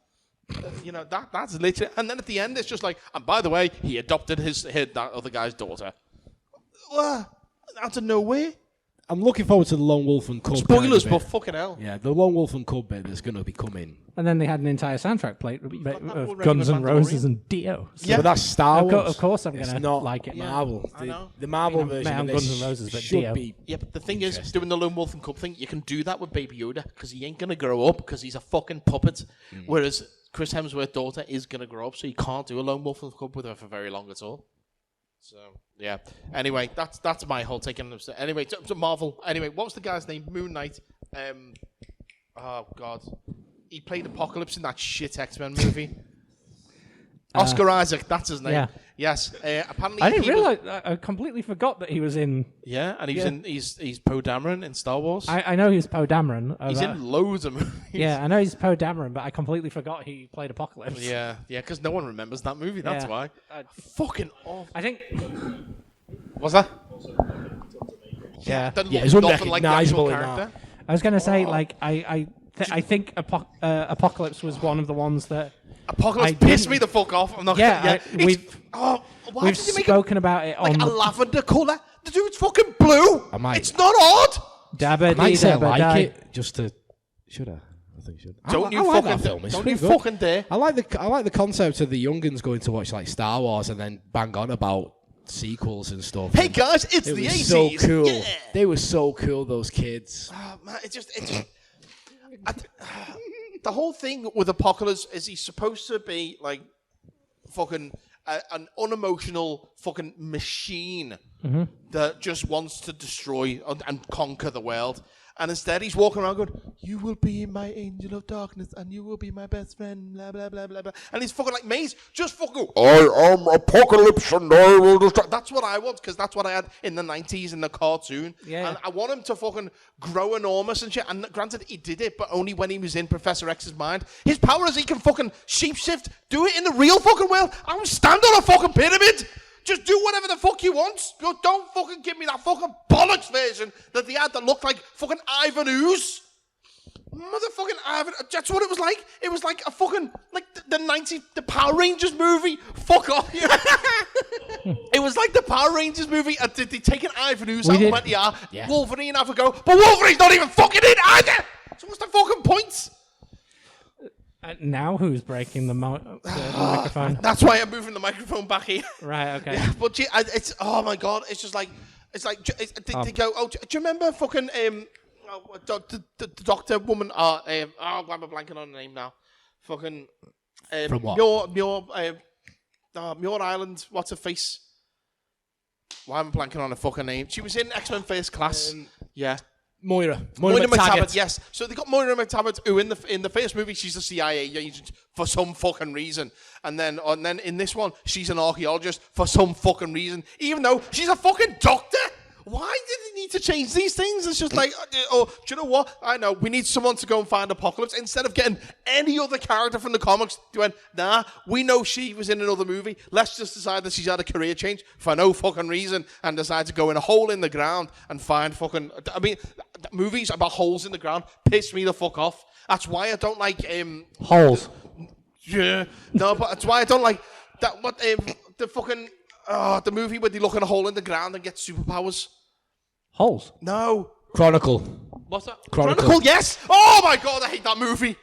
You know, that's literally, and then at the end it's just like, and by the way, he adopted that other guy's daughter. Out of nowhere. I'm looking forward to the Lone Wolf and Cub. Spoilers, kind but of bit. fucking hell. Yeah, the Lone Wolf and Cub bit that's going to be coming. And then they had an entire soundtrack plate got that of already Guns with N' Roses Mandalorian? and Dio. So Yeah. But that's Star Wars. Of course I'm It's gonna not like it. Marvel. I know. The Marvel I mean, version I'm of this Guns N' Roses, but should Dio. be. Yeah, but the thing is, doing the Lone Wolf and Cub thing, you can do that with Baby Yoda because he ain't going to grow up because he's a fucking puppet. Whereas Chris Hemsworth's daughter is going to grow up, so you can't do a Lone Wolf and Cub with her for very long at all. So, yeah. Anyway, that's my whole take on it. Anyway, to Marvel. Anyway, what was the guy's name? Moon Knight. Oh, God. He played Apocalypse in that shit X-Men movie. Oscar Isaac, that's his name. Yeah. Yes. Apparently I didn't he was- realize. I completely forgot that he was in. Yeah, and he's Poe Dameron in Star Wars. I know he's Poe Dameron. He's in loads of movies. Yeah, I know he's Poe Dameron, but I completely forgot he played Apocalypse. Yeah, because no one remembers that movie. That's Yeah. why. Fucking awful. I think. What's that? Yeah. Doesn't Yeah, look it's nothing like the actual unrecognisable in character. I was gonna say like I think Apocalypse was one of the ones that. Apocalypse I pissed didn't- me the fuck off. I'm not Yeah, gonna, I- we've- why We've did you make spoken about it it like on a the lavender colour? The dude's fucking blue. I might- It's not odd. Dabba I might say I dabba like die. it just to. Should I? I think I should. Don't you I like fucking that film. It's don't pretty you good. fucking dare. I like the concept of the youngins going to watch like Star Wars and then bang on about sequels and stuff. Hey guys, it's It the was 80s. so cool. Yeah. They were so cool, those kids. Oh, man, the whole thing with Apocalypse is he's supposed to be like fucking an unemotional fucking machine that just wants to destroy and conquer the world. And instead he's walking around going, you will be my angel of darkness and you will be my best friend, blah, blah, blah, blah, blah. And he's fucking like, Maze, just fucking, I am Apocalypse and I will destroy. That's what I want, because that's what I had in the 90s in the cartoon. Yeah. And I want him to fucking grow enormous and shit. And granted, he did it, but only when he was in Professor X's mind. His power is he can fucking shapeshift, do it in the real fucking world. I don't stand on a fucking pyramid. Just do whatever the fuck you want. Don't fucking give me that fucking bollocks version that they had that looked like fucking Ivan Ooze. Motherfucking Ivan. That's what it was like. It was like a fucking, like the 90s, the Power Rangers movie. Fuck off. It was like the Power Rangers movie. And they taken Ivan Ooze out and went, yeah, Wolverine have a go. But Wolverine's not even fucking in either. So what's the fucking point? Now who's breaking the microphone? That's why I'm moving the microphone back here. Right, okay. Yeah, but it's, oh my God, it's just like, they go, oh, do you remember fucking, the doctor woman, why am I blanking on her name now? Fucking, From what? Muir Island, what's her face? Why am I blanking on her fucking name? She was in X-Men First Class. Yeah. Moira McTaggart, yes. So they got Moira McTaggart, who in the first movie she's a CIA agent for some fucking reason, and then in this one she's an archaeologist for some fucking reason, even though she's a fucking doctor. Why did they need to change these things? It's just like, oh, do you know what? I know, we need someone to go and find Apocalypse. Instead of getting any other character from the comics, they went, nah, we know she was in another movie. Let's just decide that she's had a career change for no fucking reason and decide to go in a hole in the ground and find fucking... I mean, movies about holes in the ground piss me the fuck off. That's why I don't like... Holes. Yeah. No, but that's why I don't like... that. What the fucking... the movie where they look in a hole in the ground and get superpowers. Holes. No. Chronicle. What's that? Chronicle. Yes. Oh my God, I hate that movie.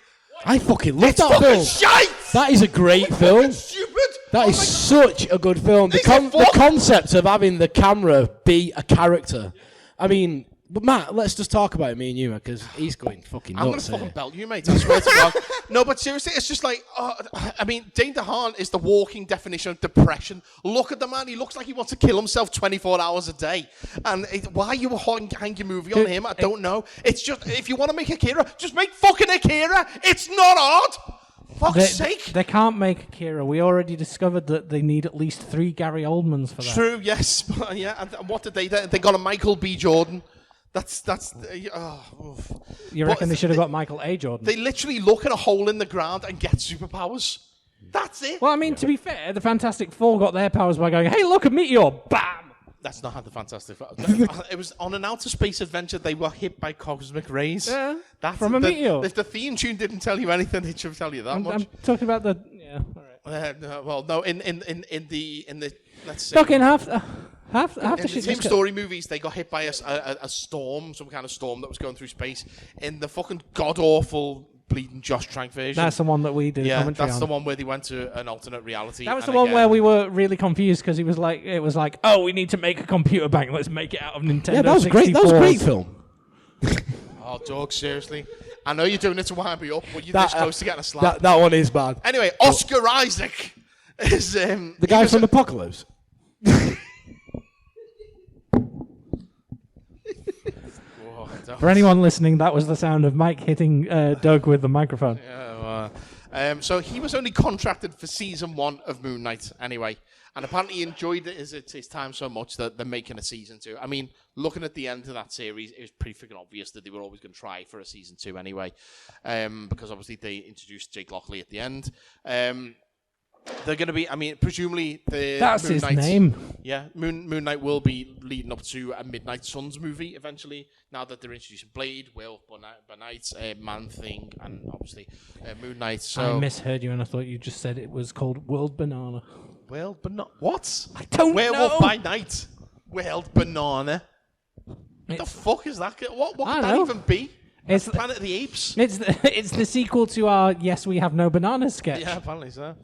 I fucking love It's that fucking film. shite. That is a great film. Stupid. That is such a good film. The concept of having the camera be a character. I mean, but Matt, let's just talk about me and you, because he's going fucking nuts. I'm going to fucking belt you, mate. I swear to God. No, but seriously, it's just like, I mean, Dane DeHaan is the walking definition of depression. Look at the man. He looks like he wants to kill himself 24 hours a day. And why you hang your movie on him, I don't know. It's just, if you want to make Akira, just make fucking Akira. It's not hard. Fuck's sake. They can't make Akira. We already discovered that they need at least 3 Gary Oldmans for that. True, yes. Yeah, and what did they do? They got a Michael B. Jordan. You reckon they should have got Michael A. Jordan? They literally look at a hole in the ground and get superpowers. That's it. Well, I mean, to be fair, the Fantastic Four got their powers by going, hey, look, a meteor, bam! That's not how the Fantastic Four... It was on an outer space adventure, they were hit by cosmic rays. Yeah, from a meteor. If the theme tune didn't tell you anything, it should tell you that much. I'm talking about the... Yeah, all right. No, in the... Let's say... Fucking half the in shit. the Tim Story movies, they got hit by a storm, some kind of storm that was going through space. In the fucking god-awful bleeding Josh Trank version. That's the one that we did commentary on. That's the one where they went to an alternate reality. That was the one where we were really confused because it was like, oh, we need to make a computer bank. Let's make it out of Nintendo. Yeah, that was great. That was a great film. Oh, dog, seriously. I know you're doing it to wind me up, but you're this close to getting a slap. That one is bad. Anyway, Oscar Isaac is... the guy from Apocalypse. For anyone listening, that was the sound of Mike hitting Doug with the microphone. Yeah, so he was only contracted for season 1 of Moon Knight anyway. And apparently he enjoyed his time so much that they're making a season 2. I mean, looking at the end of that series, it was pretty freaking obvious that they were always going to try for a season 2 anyway. Because obviously they introduced Jake Lockley at the end. They're going to be, I mean, presumably that's Moon his Knight, name. Yeah, Moon Knight will be leading up to a Midnight Suns movie eventually. Now that they're introducing Blade, Will, Knight, Man Thing, and obviously Moon Knight. So I misheard you, and I thought you just said it was called World Banana. World Banana? What? I don't Werewolf know. by Night. World Banana. What the fuck is that? What could that even be? It's Planet of the Apes. It's the sequel to our Yes We Have No Bananas sketch. Yeah, apparently so.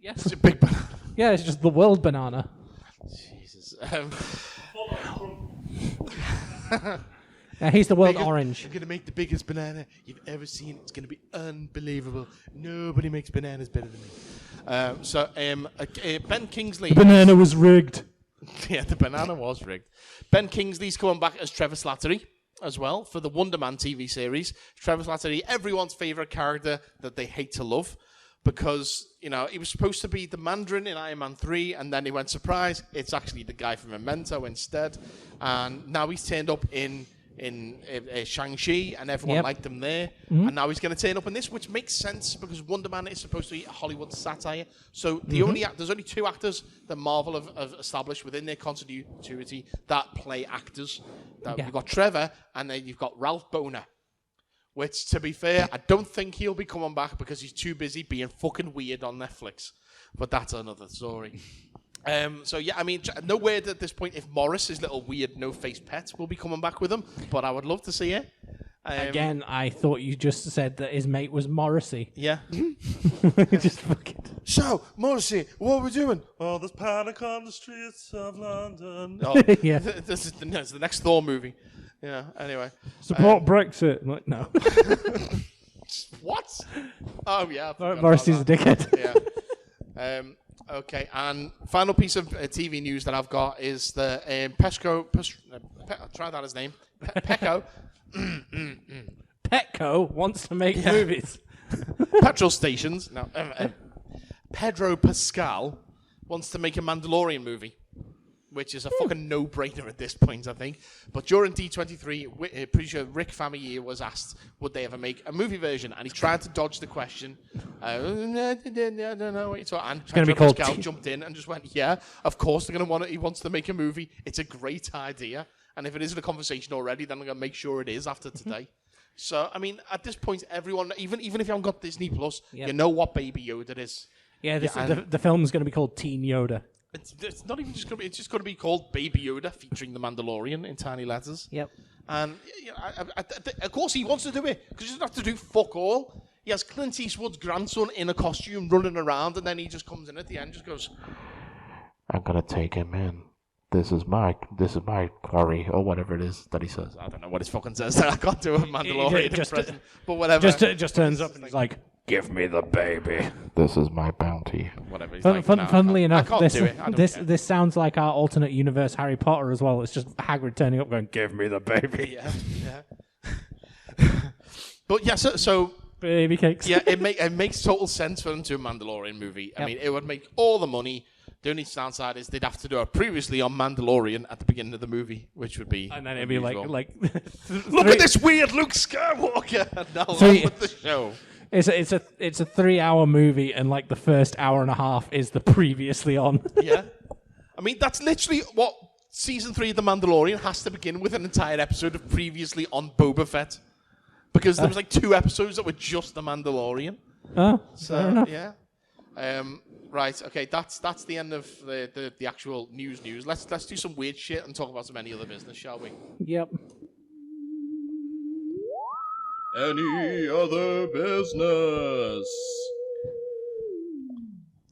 Yes. It's a big banana. Yeah, it's just the World Banana. Jesus. He's the World Orange. I'm going to make the biggest banana you've ever seen. It's going to be unbelievable. Nobody makes bananas better than me. Ben Kingsley. The banana was rigged. Yeah, the banana was rigged. Ben Kingsley's coming back as Trevor Slattery as well for the Wonder Man TV series. Trevor Slattery, everyone's favourite character that they hate to love. Because, you know, he was supposed to be the Mandarin in Iron Man 3, and then he went, surprise, it's actually the guy from Memento instead. And now he's turned up in Shang-Chi, and everyone liked him there. Mm-hmm. And now he's going to turn up in this, which makes sense, because Wonder Man is supposed to be a Hollywood satire. So there's only 2 actors that Marvel have established within their continuity that play actors. You've got Trevor, and then you've got Ralph Boner. Which, to be fair, I don't think he'll be coming back because he's too busy being fucking weird on Netflix. But that's another story. So, yeah, I mean, no word at this point if Morris, his little weird no-face pet, will be coming back with him. But I would love to see it. Again, I thought you just said that his mate was Morrissey. Yeah. Just fucking... So, Morrissey, what are we doing? Oh, there's panic on the streets of London. Oh, yeah. This is the next Thor movie. Yeah, anyway. Support Brexit. I'm like, no. What? Oh, yeah. Morrissey's a dickhead. Yeah. Okay, and final piece of TV news that I've got is the try that as name. Pecco. Petco wants to make movies. Petrol stations. No, Pedro Pascal wants to make a Mandalorian movie. Which is a fucking no-brainer at this point, I think. But during D23, pretty sure Rick Famuyiwa was asked, would they ever make a movie version? And he tried to dodge the question. I don't know what you're talking. And Pedro Pascal jumped in and just went, yeah, of course they're going to want it. He wants to make a movie. It's a great idea. And if it isn't a conversation already, then I'm going to make sure it is after today. So, I mean, at this point, everyone, even if you haven't got Disney Plus, you know what Baby Yoda is. Yeah, the film's going to be called Teen Yoda. It's not even just going to be. It's just going to be called Baby Yoda, featuring the Mandalorian in tiny letters. Yep. And you know, of course he wants to do it because he doesn't have to do fuck all. he has Clint Eastwood's grandson in a costume running around, and then he just comes in at the end, just goes, "I'm gonna take him in. This is my quarry," or whatever it is that he says. I don't know what he fucking says. I can't do a Mandalorian impression, but whatever. Just turns up and he's like, "Give me the baby. "This is my bounty." Whatever. Funnily enough, I can't do it. I don't care. this sounds like our alternate universe Harry Potter as well. It's just Hagrid turning up going, "Give me the baby." Yeah. But yeah, so Baby cakes. yeah, it makes total sense for them to do a Mandalorian movie. I mean, it would make all the money. The only downside is they'd have to do it previously on Mandalorian at the beginning of the movie, which would be And then it'd be like look at this weird Luke Skywalker. Now on with the show. It's a 3-hour movie, and like the first hour and a half is the previously on. Yeah, I mean that's literally what season 3 of The Mandalorian has to begin with, an entire episode of previously on Boba Fett, because there was like 2 episodes that were just The Mandalorian. Oh, So fair enough. yeah. Right, okay, that's the end of the actual news. Let's do some weird shit and talk about some any other business, shall we? Yep. Any other business?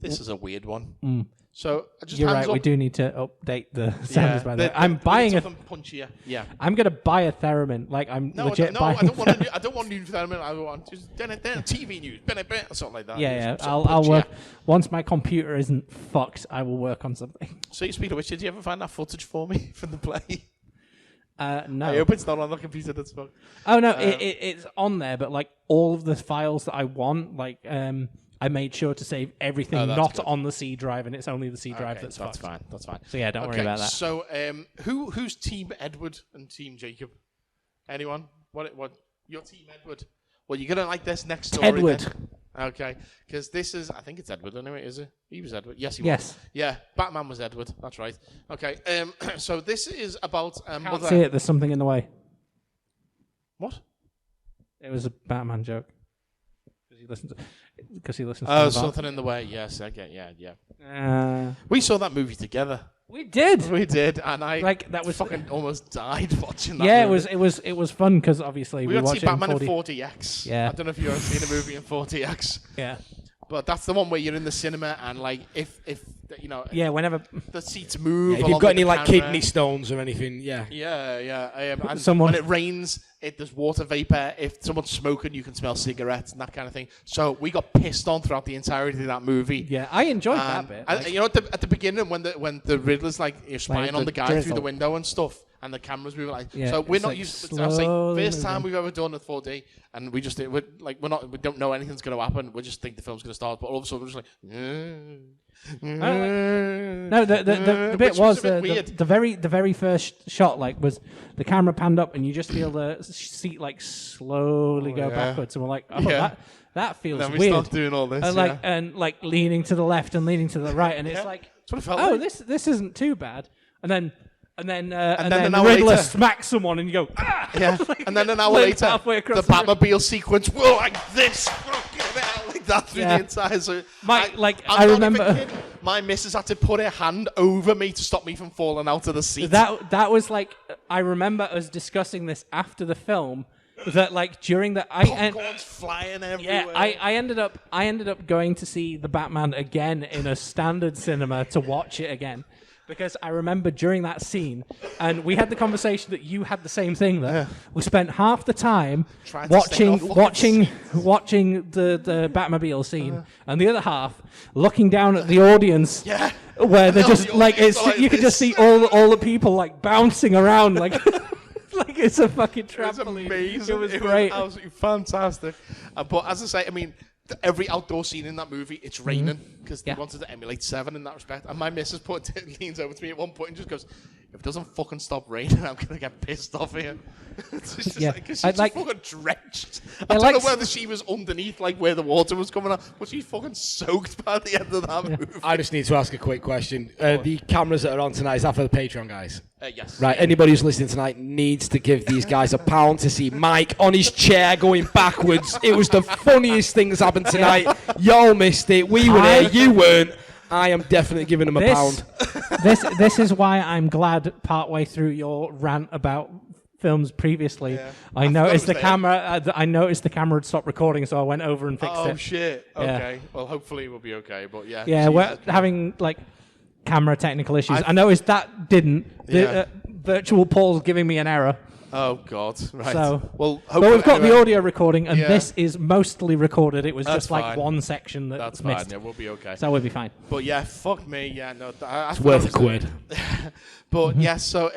This is a weird one. So just You're hands right. up. We do need to update the sounds by the way. the- I'm buying something punchier. Yeah. I'm gonna buy a theremin. Like I'm No, legit no, buying. I don't want news development. I want just TV news, or something like that. Yeah. Something I'll work. punchier. Once my computer isn't fucked, I will work on something. So speaking of which, did you ever find that footage for me from the play? No. I hope it's not on the computer that's fucked. Oh no, it's on there, but like all of the files that I want, like I made sure to save everything that's not good. on the C drive, and it's only the C drive that's fucked. fine. That's fine. So yeah, don't worry about that. So who's Team Edward and Team Jacob? Anyone? What? Your Team Edward? Well, you're gonna like this next story. Edward. Then. Okay, because this is, I think it's Edward anyway, is it? He was Edward. Yes, he was. Yes. Yeah, Batman was Edward. That's right. Okay, so this is about Can't mother. see it. There's something in the way. What? It was a Batman joke. Because he listens. Oh, to something in the way. Yes, I get. Yeah. Uh, We saw that movie together. we did. We did, and I Like that was fucking almost died watching that. Yeah, movie. it was fun because obviously We we got to watched see it in Batman 40. in 40x. Yeah. I don't know if you've ever seen a movie in 40x, Yeah. but that's the one where you're in the cinema and like if you know Yeah. Whenever the seats move. If you've along got with any the like camera. kidney stones or anything, yeah. Yeah. And Someone- when it rains, there's water vapor. If someone's smoking, you can smell cigarettes and that kind of thing. So we got pissed on throughout the entirety of that movie. yeah, I enjoyed that bit. And, you know, at the beginning when the Riddler's like you're spying Like on the the guy through drizzle. the window and stuff, and the camera's moving like. Yeah, so we're it's not like used. I was like, slowly first time moving. we've ever done a 4D, and we don't know anything's going to happen. We just think the film's going to start, but all of a sudden we're just like. No, the bit Which was a bit weird. the very first shot like was the camera panned up and you just feel the seat like slowly go yeah. backwards and we're like, oh, Yeah. that feels Then we weird. start doing all this. And like leaning to the left and leaning to the right and it's Yeah. like, That's what it felt oh, like. this isn't too bad. And then then the an hour Riddler later- smacks someone and you go, ah! Yeah, and then an hour Like later, halfway the across the room. Batmobile sequence will like this, fucking hell, like that through Yeah. the entire. So I I'm not remember- even kidding. My missus had to put her hand over me to stop me from falling out of the seat. That was like, I remember us discussing this after the film. That like during the Popcorn's flying everywhere. yeah, I ended up going to see the Batman again in a standard cinema to watch it again. Because I remember during that scene, and we had the conversation that you had the same thing. That we spent half the time Trying to stay off watching the Batmobile scene, and the other half looking down at the audience. Yeah. Where they're No, just the like audience it's are like you can just this. see all the people like bouncing around like like it's a fucking It was trampoline. amazing. It was great. absolutely fantastic. But as I say, I mean, every outdoor scene in that movie, it's raining because Yeah. they wanted to emulate Seven in that respect. And my missus leans over to me at one point and just goes, "If it doesn't fucking stop raining, I'm gonna get pissed off here." It's just Yeah. like, 'cause she's I just like- fucking drenched. I I don't like know whether she was underneath, like where the water was coming out, but she's fucking soaked by the end of that movie. I just need to ask a quick question. The cameras that are on tonight, is that for the Patreon guys? Yes. Right, anybody who's listening tonight needs to give these guys £1 to see Mike on his chair going backwards. It was the funniest thing that's happened tonight. Y'all missed it. We were there. You weren't. I am definitely giving him £1. This is why I'm glad partway through your rant about films previously, Yeah. I I noticed the forgot it was camera. I noticed the camera had stopped recording, so I went over and fixed Oh it. shit. Yeah. Okay. Well, hopefully we'll be okay. But yeah. Yeah, Jesus we're Christ. having like camera technical issues. I noticed that didn't. The Yeah. virtual Paul's giving me an error. Oh god. Right. So, well, but hopefully, we've got anyway, the audio recording, and Yeah. this is mostly recorded. It was That's just like fine. one section that That's was missed. fine. Yeah, we'll be okay. So we'll be fine. But yeah, fuck me. Yeah, no. It's Worth a quid. But yeah, so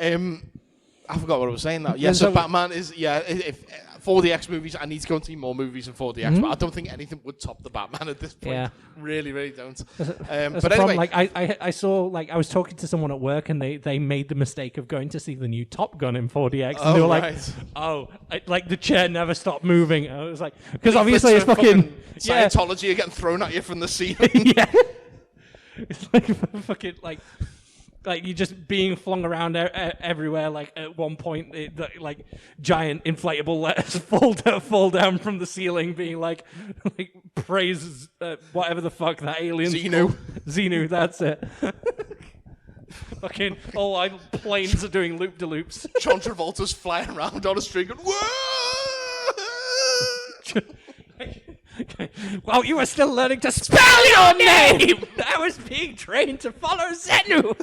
I forgot what I was saying now. Yeah, Yeah, so so- Batman is if 4DX movies. I need to go and see more movies in 4DX, but I don't think anything would top the Batman at this point. Yeah. Really, really don't. There's But a anyway, problem, like I saw, like I was talking to someone at work, and they made the mistake of going to see the new Top Gun in 4DX, and they were right. like the chair never stopped moving. And I was like, because obviously it's fucking yeah, Scientology are getting thrown at you from the ceiling. yeah. It's like fucking like you're just being flung around everywhere. Like at one point, like giant inflatable letters fall down from the ceiling, being like praise whatever the fuck that alien. Xenu, that's it. Fucking all planes are doing loop de loops. John Travolta's flying around on a string going, whoa! While you were still learning to spell your name, I was being trained to follow Xenu.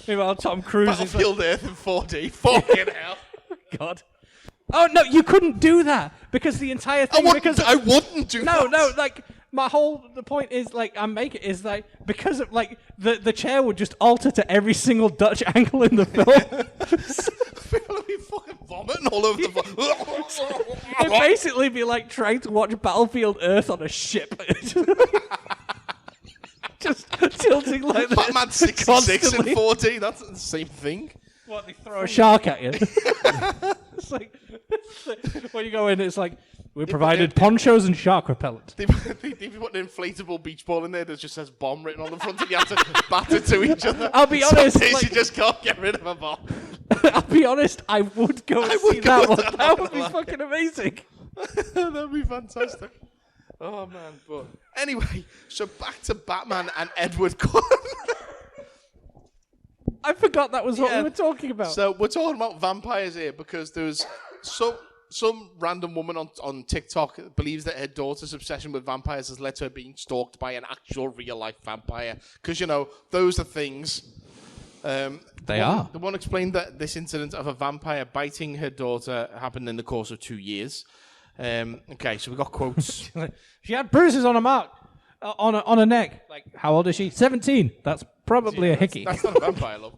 Meanwhile, Tom Cruise is like, Battlefield Earth in 4D. Fucking hell. God. Oh no, you couldn't do that because the entire thing. I wouldn't do that. No, like the point is like like because of like the chair would just alter to every single Dutch angle in the film. People would be fucking vomiting all over the It'd basically be like trying to watch Battlefield Earth on a ship. Just tilting like this. Batman 66 constantly. in 4D. That's the same thing. What, they throw a shark at you? It's like when you go in, it's like we provided ponchos and shark repellent. They put an inflatable beach ball in there that just says bomb written on the front, and you have to batter to each other. I'll be Some honest, days like- you just can't get rid of a bomb. I'll be honest, I would go and see that one. That would be fucking amazing. That'd be fantastic. Oh man, but anyway, so back to Batman and Edward Cullen. I forgot that was what Yeah. we were talking about. So we're talking about vampires here because there's some random woman on TikTok believes that her daughter's obsession with vampires has led to her being stalked by an actual real life vampire. Because those are things. They are. The one explained that this incident of a vampire biting her daughter happened in the course of 2 years. Okay, so we got quotes. She had bruises on her mark, on her neck. Like, how old is she? 17. That's probably a hickey. That's not a vampire, love.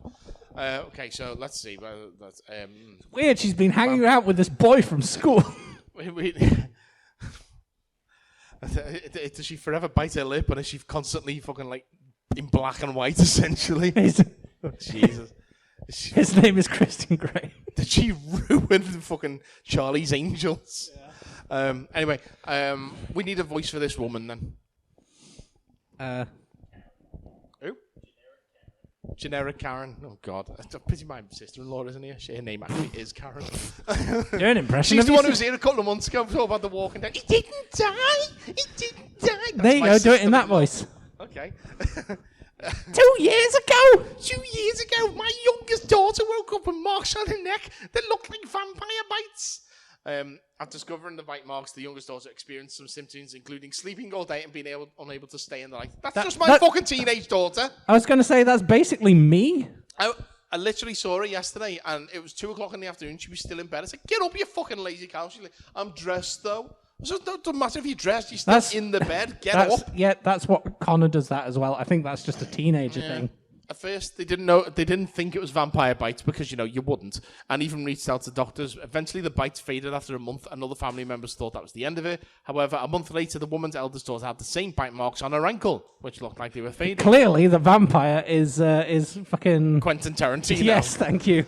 Okay, so let's see. That's, Weird. She's been hanging out with this boy from school. Does she forever bite her lip, and is she constantly fucking like in black and white, essentially? Jesus. His name is Christian Grey. Did she ruin fucking Charlie's Angels? Yeah. Anyway, we need a voice for this woman then. Who? Generic Karen. Oh God, I pity my sister-in-law, isn't he? Her name actually is Karen. You're an impression. She's of the one who your was here a couple of months ago talking about the Walking Dead. He didn't die. He didn't die. There you go. Do it in that voice. Okay. 2 years ago. 2 years ago, my youngest daughter woke up with marks on her neck that looked like vampire bites. After discovering the bite marks, the youngest daughter experienced some symptoms, including sleeping all day and being unable to stay in the light. That's just my fucking teenage daughter. I was going to say that's basically me. I literally saw her yesterday, and it was 2 o'clock in the afternoon. She was still in bed. I said, "Get up, you fucking lazy cow." She's like, "I'm dressed though." So it doesn't matter if you're dressed. You're still in the bed. Get up. Yeah, that's what Connor does that as well. I think that's just a teenager thing. At first, they didn't think it was vampire bites because, you wouldn't. And even reached out to doctors. Eventually, the bites faded after a month, and other family members thought that was the end of it. However, a month later, the woman's eldest daughter had the same bite marks on her ankle, which looked like they were fading. Clearly, the vampire is fucking... Quentin Tarantino. Yes, thank you.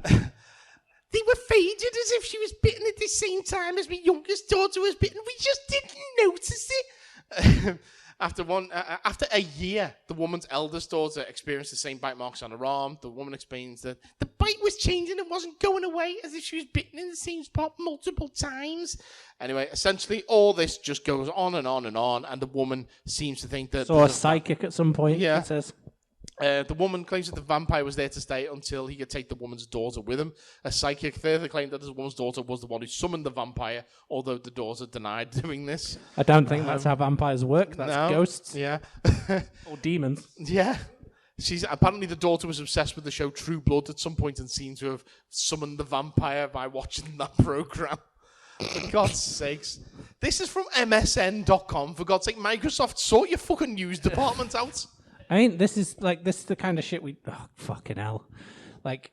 They were faded as if she was bitten at the same time as my youngest daughter was bitten. We just didn't notice it. After a year, the woman's eldest daughter experienced the same bite marks on her arm. The woman explains that the bite was changing and wasn't going away, as if she was bitten in the same spot multiple times. Anyway, essentially, all this just goes on and on and on, and the woman seems to think that... So a psychic at some point, Yeah. it says. The woman claims that the vampire was there to stay until he could take the woman's daughter with him. A psychic further claimed that the woman's daughter was the one who summoned the vampire, although the daughter denied doing this. I don't think that's how vampires work. That's No. ghosts Yeah. or demons. Yeah. She's apparently the daughter was obsessed with the show True Blood at some point and seemed to have summoned the vampire by watching that program. For God's sakes. This is from MSN.com. For God's sake, Microsoft, sort your fucking news department out. I mean, this is the kind of shit we. Oh, fucking hell! Like,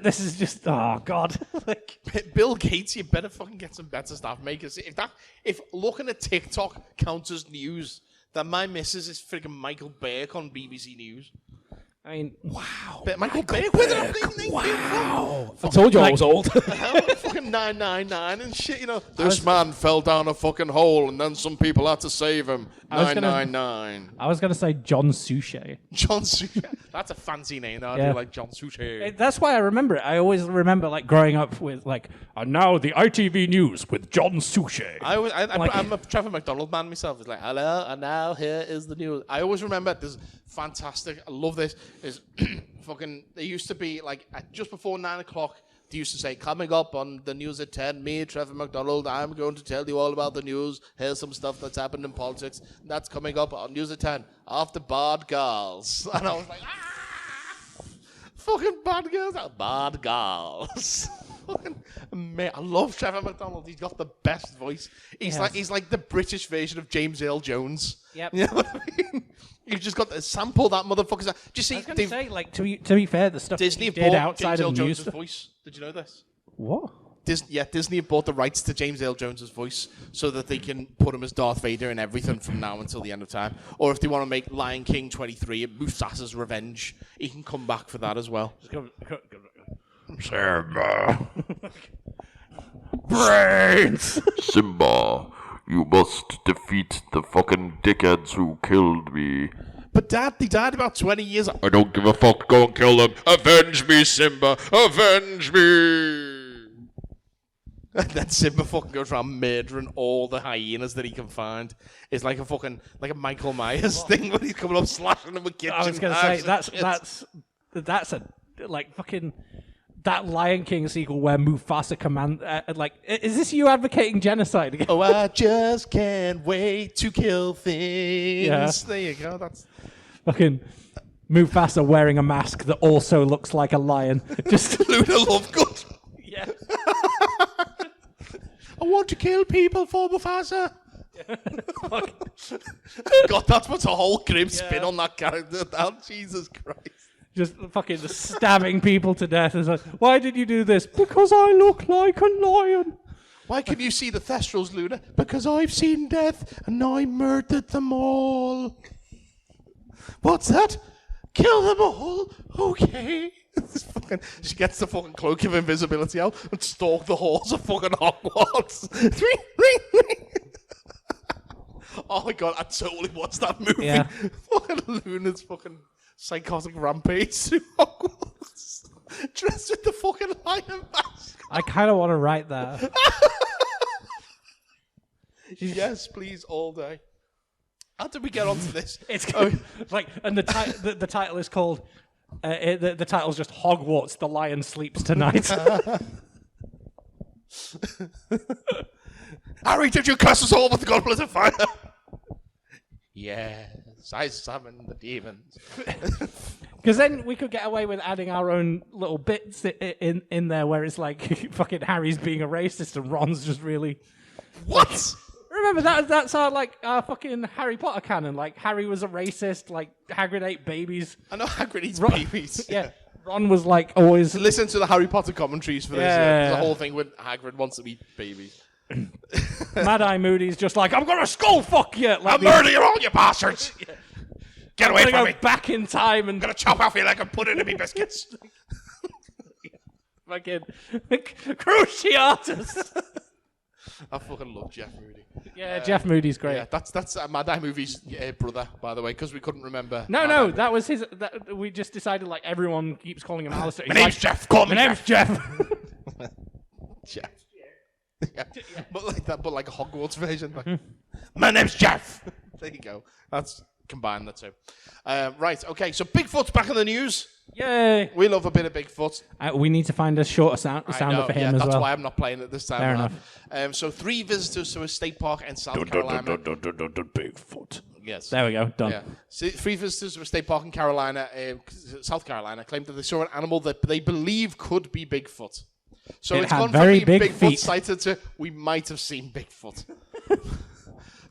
this is just. Oh God! Like, Bill Gates, you better fucking get some better stuff. Make us if looking at TikTok counts as news, then my missus is freaking Michael Burke on BBC News. I mean, wow! But Michael Burke, where did that name Wow! I told you I was old. fucking 999 and shit, you know. This man fell down a fucking hole and then some people had to save him. 999. I was gonna say John Suchet. John Suchet. That's a fancy name, though. I Yeah. do like John Suchet. That's why I remember it. I always remember like growing up with like, and now the ITV News with John Suchet. I'm a Trevor McDonald man myself. It's like, hello, and now here is the news. I always remember this fantastic. I love this. Is fucking. There used to be like just before 9 o'clock. They used to say, coming up on the news at 10, me, Trevor McDonald, I'm going to tell you all about the news. Here's some stuff that's happened in politics. That's coming up on news at 10 after Bad Girls. And I was like, fucking Bad Girls, Bad Girls. Fucking mate, I love Trevor McDonald. He's got the best voice. He's like the British version of James Earl Jones. Yep. You know what I mean? You've just got to sample that motherfucker. Do you see? I was gonna say, like, to be fair, the stuff Disney he bought did outside James Earl of the news. Jones' voice. Did you know this? What? Disney have bought the rights to James Earl Jones' voice so that they can put him as Darth Vader in everything from now until the end of time. Or if they want to make Lion King 23 Mufasa's Revenge, he can come back for that as well. Simba. Brains. Simba, you must defeat the fucking dickheads who killed me. But Dad, they died about 20 years ago. I don't give a fuck. Go and kill them. Avenge me, Simba. Avenge me. And then Simba fucking goes around murdering all the hyenas that he can find. It's like a fucking, like a Michael Myers thing where he's coming up slashing them with kitchen I was gonna say knives and shit. that's a like fucking that Lion King sequel where Mufasa like, is this you advocating genocide again? Oh, I just can't wait to kill things. Yeah. There you go. That's Fucking Mufasa wearing a mask that also looks like a lion. Just Luna Lovegood. yeah. I want to kill people for Mufasa. God, that's what's a whole grim spin on that character. Jesus Christ. Just fucking stabbing people to death. It's like, why did you do this? Because I look like a lion. Why can you see the Thestrals, Luna? Because I've seen death and I murdered them all. What's that? Kill them all? Okay. She gets the fucking cloak of invisibility out and stalk the halls of fucking Hogwarts. Ring, ring, ring. Oh my God, I totally watched that movie. Yeah. Fucking Luna's fucking psychotic rampage through Hogwarts. Dressed with the fucking lion mask. I kind of want to write that. Yes, please, all day. How did we get onto this? It's like, and the title is called. The title's just Hogwarts. The Lion Sleeps Tonight. Harry, did you curse us all with the goblet of fire? Yes, I summoned the demons. Because then we could get away with adding our own little bits in there, where it's like fucking Harry's being a racist and Ron's just really. What? Remember that's our fucking Harry Potter canon. Like Harry was a racist. Like Hagrid ate babies. I know Hagrid eats babies. Yeah. Ron was like always. Listen to the Harry Potter commentaries for this. Yeah. The whole thing with Hagrid wants to eat babies. Mad-Eye Moody's just like, I'm gonna skull fuck you. Like, I'll murder you all, you bastards! Get away I'm from gonna me! go back in time and I'm gonna chop off your leg and put it in me biscuits. fucking Cruciatus. I fucking love Jeff Moody. Yeah, Jeff Moody's great. Yeah, that's Mad Eye Movie's brother, by the way, because we couldn't remember. No, that was his. We just decided like everyone keeps calling him Alistair. My name's Jeff. Call me My name's Jeff. Jeff. Yeah. But like that, but like a Hogwarts version. Like, my name's Jeff. There you go. That's combine the two. Right, okay, so Bigfoot's back in the news. Yay! We love a bit of Bigfoot. We need to find a shorter sounder for him as that's well. why I'm not playing it this time. Fair enough. So 3 visitors to a state park in South Carolina. Bigfoot. Yes. There we go. Done. Yeah. So 3 visitors to a state park in South Carolina, claimed that they saw an animal that they believe could be Bigfoot. So It it's had gone very from being big Bigfoot feet. sighted to we might have seen Bigfoot.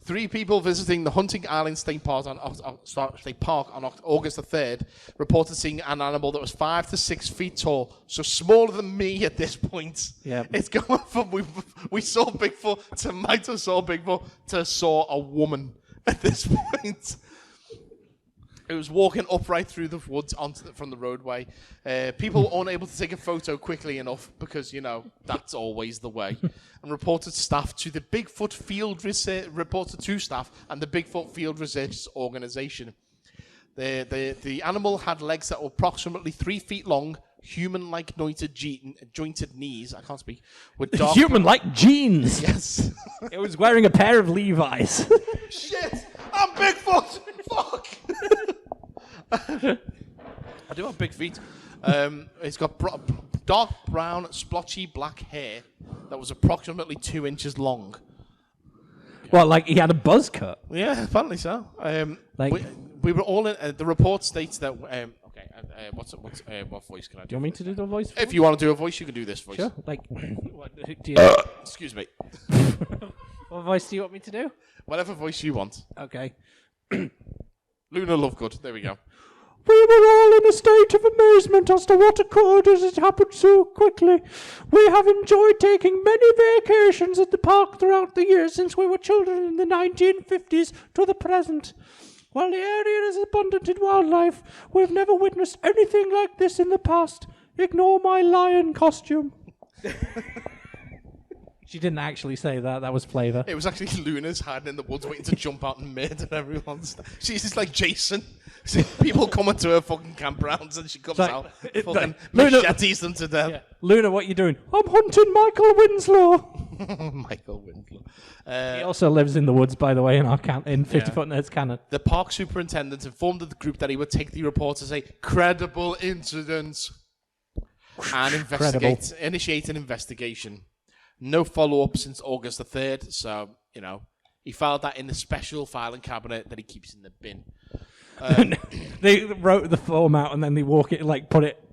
3 people visiting the Hunting Island State Park on August the 3rd reported seeing an animal that was 5 to 6 feet tall, so smaller than me at this point. Yep. It's going from we saw Bigfoot to might have saw Bigfoot to saw a woman at this point. It was walking upright through the woods from the roadway. People weren't able to take a photo quickly enough because, that's always the way. And reported staff to the Bigfoot Field Research Organization. The animal had legs that were approximately 3 feet long, human-like jointed knees. I can't speak. With dark Human-like jeans. Yes. It was wearing a pair of Levi's. Shit! I'm Bigfoot! Fuck! I do have big feet. It's got dark brown, splotchy black hair that was approximately 2 inches long. What, like he had a buzz cut? Yeah, apparently so. We were all in. The report states that. What voice can I do? Do you want me to do the voice? If you want to do a voice, you can do this voice. Sure. Like, what, do you, Excuse me. what voice do you want me to do? Whatever voice you want. Okay. Luna Lovegood. There we go. We were all in a state of amazement as to what occurred as it happened so quickly. We have enjoyed taking many vacations at the park throughout the years since we were children in the 1950s to the present. While the area is abundant in wildlife, we've never witnessed anything like this in the past. Ignore my lion costume. She didn't actually say that. That was flavour. It was actually Luna's hiding in the woods waiting to jump out and murder everyone. She's just like Jason. See, people coming to her fucking campgrounds and she comes out fucking machetes them to death. Yeah. Luna, what you doing? I'm hunting Michael Winslow. Michael Winslow. He also lives in the woods, by the way, in our in 50 Foot Nerds canon. The park superintendent informed the group that he would take the report as a credible incident and initiate an investigation. No follow-up since August the 3rd, so, he filed that in the special filing cabinet that he keeps in the bin. They wrote the form out and then they put it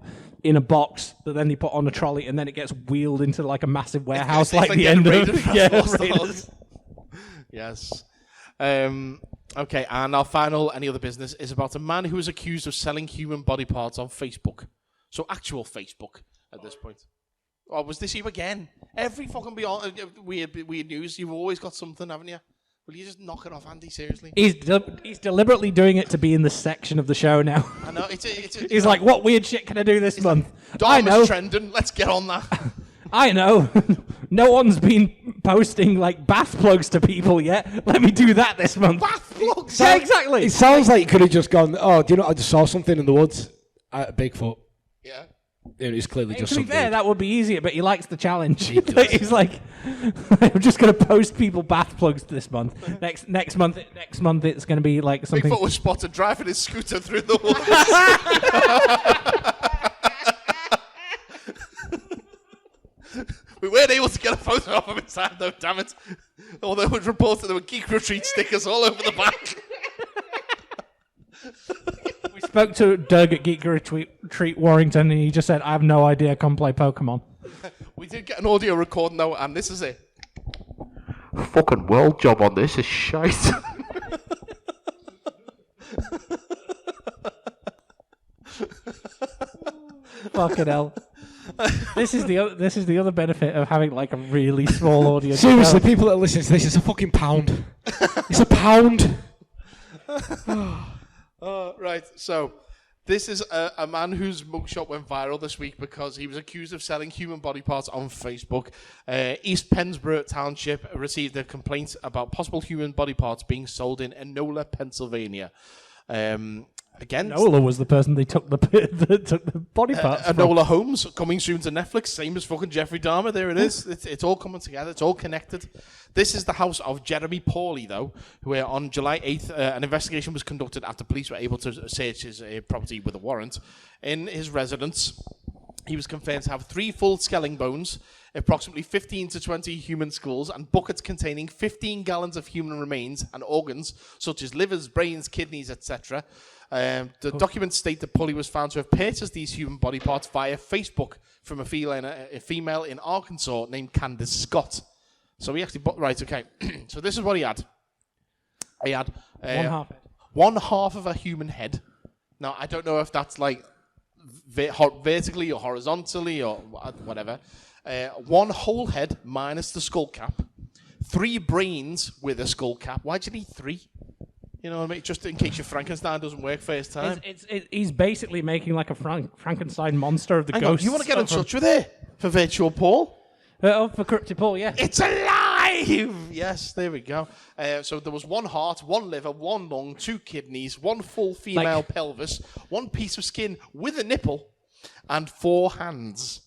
in a box that then they put on a trolley and then it gets wheeled into like a massive warehouse it's like the end of Raiders. Yes. Okay, and our final any other business is about a man who is accused of selling human body parts on Facebook. So actual Facebook at this point. Oh, was this you again? Every fucking weird news, you've always got something, haven't you? Will you just knock it off, Andy? Seriously? He's deliberately doing it to be in the section of the show now. I know. He's like, what weird shit can I do this month? I know. Trending. Let's get on that. I know. No one's been posting like bath plugs to people yet. Let me do that this month. Bath plugs? Yeah, exactly. It sounds like you could have just gone, oh, do you know, I just saw something in the woods at Bigfoot. Yeah. It's clearly just to be something. fair, that would be easier, but he likes the challenge. He's like, I'm just going to post people bath plugs this month. Next month, it's going to be like something. Bigfoot was spotted driving his scooter through the woods. We weren't able to get a photo of him inside, though. Damn it! Although it was reported there were Geek Retreat stickers all over the back. We spoke to Doug at Geek Retreat Warrington, and he just said, I have no idea, come play Pokemon. We did get an audio recording, though, and this is it. Fucking world job on this is shite. Fucking hell. This is the other benefit of having like a really small audience. Seriously, people that listen to this, it's a fucking pound. It's a pound. Right, so this is a man whose mugshot went viral this week because he was accused of selling human body parts on Facebook. East Pennsboro Township received a complaint about possible human body parts being sold in Enola, Pennsylvania. Again, Nola was the person they took the took the body parts from. Enola Holmes coming soon to Netflix, same as fucking Jeffrey Dahmer. There it is. It's all coming together. It's all connected. This is the house of Jeremy Pawley, though, where on July 8th, an investigation was conducted after police were able to search his property with a warrant. In his residence, he was confirmed to have 3 full skelling bones, approximately 15 to 20 human skulls, and buckets containing 15 gallons of human remains and organs, such as livers, brains, kidneys, etc. The documents state that Pawley was found to have purchased these human body parts via Facebook from a female in Arkansas named Candace Scott. So he actually right, okay. So this is what he had. He had one half of a human head. Now I don't know if that's like vertically or horizontally or whatever. One whole head minus the skull cap. 3 brains with a skull cap. Why do you need 3? You know what I mean? Just in case your Frankenstein doesn't work first time. He's basically making like a Frankenstein monster of the ghosts. You want to get in touch with it for Virtual Paul? For Cryptic Paul, yeah. It's alive! Yes, there we go. So there was 1 heart, 1 liver, 1 lung, 2 kidneys, 1 full female pelvis, 1 piece of skin with a nipple, and 4 hands.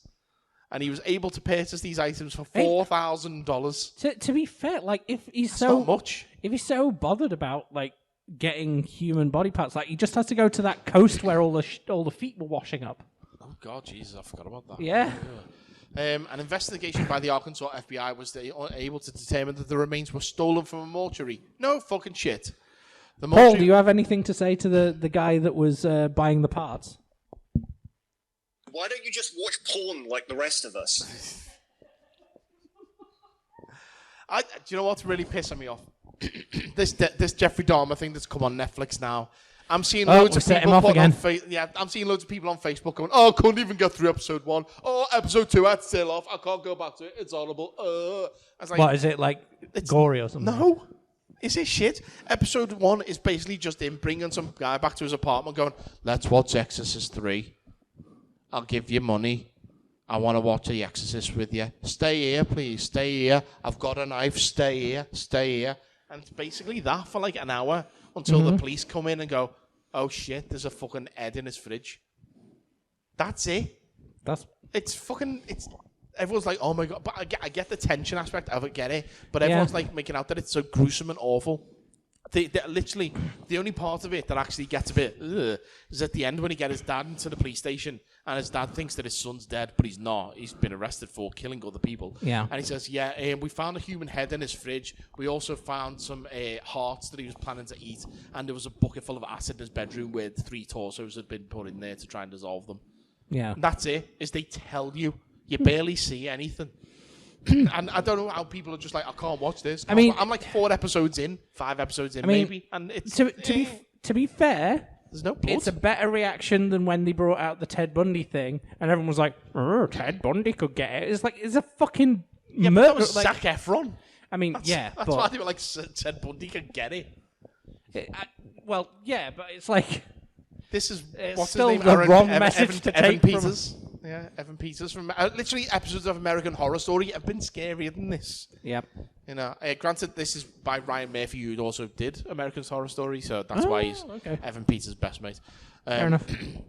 And he was able to purchase these items for $4,000. To be fair, like if he's not much. If he's so bothered about like getting human body parts, like he just has to go to that coast where all the feet were washing up. Oh God, Jesus, I forgot about that. Yeah. An investigation by the Arkansas FBI was able to determine that the remains were stolen from a mortuary. No fucking shit. Paul, do you have anything to say to the guy that was buying the parts? Why don't you just watch porn like the rest of us? Do you know what's really pissing me off? This Jeffrey Dahmer thing that's come on Netflix now. I'm seeing loads of people I'm seeing loads of people on Facebook going, "Oh, I couldn't even get through episode 1. Oh, episode 2, that's still off. I can't go back to it. It's horrible." I was like, what is it like? Gory or something? No. Is it shit? Episode 1 is basically just him bringing some guy back to his apartment going, "Let's watch Exorcist 3. I'll give you money. I want to watch The Exorcist with you. Stay here, please. Stay here. I've got a knife. Stay here. Stay here." And it's basically that for like an hour until the police come in and go, "Oh shit, there's a fucking head in his fridge." That's it. Everyone's like, "Oh my God." But I get the tension aspect of it, get it. But everyone's like making out that it's so gruesome and awful. Literally, the only part of it that actually gets a bit is at the end when he gets his dad into the police station and his dad thinks that his son's dead, but he's not. He's been arrested for killing other people. Yeah. And he says, we found a human head in his fridge. We also found some hearts that he was planning to eat. And there was a bucket full of acid in his bedroom where 3 torsos had been put in there to try and dissolve them. Yeah. And that's it, is they tell you. You barely see anything. And I don't know how people are just like, "I can't watch this." I'm like 5 episodes in, maybe. And it's to be fair, there's no blood. It's a better reaction than when they brought out the Ted Bundy thing, and everyone was like, "Oh, Ted Bundy could get it." It's like it's a fucking murder. But that was Zac Efron. I mean, that's why they were like, Ted Bundy could get it. Well, yeah, but it's like this is what's still his name? the wrong message to take from Peters. Yeah, Evan Peters from literally episodes of American Horror Story have been scarier than this. Yep. You know, granted, this is by Ryan Murphy, who also did American Horror Story, so that's why he's Evan Peters' best mate. Fair enough.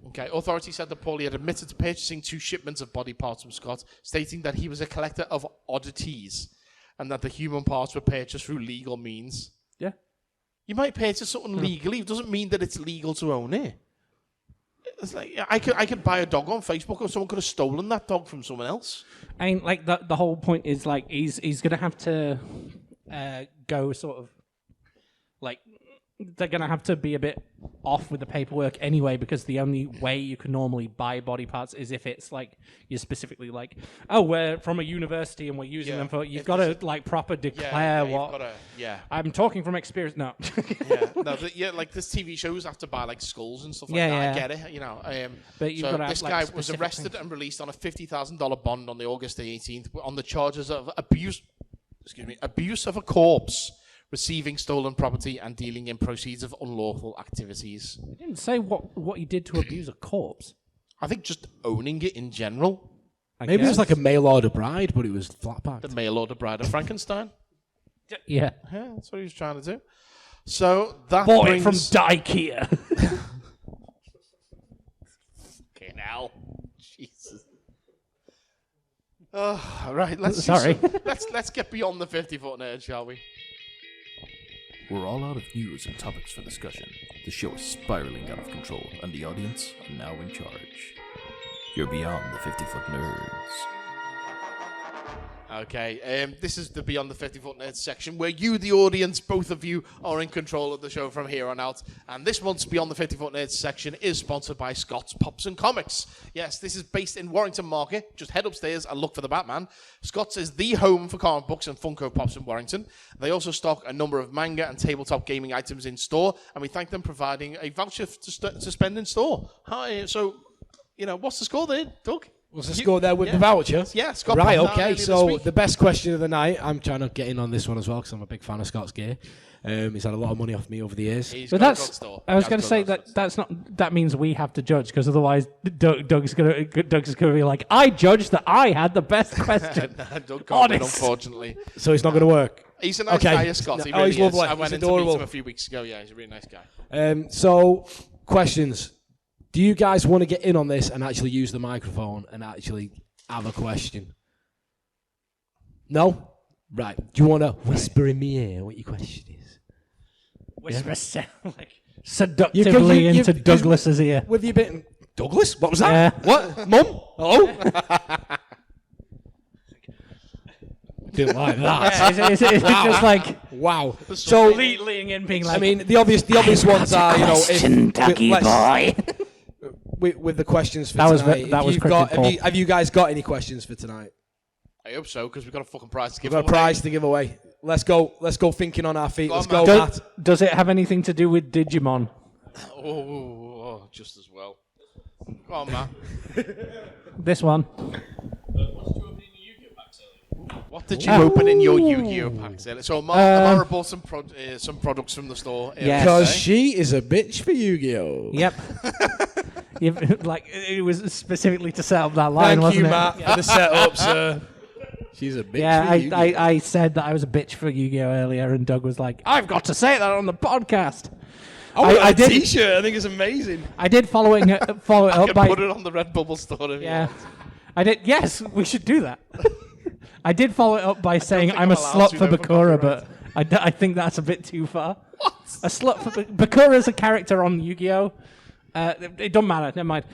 Okay, authorities said that Paulie had admitted to purchasing 2 shipments of body parts from Scott, stating that he was a collector of oddities and that the human parts were purchased through legal means. Yeah. You might purchase something legally, it doesn't mean that it's legal to own it. It's like I could buy a dog on Facebook, or someone could have stolen that dog from someone else. I mean, like the whole point is like he's gonna have to go sort of like they're gonna have to be a bit off with the paperwork anyway, because the only way you can normally buy body parts is if it's like you're specifically like, "Oh, we're from a university and we're using them for." You've got to like proper declare what. I'm talking from experience. No. Like this TV shows have to buy like skulls and stuff like that. I get it, you know. But you've got to this have, guy was arrested and released on a $50,000 bond on the August 18th on the charges of abuse of a corpse, receiving stolen property, and dealing in proceeds of unlawful activities. He didn't say what he did to abuse a corpse. I think just owning it in general. Maybe it was like a mail order bride, but it was flat packed. The mail order bride of Frankenstein. Yeah, that's what he was trying to do. So that bought it from IKEA. Jesus. Oh, right. Sorry. Let's get beyond the 50-foot nerd, shall we? We're all out of news and topics for discussion. The show is spiraling out of control, and the audience are now in charge. You're beyond the 50-foot nerds. Okay, this is the Beyond the 50-Foot Nerds section where you, the audience, both of you, are in control of the show from here on out. And this month's Beyond the 50-Foot Nerds section is sponsored by Scott's Pops and Comics. Yes, this is based in Warrington Market. Just head upstairs and look for the Batman. Scott's is the home for comic books and Funko Pops in Warrington. They also stock a number of manga and tabletop gaming items in store, and we thank them providing a voucher to spend in store. Hi, so, what's the score there, Doug? What's the score there with the voucher? Yeah, Scott. Right, popped out okay. earlier this So week. the best question of the night. I'm trying to get in on this one as well because I'm a big fan of Scott's gear. He's had a lot of money off me over the years. He's But got a that's. good store. I was He going has to say got a good that's not. That means we have to judge because otherwise Doug's going to be like, I judged that I had the best question. store. Doug can't win, Honest. unfortunately. So it's not going to work. He's a nice Okay. guy, Scott. He Oh, really he's is. lovely. I went He's in to meet adorable. him a few weeks ago. Yeah, he's a really nice guy. So questions. Do you guys want to get in on this and actually use the microphone and actually have a question? No? Right. Do you want to whisper in my ear what your question is? Whisper like seductively you- into Douglas's ear. With you been Douglas? What was that? Yeah. What? Mum? Hello? Didn't like that. It's just like Wow. So leaning in, being like, I mean, the obvious ones are, with the questions for That was tonight. that if was you've got, cryptic, Paul. have you guys got any questions for tonight? I hope so, because we've got a fucking prize to give We've got a away. prize to give away. Let's go thinking on our feet. Go on, Let's go, Matt. Matt. does it have anything to do with Digimon? Oh, just as well. Go on, Matt. This one. What did you open in your Yu-Gi-Oh packs? So Amara bought some products from the store. Yeah. Because she is a bitch for Yu-Gi-Oh. Yep. Like it was specifically to set up that line, Thank you, wasn't it? Matt, for the setup, sir. She's a bitch Yeah, for Yu-Gi-Oh. I said that I was a bitch for Yu-Gi-Oh earlier, and Doug was like, "I've got to say that on the podcast." I did- did. T-shirt. I think it's amazing. I did follow it I up can by put it on the Redbubble store. If you yeah. want. I did. Yes, we should do that. I did follow it up by saying think I'm a I'm allowed slut to, for though, for Bakura, copyright. but I think that's a bit too far. What? A slut for Bakura is a character on Yu-Gi-Oh. It don't matter. Never mind.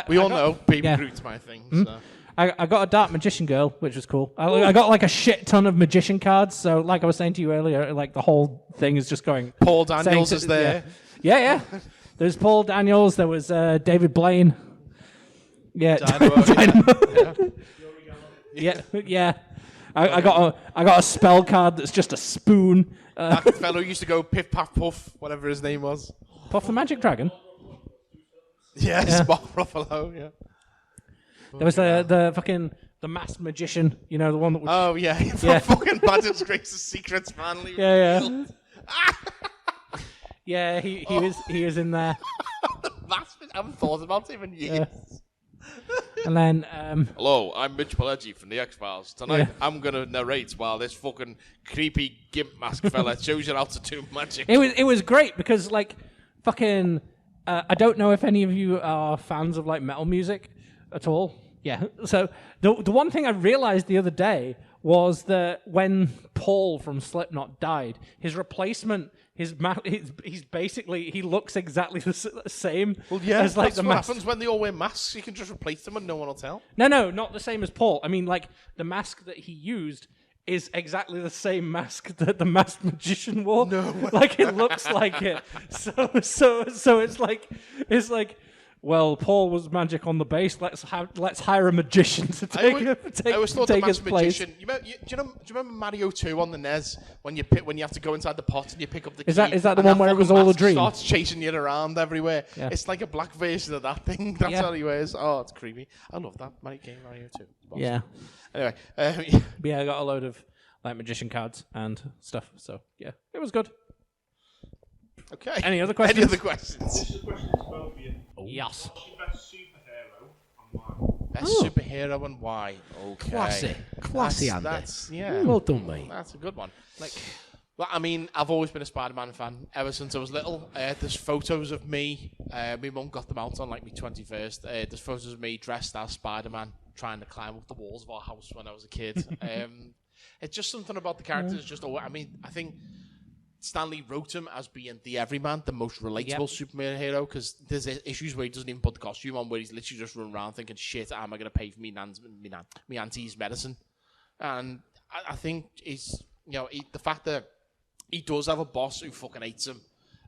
We all know Baby yeah. Groot's my thing. So. I got a Dark Magician Girl, which was cool. I got like a shit ton of magician cards. So, like I was saying to you earlier, like the whole thing is just going. Paul Daniels saying is there. Yeah. There's Paul Daniels. There was David Blaine. Yeah. Yeah. I got a spell card that's just a spoon. That fellow used to go Piff Paff Puff, whatever his name was. Puff the Magic Dragon. Yes, Bob Ruffalo. Yeah. There was the fucking the masked magician. You know, the one that was. Oh yeah, from Yeah. fucking Badger's Grace's Secrets, man. Yeah. Yeah, he was in there. I haven't thought about it in years. And then Hello, I'm Mitch Pileggi from the X-Files. Tonight, Yeah. I'm going to narrate while this fucking creepy gimp mask fella shows you how to do magic. it was great because like fucking I don't know if any of you are fans of like metal music at all. Yeah. So the one thing I realized the other day was that when Paul from Slipknot died, his replacement, he's basically he looks exactly the same. Well, yeah, as like that's the what mask. happens when they all wear masks. You can just replace them and no one will tell. No, not the same as Paul. I mean, like the mask that he used is exactly the same mask that the masked magician wore. No, like it looks like it. So it's like. Well, Paul was magic on the base. Let's hire a magician to I take always thought the take his masked place. magician. Do you remember Mario 2 on the NES when you have to go inside the pot and you pick up the key? Is that the and one where it was fucking all a mask dream? Starts chasing you around everywhere. Yeah. It's like a black version of that thing. That's Yeah. how he wears. Oh, it's creepy. I love that Mario 2. It's awesome. Yeah, Anyway, but yeah, I got a load of like magician cards and stuff. So yeah, it was good. okay. Any other questions? Any other questions? Yes. Best superhero and why? Okay. Classy That's Andy. yeah. Well done, mate. That's a good one. Like, Well, I mean, I've always been a Spider-Man fan ever since I was little. There's photos of me. My mum got them out on like my 21st. There's photos of me dressed as Spider-Man trying to climb up the walls of our house when I was a kid. It's just something about the characters. I think Stan Lee wrote him as being the everyman, the most relatable Superman hero, because there's issues where he doesn't even put the costume on, where he's literally just running around thinking, shit, how am I going to pay for me auntie's medicine? And I think it's, the fact that he does have a boss who fucking hates him.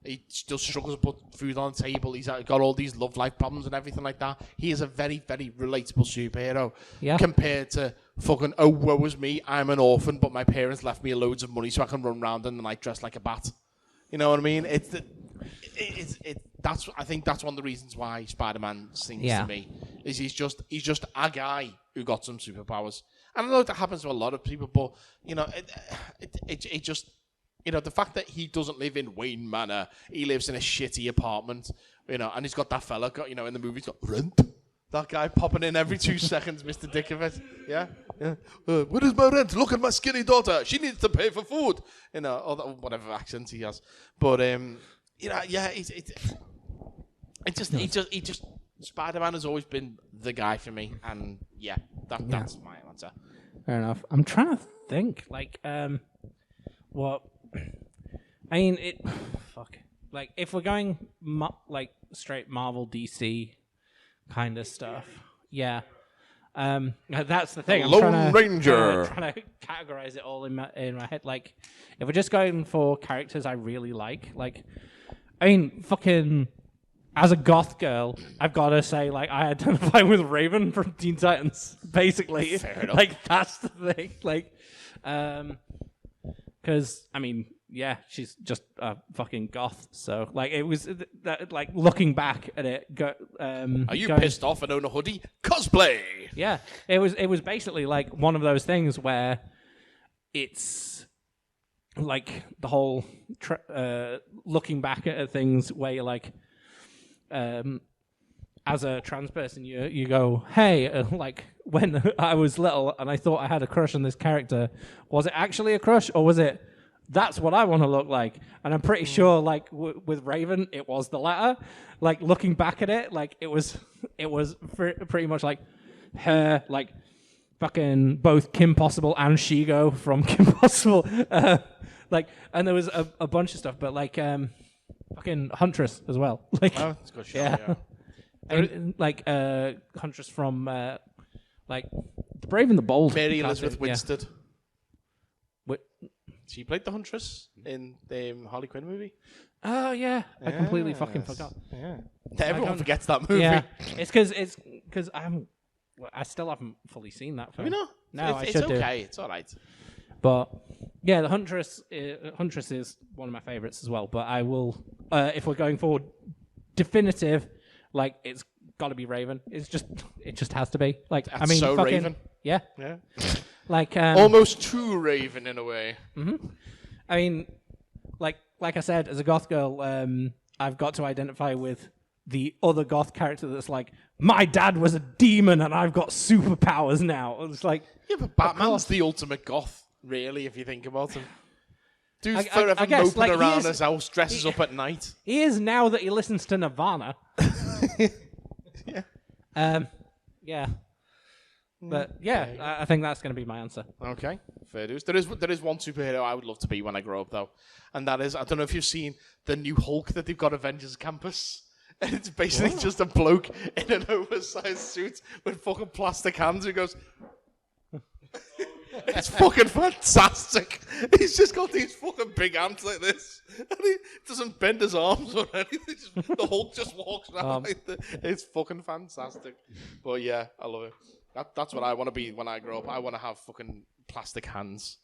He still struggles to put food on the table. He's got all these love life problems and everything like that. He is a very, very relatable superhero compared to fucking, oh, woe is me, I'm an orphan, but my parents left me loads of money so I can run around in the night dressed like a bat. You know what I mean? I think that's one of the reasons why Spider-Man sings to me. Is he's just a guy who got some superpowers. And I know that happens to a lot of people, but it just. The fact that he doesn't live in Wayne Manor, he lives in a shitty apartment, and he's got that fella, in the movie, he's got rent. That guy popping in every 2 seconds, Mr. Dickovic. Yeah. Where is my rent? Look at my skinny daughter. She needs to pay for food. Or whatever accent he has. But, Spider-Man has always been the guy for me. And, that's my answer. Fair enough. I'm trying to think, what... I mean, Like, if we're going, straight Marvel, DC kind of stuff, that's the thing. Lone Ranger. Trying to categorize it all in my head. Like, if we're just going for characters I really like, I mean, fucking... As a goth girl, I've got to say, I identify with Raven from Teen Titans, basically. Fair enough. That's the thing. Because, I mean, she's just a fucking goth. So, it was, looking back at it... Are you pissed off and own a hoodie? Cosplay! Yeah. It was basically, one of those things where it's, the whole... looking back at things where you're as a trans person, you go, hey, when I was little and I thought I had a crush on this character, was it actually a crush or was it, that's what I want to look like? And I'm pretty sure, with Raven, it was the latter. Looking back at it, it was pretty much her, fucking both Kim Possible and Shigo from Kim Possible. And there was a bunch of stuff, but fucking Huntress as well. It's a good show, yeah. And, Huntress from, The Brave and the Bold. Mary Elizabeth Winstead. What? She played the Huntress in the Harley Quinn movie. Oh, yeah. I completely fucking forgot. Yeah. Everyone forgets that movie. Yeah. It's because I still haven't fully seen that film. No, I should do. It's okay. It's all right. But yeah, the Huntress is one of my favorites as well. But I will, if we're going for definitive, it's got to be Raven. It just has to be. I mean, so fucking, Raven. Yeah. Almost too Raven in a way. Mm-hmm. I mean, like I said, as a goth girl, I've got to identify with the other goth character that's my dad was a demon and I've got superpowers now. It's but Batman's the ultimate goth. Really, if you think about him. Dude's forever moping around his house, dresses up at night. He is now that he listens to Nirvana. Yeah. But I think that's going to be my answer. Okay, fair dues. There is one superhero I would love to be when I grow up, though. And that is, I don't know if you've seen the new Hulk that they've got Avengers Campus. And it's basically just a bloke in an oversized suit with fucking plastic hands who goes... It's fucking fantastic. He's just got these fucking big hands like this. And he doesn't bend his arms or anything. The Hulk just walks around like this. It's fucking fantastic. But yeah, I love it. That's what I want to be when I grow up. I want to have fucking plastic hands.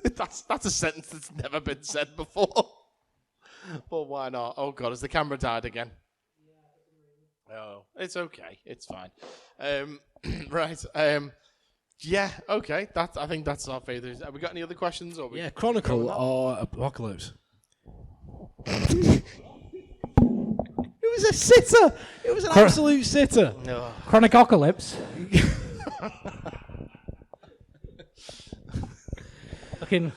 That's a sentence that's never been said before. But why not? Oh God, has the camera died again? Oh, it's okay. It's fine. Right. Yeah, okay. I think that's our favourite. Have we got any other questions? Chronicle or Apocalypse? It was a sitter. It was an absolute sitter. No. Chronicocalypse. Fucking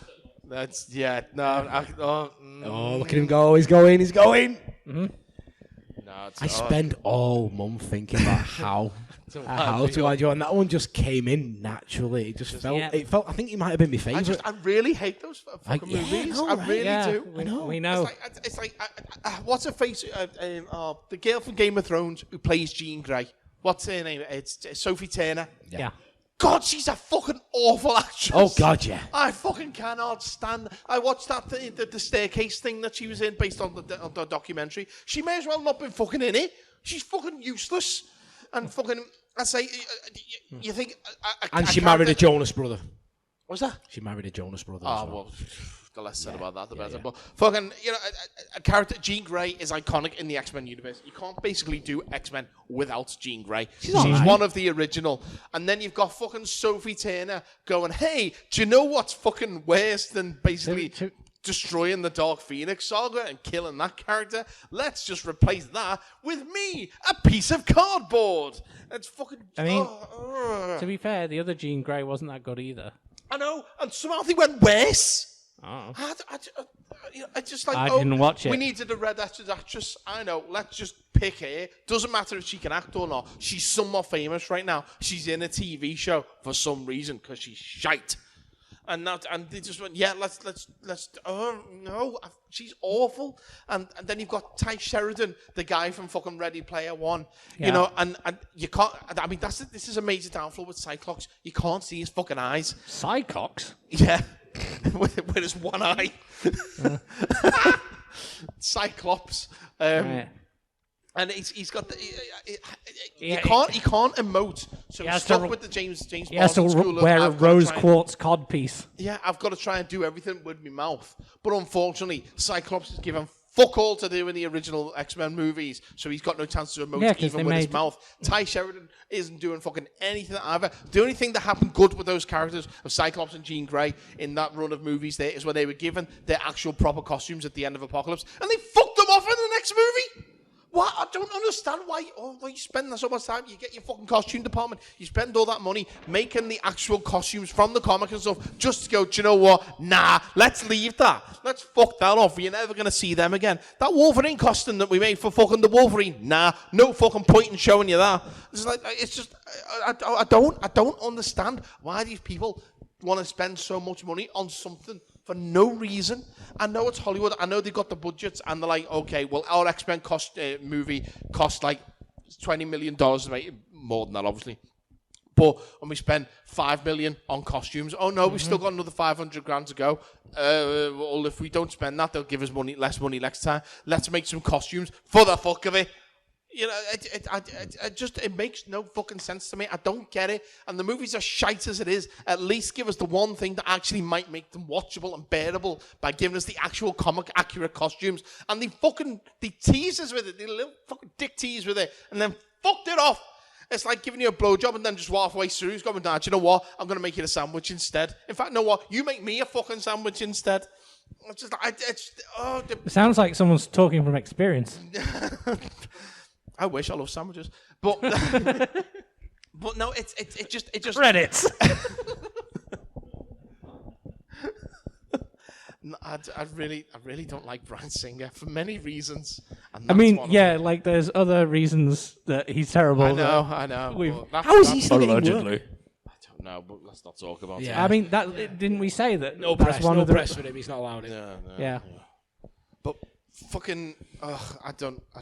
That's no. Oh, look at him go! He's going! No, I spend all month thinking about how to add you, and that one just came in naturally. It just felt. Yeah. It felt. I think it might have been my favourite. I really hate those fucking movies. no, I right? really Yeah, do. we know. It's like what's her face? The girl from Game of Thrones who plays Jean Grey. What's her name? It's Sophie Turner. Yeah. God, she's a fucking awful actress. Oh God, yeah. I fucking cannot stand. I watched that the staircase thing that she was in based on the documentary. She may as well not been fucking in it. She's fucking useless. And fucking, I say, you think. And she married a Jonas brother. What's that? She married a Jonas brother. Oh, as well. well, the less said about that, the better. But fucking, a character, Jean Grey, is iconic in the X-Men universe. You can't basically do X-Men without Jean Grey. She's one of the original. And then you've got fucking Sophie Turner going, hey, do you know what's fucking worse than basically destroying the Dark Phoenix saga and killing that character? Let's just replace that with me, a piece of cardboard. It's fucking... I mean, to be fair, the other Jean Grey wasn't that good either. I know, and somehow they went worse. Oh. I just like. I didn't watch it. We needed a red actress. I know. Let's just pick her. Doesn't matter if she can act or not. She's somewhat famous right now. She's in a TV show for some reason because she's shite. And they just went, yeah, let's. Oh no, she's awful. And then you've got Ty Sheridan, the guy from fucking Ready Player One. Yeah. You know, and you can't. I mean, this is a major downfall with Cyclops. You can't see his fucking eyes. Cyclops? Yeah, with his one eye. Cyclops. Right. And he's got the, he Yeah, can't emote, so he he's has stuck to- with the James He has to Marsden school. wear a I've gotta rose try and- quartz codpiece. Yeah, I've got to try and do everything with my mouth. But unfortunately, Cyclops is given fuck all to do in the original X-Men movies, so he's got no chance to emote Yeah, 'cause even they with his made- mouth. Ty Sheridan isn't doing fucking anything either. The only thing that happened good with those characters of Cyclops and Jean Grey in that run of movies there is when they were given their actual proper costumes at the end of Apocalypse, and they fucked them off in the next movie. What? I don't understand why you spend so much time. You get your fucking costume department. You spend all that money making the actual costumes from the comic and stuff just to go, do you know what? Nah, let's leave that. Let's fuck that off. You're never going to see them again. That Wolverine costume that we made for fucking the Wolverine, nah, no fucking point in showing you that. It's just, I don't understand why these people want to spend so much money on something for no reason. I know it's Hollywood. I know they've got the budgets, and they're like, okay, well, our X-Men movie cost like $20 million to make it, more than that, obviously. But when we spend $5 million on costumes, oh no, we've still got another $500,000 to go. Well, if we don't spend that, they'll give us less money next time. Let's make some costumes for the fuck of it. You know, it makes no fucking sense to me. I don't get it. And the movies are shite as it is. At least give us the one thing that actually might make them watchable and bearable by giving us the actual comic accurate costumes. And they tease us with it. They little fucking dick tease with it. And then fucked it off. It's like giving you a blowjob and then just halfway through he's going, nah, do you know what? I'm going to make you a sandwich instead. In fact, you know what? You make me a fucking sandwich instead. It's just, It sounds like someone's talking from experience. I wish. I love sandwiches, but but no, it just Reddit. I really don't like Bryan Singer for many reasons. And I that's mean, one of yeah, them. like there's other reasons that he's terrible. I know. we've- but that's- How is he that's- still getting work? I don't know, but let's not talk about it. I mean, that didn't we say that? No that's press, one no of the press for him. He's not allowed it. No. Yeah. But fucking, I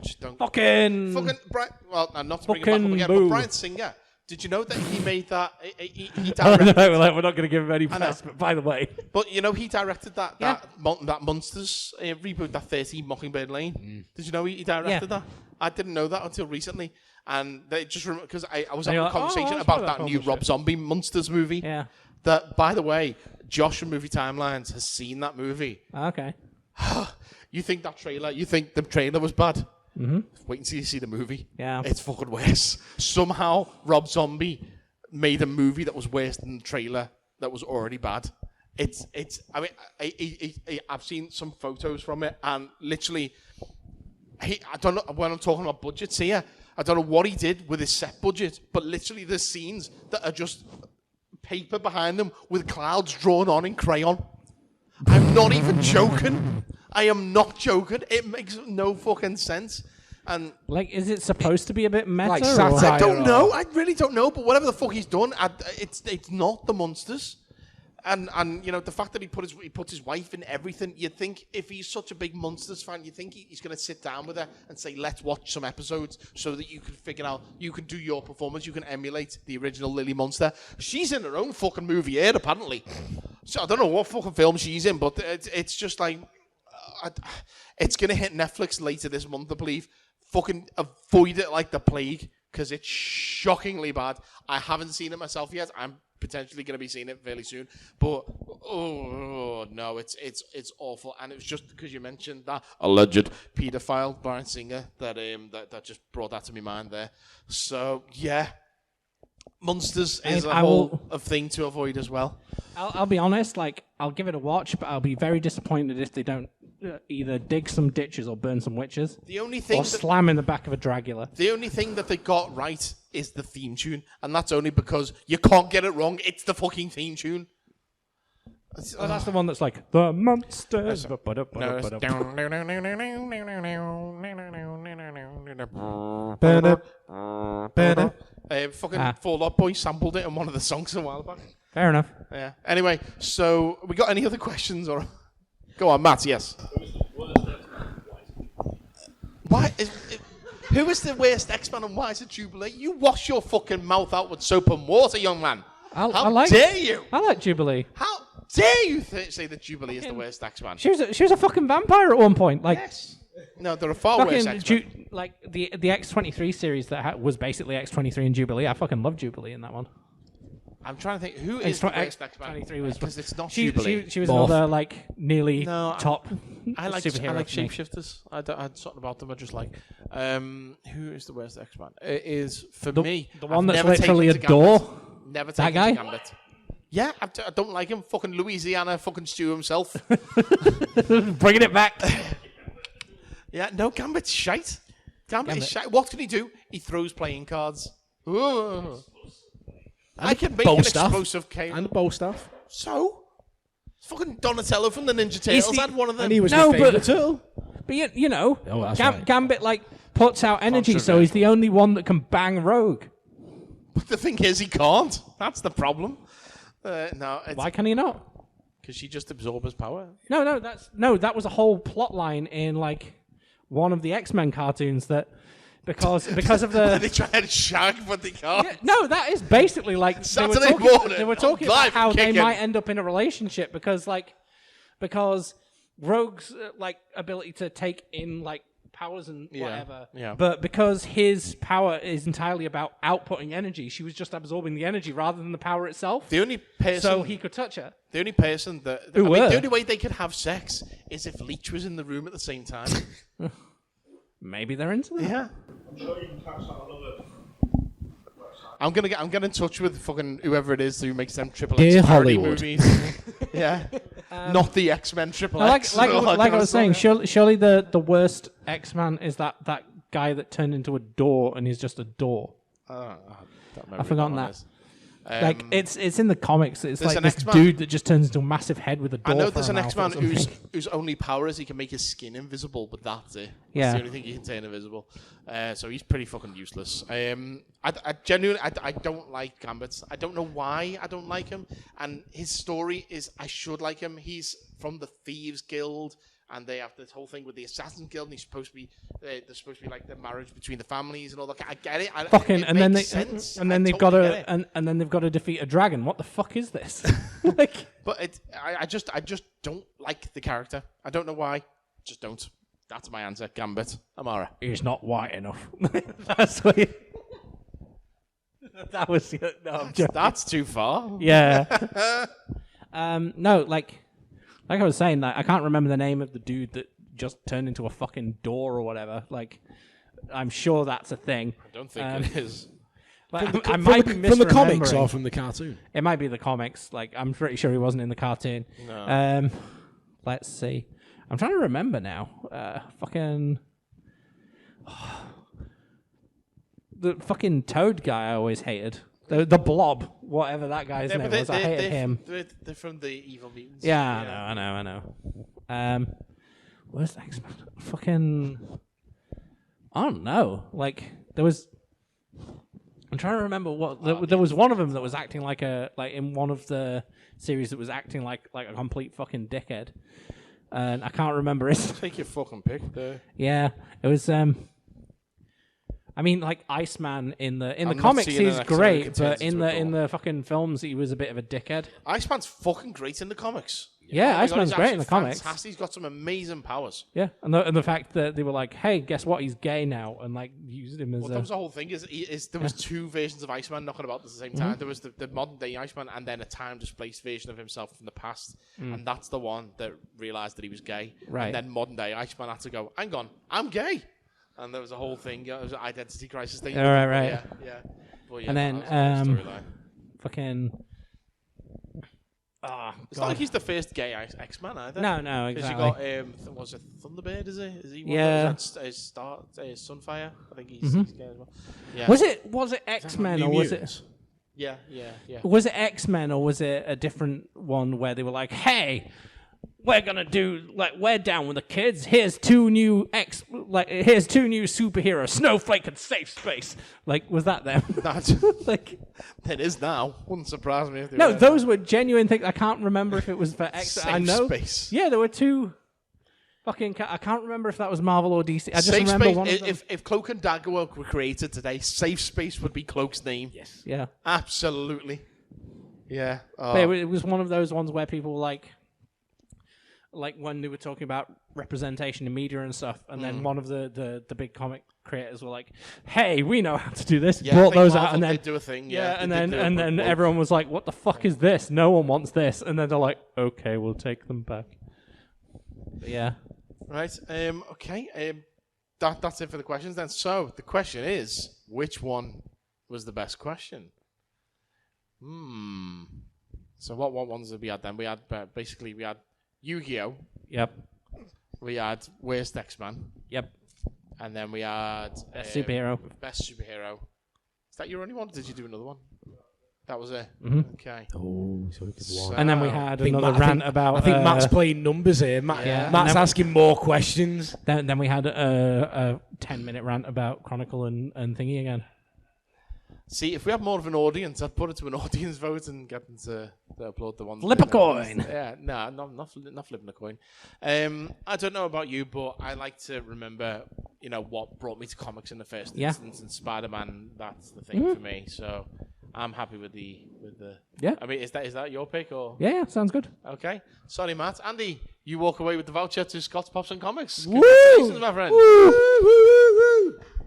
just don't. Fucking. Brian. Well, not to bring it back up Fucking again, boo. but Bryan Singer. Did you know that he made that? He Oh, directed. no, we're not going to give him any know. press. But by the way, But you know, he directed that Yeah. that Monsters reboot, that 13 Mockingbird Lane. Did you know he directed Yeah. that? I didn't know that until recently, and they just because I was And having you're a like, oh, conversation that's about why that that new film was Rob shit. Zombie Monsters movie. yeah. That, by the way, Josh from Movie Timelines has seen that movie. Okay. You think that trailer? You think the trailer was bad? Mm-hmm. Wait until you see the movie. Yeah. It's fucking worse. Somehow Rob Zombie made a movie that was worse than the trailer that was already bad. It's. I mean, I've seen some photos from it, and literally, I don't know when I'm talking about budgets here. I don't know what he did with his set budget, but literally, there's scenes that are just paper behind them with clouds drawn on in crayon. I'm not even joking. I am not joking. It makes no fucking sense. And Like, is it supposed to be a bit meta? Like or- satire. I don't know. I really don't know. But whatever the fuck he's done, it's not the monsters. And you know, the fact that he puts his wife in everything, you'd think if he's such a big Monsters fan, you think he's going to sit down with her and say, let's watch some episodes so that you can figure out, you can do your performance, you can emulate the original Lily Monster. She's in her own fucking movie here, apparently. So I don't know what fucking film she's in, but it's just like, it's going to hit Netflix later this month, I believe. Fucking avoid it like the plague, because it's shockingly bad. I haven't seen it myself yet. I'm potentially going to be seeing it fairly soon, but oh no, it's awful. And it was just because you mentioned that alleged paedophile Bryan Singer that just brought that to my mind there. So yeah, Monsters is a whole thing to avoid as well. I'll be honest, like, I'll give it a watch, but I'll be very disappointed if they don't either dig some ditches or burn some witches. The only thing or slam in the back of a Dragula. The only thing that they got right is the theme tune, and that's only because you can't get it wrong. It's the fucking theme tune. Oh, that's the one that's like, the monsters. Fucking Fall Out Boy sampled it in one of the songs a while back. Fair enough. Yeah. Anyway, so we got any other questions or? Go on, Matt. Yes. Who is the worst X-Man and why is it Jubilee? You wash your fucking mouth out with soap and water, young man. How dare you? I like Jubilee. How dare you say that Jubilee is the worst X-Man? She was a fucking vampire at one point. Like, yes. No, there are far worse X-Men. Like the X-23 series that was basically X-23 and Jubilee. I fucking love Jubilee in that one. I'm trying to think who is the worst X-Man. Because it's not Jubilee. She was another like nearly top. I like superhero shapeshifters. I something about them I just like. Who is the worst X-Man? It is for me the one that's literally a door. Never that taken guy. to Gambit. Yeah, I don't like him. Fucking Louisiana, fucking Stew himself. Bringing it back. Yeah, no, Gambit's shite. Gambit is shite. What can he do? He throws playing cards. Ooh. I can make an explosive cave. And the bow staff. So? Fucking Donatello from the Ninja Turtles had one of them. And he was my favourite turtle. But you know, that's right. Gambit like puts out energy, so he's the only one that can bang Rogue. But the thing is, he can't. That's the problem. Why can he not? Because she just absorbs his power. No, that was a whole plot line in like one of the X-Men cartoons that because of the they try and shag, but they can't. Yeah, no, that is basically like Saturday morning. They were talking about how they might end up in a relationship because Rogue's like ability to take in like powers and whatever. Yeah. But because his power is entirely about outputting energy, she was just absorbing the energy rather than the power itself. The only person, so he could touch her. The only person that the only way they could have sex is if Leech was in the room at the same time. Maybe they're into that. Yeah. I'm sure you can catch that on other. I'm gonna in touch with fucking whoever it is who makes them Triple Dear X parody Hollywood. movies. Yeah, not the X-Men Triple X. Like I was saying, surely the worst X-Man is that guy that turned into a door and he's just a door. I've forgotten that. Like it's in the comics. It's like this X-Man dude that just turns into a massive head with a door. I know for there's a an mouth X-Man or something. whose only power is he can make his skin invisible, but that's it. Yeah. That's the only thing he can turn invisible. So he's pretty fucking useless. I genuinely don't like Gambit. I don't know why I don't like him. And his story is I should like him. He's from the Thieves Guild. And they have this whole thing with the Assassin's Guild, and he's supposed to be, there's supposed to be like the marriage between the families and all that. I get it. And then they've got to defeat a dragon. What the fuck is this? Like, but I just don't like the character. I don't know why. Just don't. That's my answer. Gambit. Amara. He's not white enough. That's what. That was no. I'm joking. That's too far. Yeah. No, like I was saying, like, I can't remember the name of the dude that just turned into a fucking door or whatever. Like, I'm sure that's a thing. I don't think it is. Like, From the comics or from the cartoon? It might be the comics. Like, I'm pretty sure he wasn't in the cartoon. No. Let's see. I'm trying to remember now. The fucking Toad guy I always hated. The Blob whatever that guy's Yeah, name but was. I hated him. They're from the Evil Mutants. Yeah, I know. Where's X-Men? Fucking... I don't know. Like, there was... I'm trying to remember what... There was one of them that was acting like in one of the series that was acting like a complete fucking dickhead. And I can't remember it. Take your fucking pick there. Yeah, it was... I mean, like Iceman in the I'm not comics, seeing he's an episode great, that but contains in into a the fucking films, he was a bit of a dickhead. Iceman's fucking great in the comics. Yeah, Oh my Iceman's God, great he's in the actually comics. fantastic. He's got some amazing powers. Yeah, and the fact that they were like, "Hey, guess what? He's gay now," and like used him as Well, that was the whole thing. There was two versions of Iceman knocking about at the same time. There was the modern day Iceman, and then a time displaced version of himself from the past, and that's the one that realized that he was gay. Right. And then modern day Iceman had to go, "Hang on, I'm gay," and there was a whole thing. It was an identity crisis thing. All right. Yeah. But, And then, that was the storyline. fucking. It's not like he's the first gay X-Man either. No, Because exactly. you got, was it Thunderbird, is he? Is he one Yeah. of those? Sunfire? I think he's gay as well. Yeah. Was it X-Men New or was it? Mutants? Yeah. Was it X-Men or was it a different one where they were like, "Hey, we're gonna do we're down with the kids. Here's two new superheroes, Snowflake and Safe Space." Like, was that them? Like, It is now. Wouldn't surprise me if they no, were. those were genuine things. I can't remember if it was for X. I Safe know. Space. Yeah, there were two. Fucking, I can't remember if that was Marvel or DC. I just Safe remember Space. one of them. If Cloak and Dagger were created today, Safe Space would be Cloak's name. Yes. Yeah. Absolutely. Yeah. But it was one of those ones where people were like when they were talking about representation in media and stuff, and then one of the big comic creators were like, "Hey, we know how to do this." Yeah, I Brought think those Marvel out, and then did do a thing. yeah, they and did then do it, but- everyone was like, "What the fuck is this? No one wants this." And then they're like, "Okay, we'll take them back." But yeah. Right. Okay. That's it for the questions then. So the question is, which one was the best question? So what ones did we had then? We had basically Yu-Gi-Oh. Yep. We had Worst X-Man, Yep. and then we had Best superhero. Best superhero. Is that your only one? Or did you do another one? That was it. Okay. Oh, so we could So- And then we had I think another Matt- rant about. I think Matt's playing numbers here. Yeah. Matt's And then- asking more questions. Then we had a 10-minute rant about Chronicle and Thingy again. See, if we had more of an audience, I'd put it to an audience vote and get them to upload the ones. Flip a coin. Yeah, no, not flipping a coin. I don't know about you, but I like to remember, what brought me to comics in the first instance, and Spider-Man. That's the thing for me. So I'm happy with the. Yeah. I mean, is that your pick or? Yeah, sounds good. Okay. Sorry, Matt. Andy, you walk away with the voucher to Scott's Pops and Comics. Woo! Congratulations, my friend.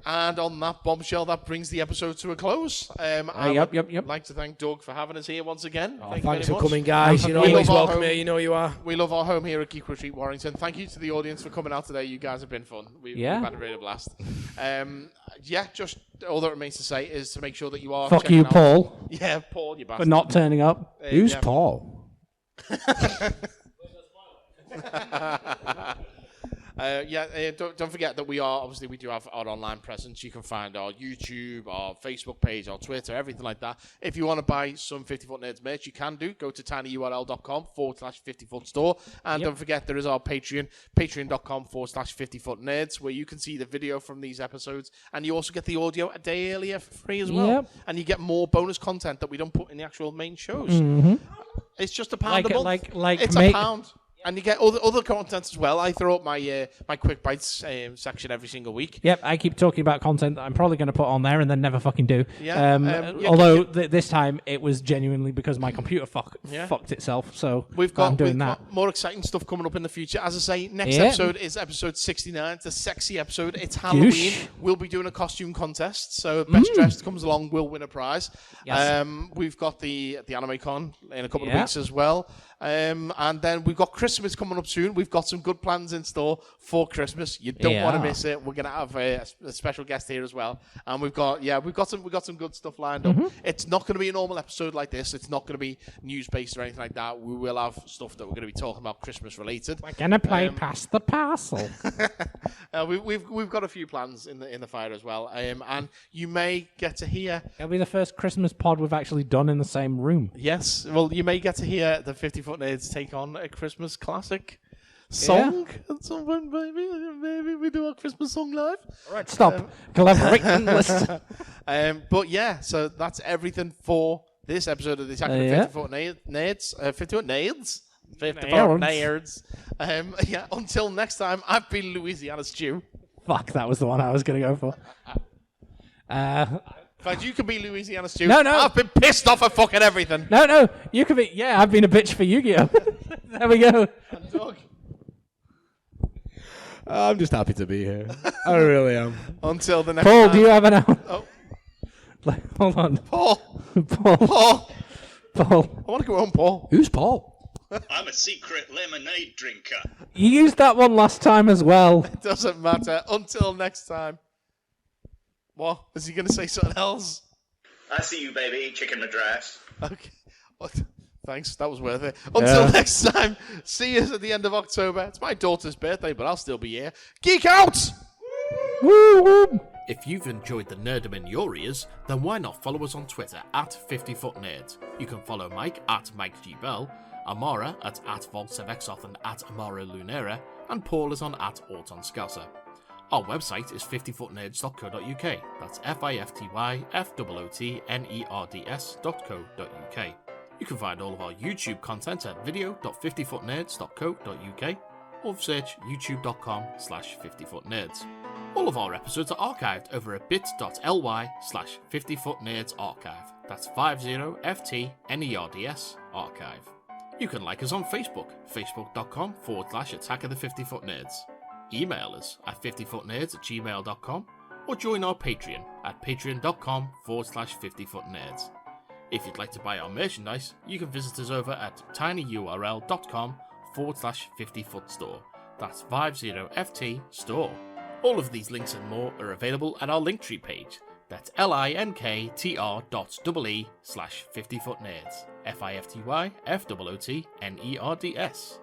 And on that bombshell, that brings the episode to a close. I Yep. would like to thank Doug for having us here once again. Thank you Thanks very for much. coming, guys. You're We always love our welcome home. here. You know you are. We love our home here at Geek Retreat Warrington. Thank you to the audience for coming out today. You guys have been fun. We've had a real blast. Just all that remains to say is to make sure that you are. Fuck checking you, out- Paul, Yeah, Paul, you bastard. for not turning up. Who's yeah. Paul? Don't forget that we do have our online presence. You can find our YouTube, our Facebook page, our Twitter, everything like that. If you want to buy some 50 Foot Nerds merch, you can do. Go to tinyurl.com/50foot store. And don't forget, there is our Patreon, patreon.com/50 Foot Nerds, where you can see the video from these episodes. And you also get the audio a day earlier for free as well. Yep. And you get more bonus content that we don't put in the actual main shows. It's just £1 Like- a month. like it's make- £1. And you get other content as well. I throw up my my quick bites section every single week. Yep, I keep talking about content that I'm probably going to put on there and then never fucking do. Yeah, Although this time it was genuinely because my computer fucked itself. So We've I'm doing that. got more exciting stuff coming up in the future. As I say, next Yeah. episode is episode 69. It's a sexy episode. It's Halloween. Goosh. We'll be doing a costume contest. So best dressed comes along will win a prize. Yes. We've got the Anime Con in a couple of Yeah. weeks as well. And then we've got Christmas coming up soon. We've got some good plans in store for Christmas. You don't want to miss it. We're gonna have a special guest here as well, and we've got some good stuff lined up. It's not going to be a normal episode like this. It's not going to be news based or anything like that. We will have stuff that we're going to be talking about Christmas related. We're gonna play Pass the Parcel. We've got a few plans in the fire as well, and you may get to hear. It'll be the first Christmas pod we've actually done in the same room. Yes, well, you may get to hear the 50 Foot Nerds take on a Christmas classic song at some point, maybe. Maybe we do our Christmas song live. All right, stop. Collaborate and listen. But yeah, so that's everything for this episode of the Attack of the 50 Foot Nerds. 50 Foot Nerds. 50 Foot Nerds. Yeah, until next time, I've been Louisiana Stew. Fuck, that was the one I was going to go for. In fact, you could be Louisiana Stew. No. I've been pissed off at fucking everything. No, you could be. Yeah, I've been a bitch for Yu-Gi-Oh. There we go. And Doug. I'm just happy to be here. I really am. Until the next Paul, time. do you have an out? Oh. Hold on. Paul. Paul. I want to go home, Paul. Who's Paul? I'm a secret lemonade drinker. You used that one last time as well. It doesn't matter. Until next time. What? Is he going to say something else? I see you, baby. Chicken Madras. Okay. What? Thanks. That was worth it. Until next time. See us at the end of October. It's my daughter's birthday, but I'll still be here. Geek out! Woo woo. If you've enjoyed the nerdom in your ears, then why not follow us on Twitter at 50footnerds. You can follow Mike at Mike G. Bell, Amara at Voltsevexoth and at Amara Lunera, and Paul is on at Auton Scouser. Our website is 50footnerds.co.uk. That's FIFTYFOOTNERDS.co.uk. You can find all of our YouTube content at video.50footnerds.co.uk or search youtube.com/50footnerds. All of our episodes are archived over at bit.ly/50footnerdsarchive. That's 50FTNERDS archive. You can like us on Facebook, facebook.com/Attack of the 50 Foot Nerds. Email us at 50footnerds@gmail.com or join our Patreon at patreon.com/50footnerds. If you'd like to buy our merchandise, you can visit us over at tinyurl.com/50footstore. That's 50FT store. All of these links and more are available at our Linktree page. That's linktr.ee/50footnerds. FIFTYFOOTNERDS.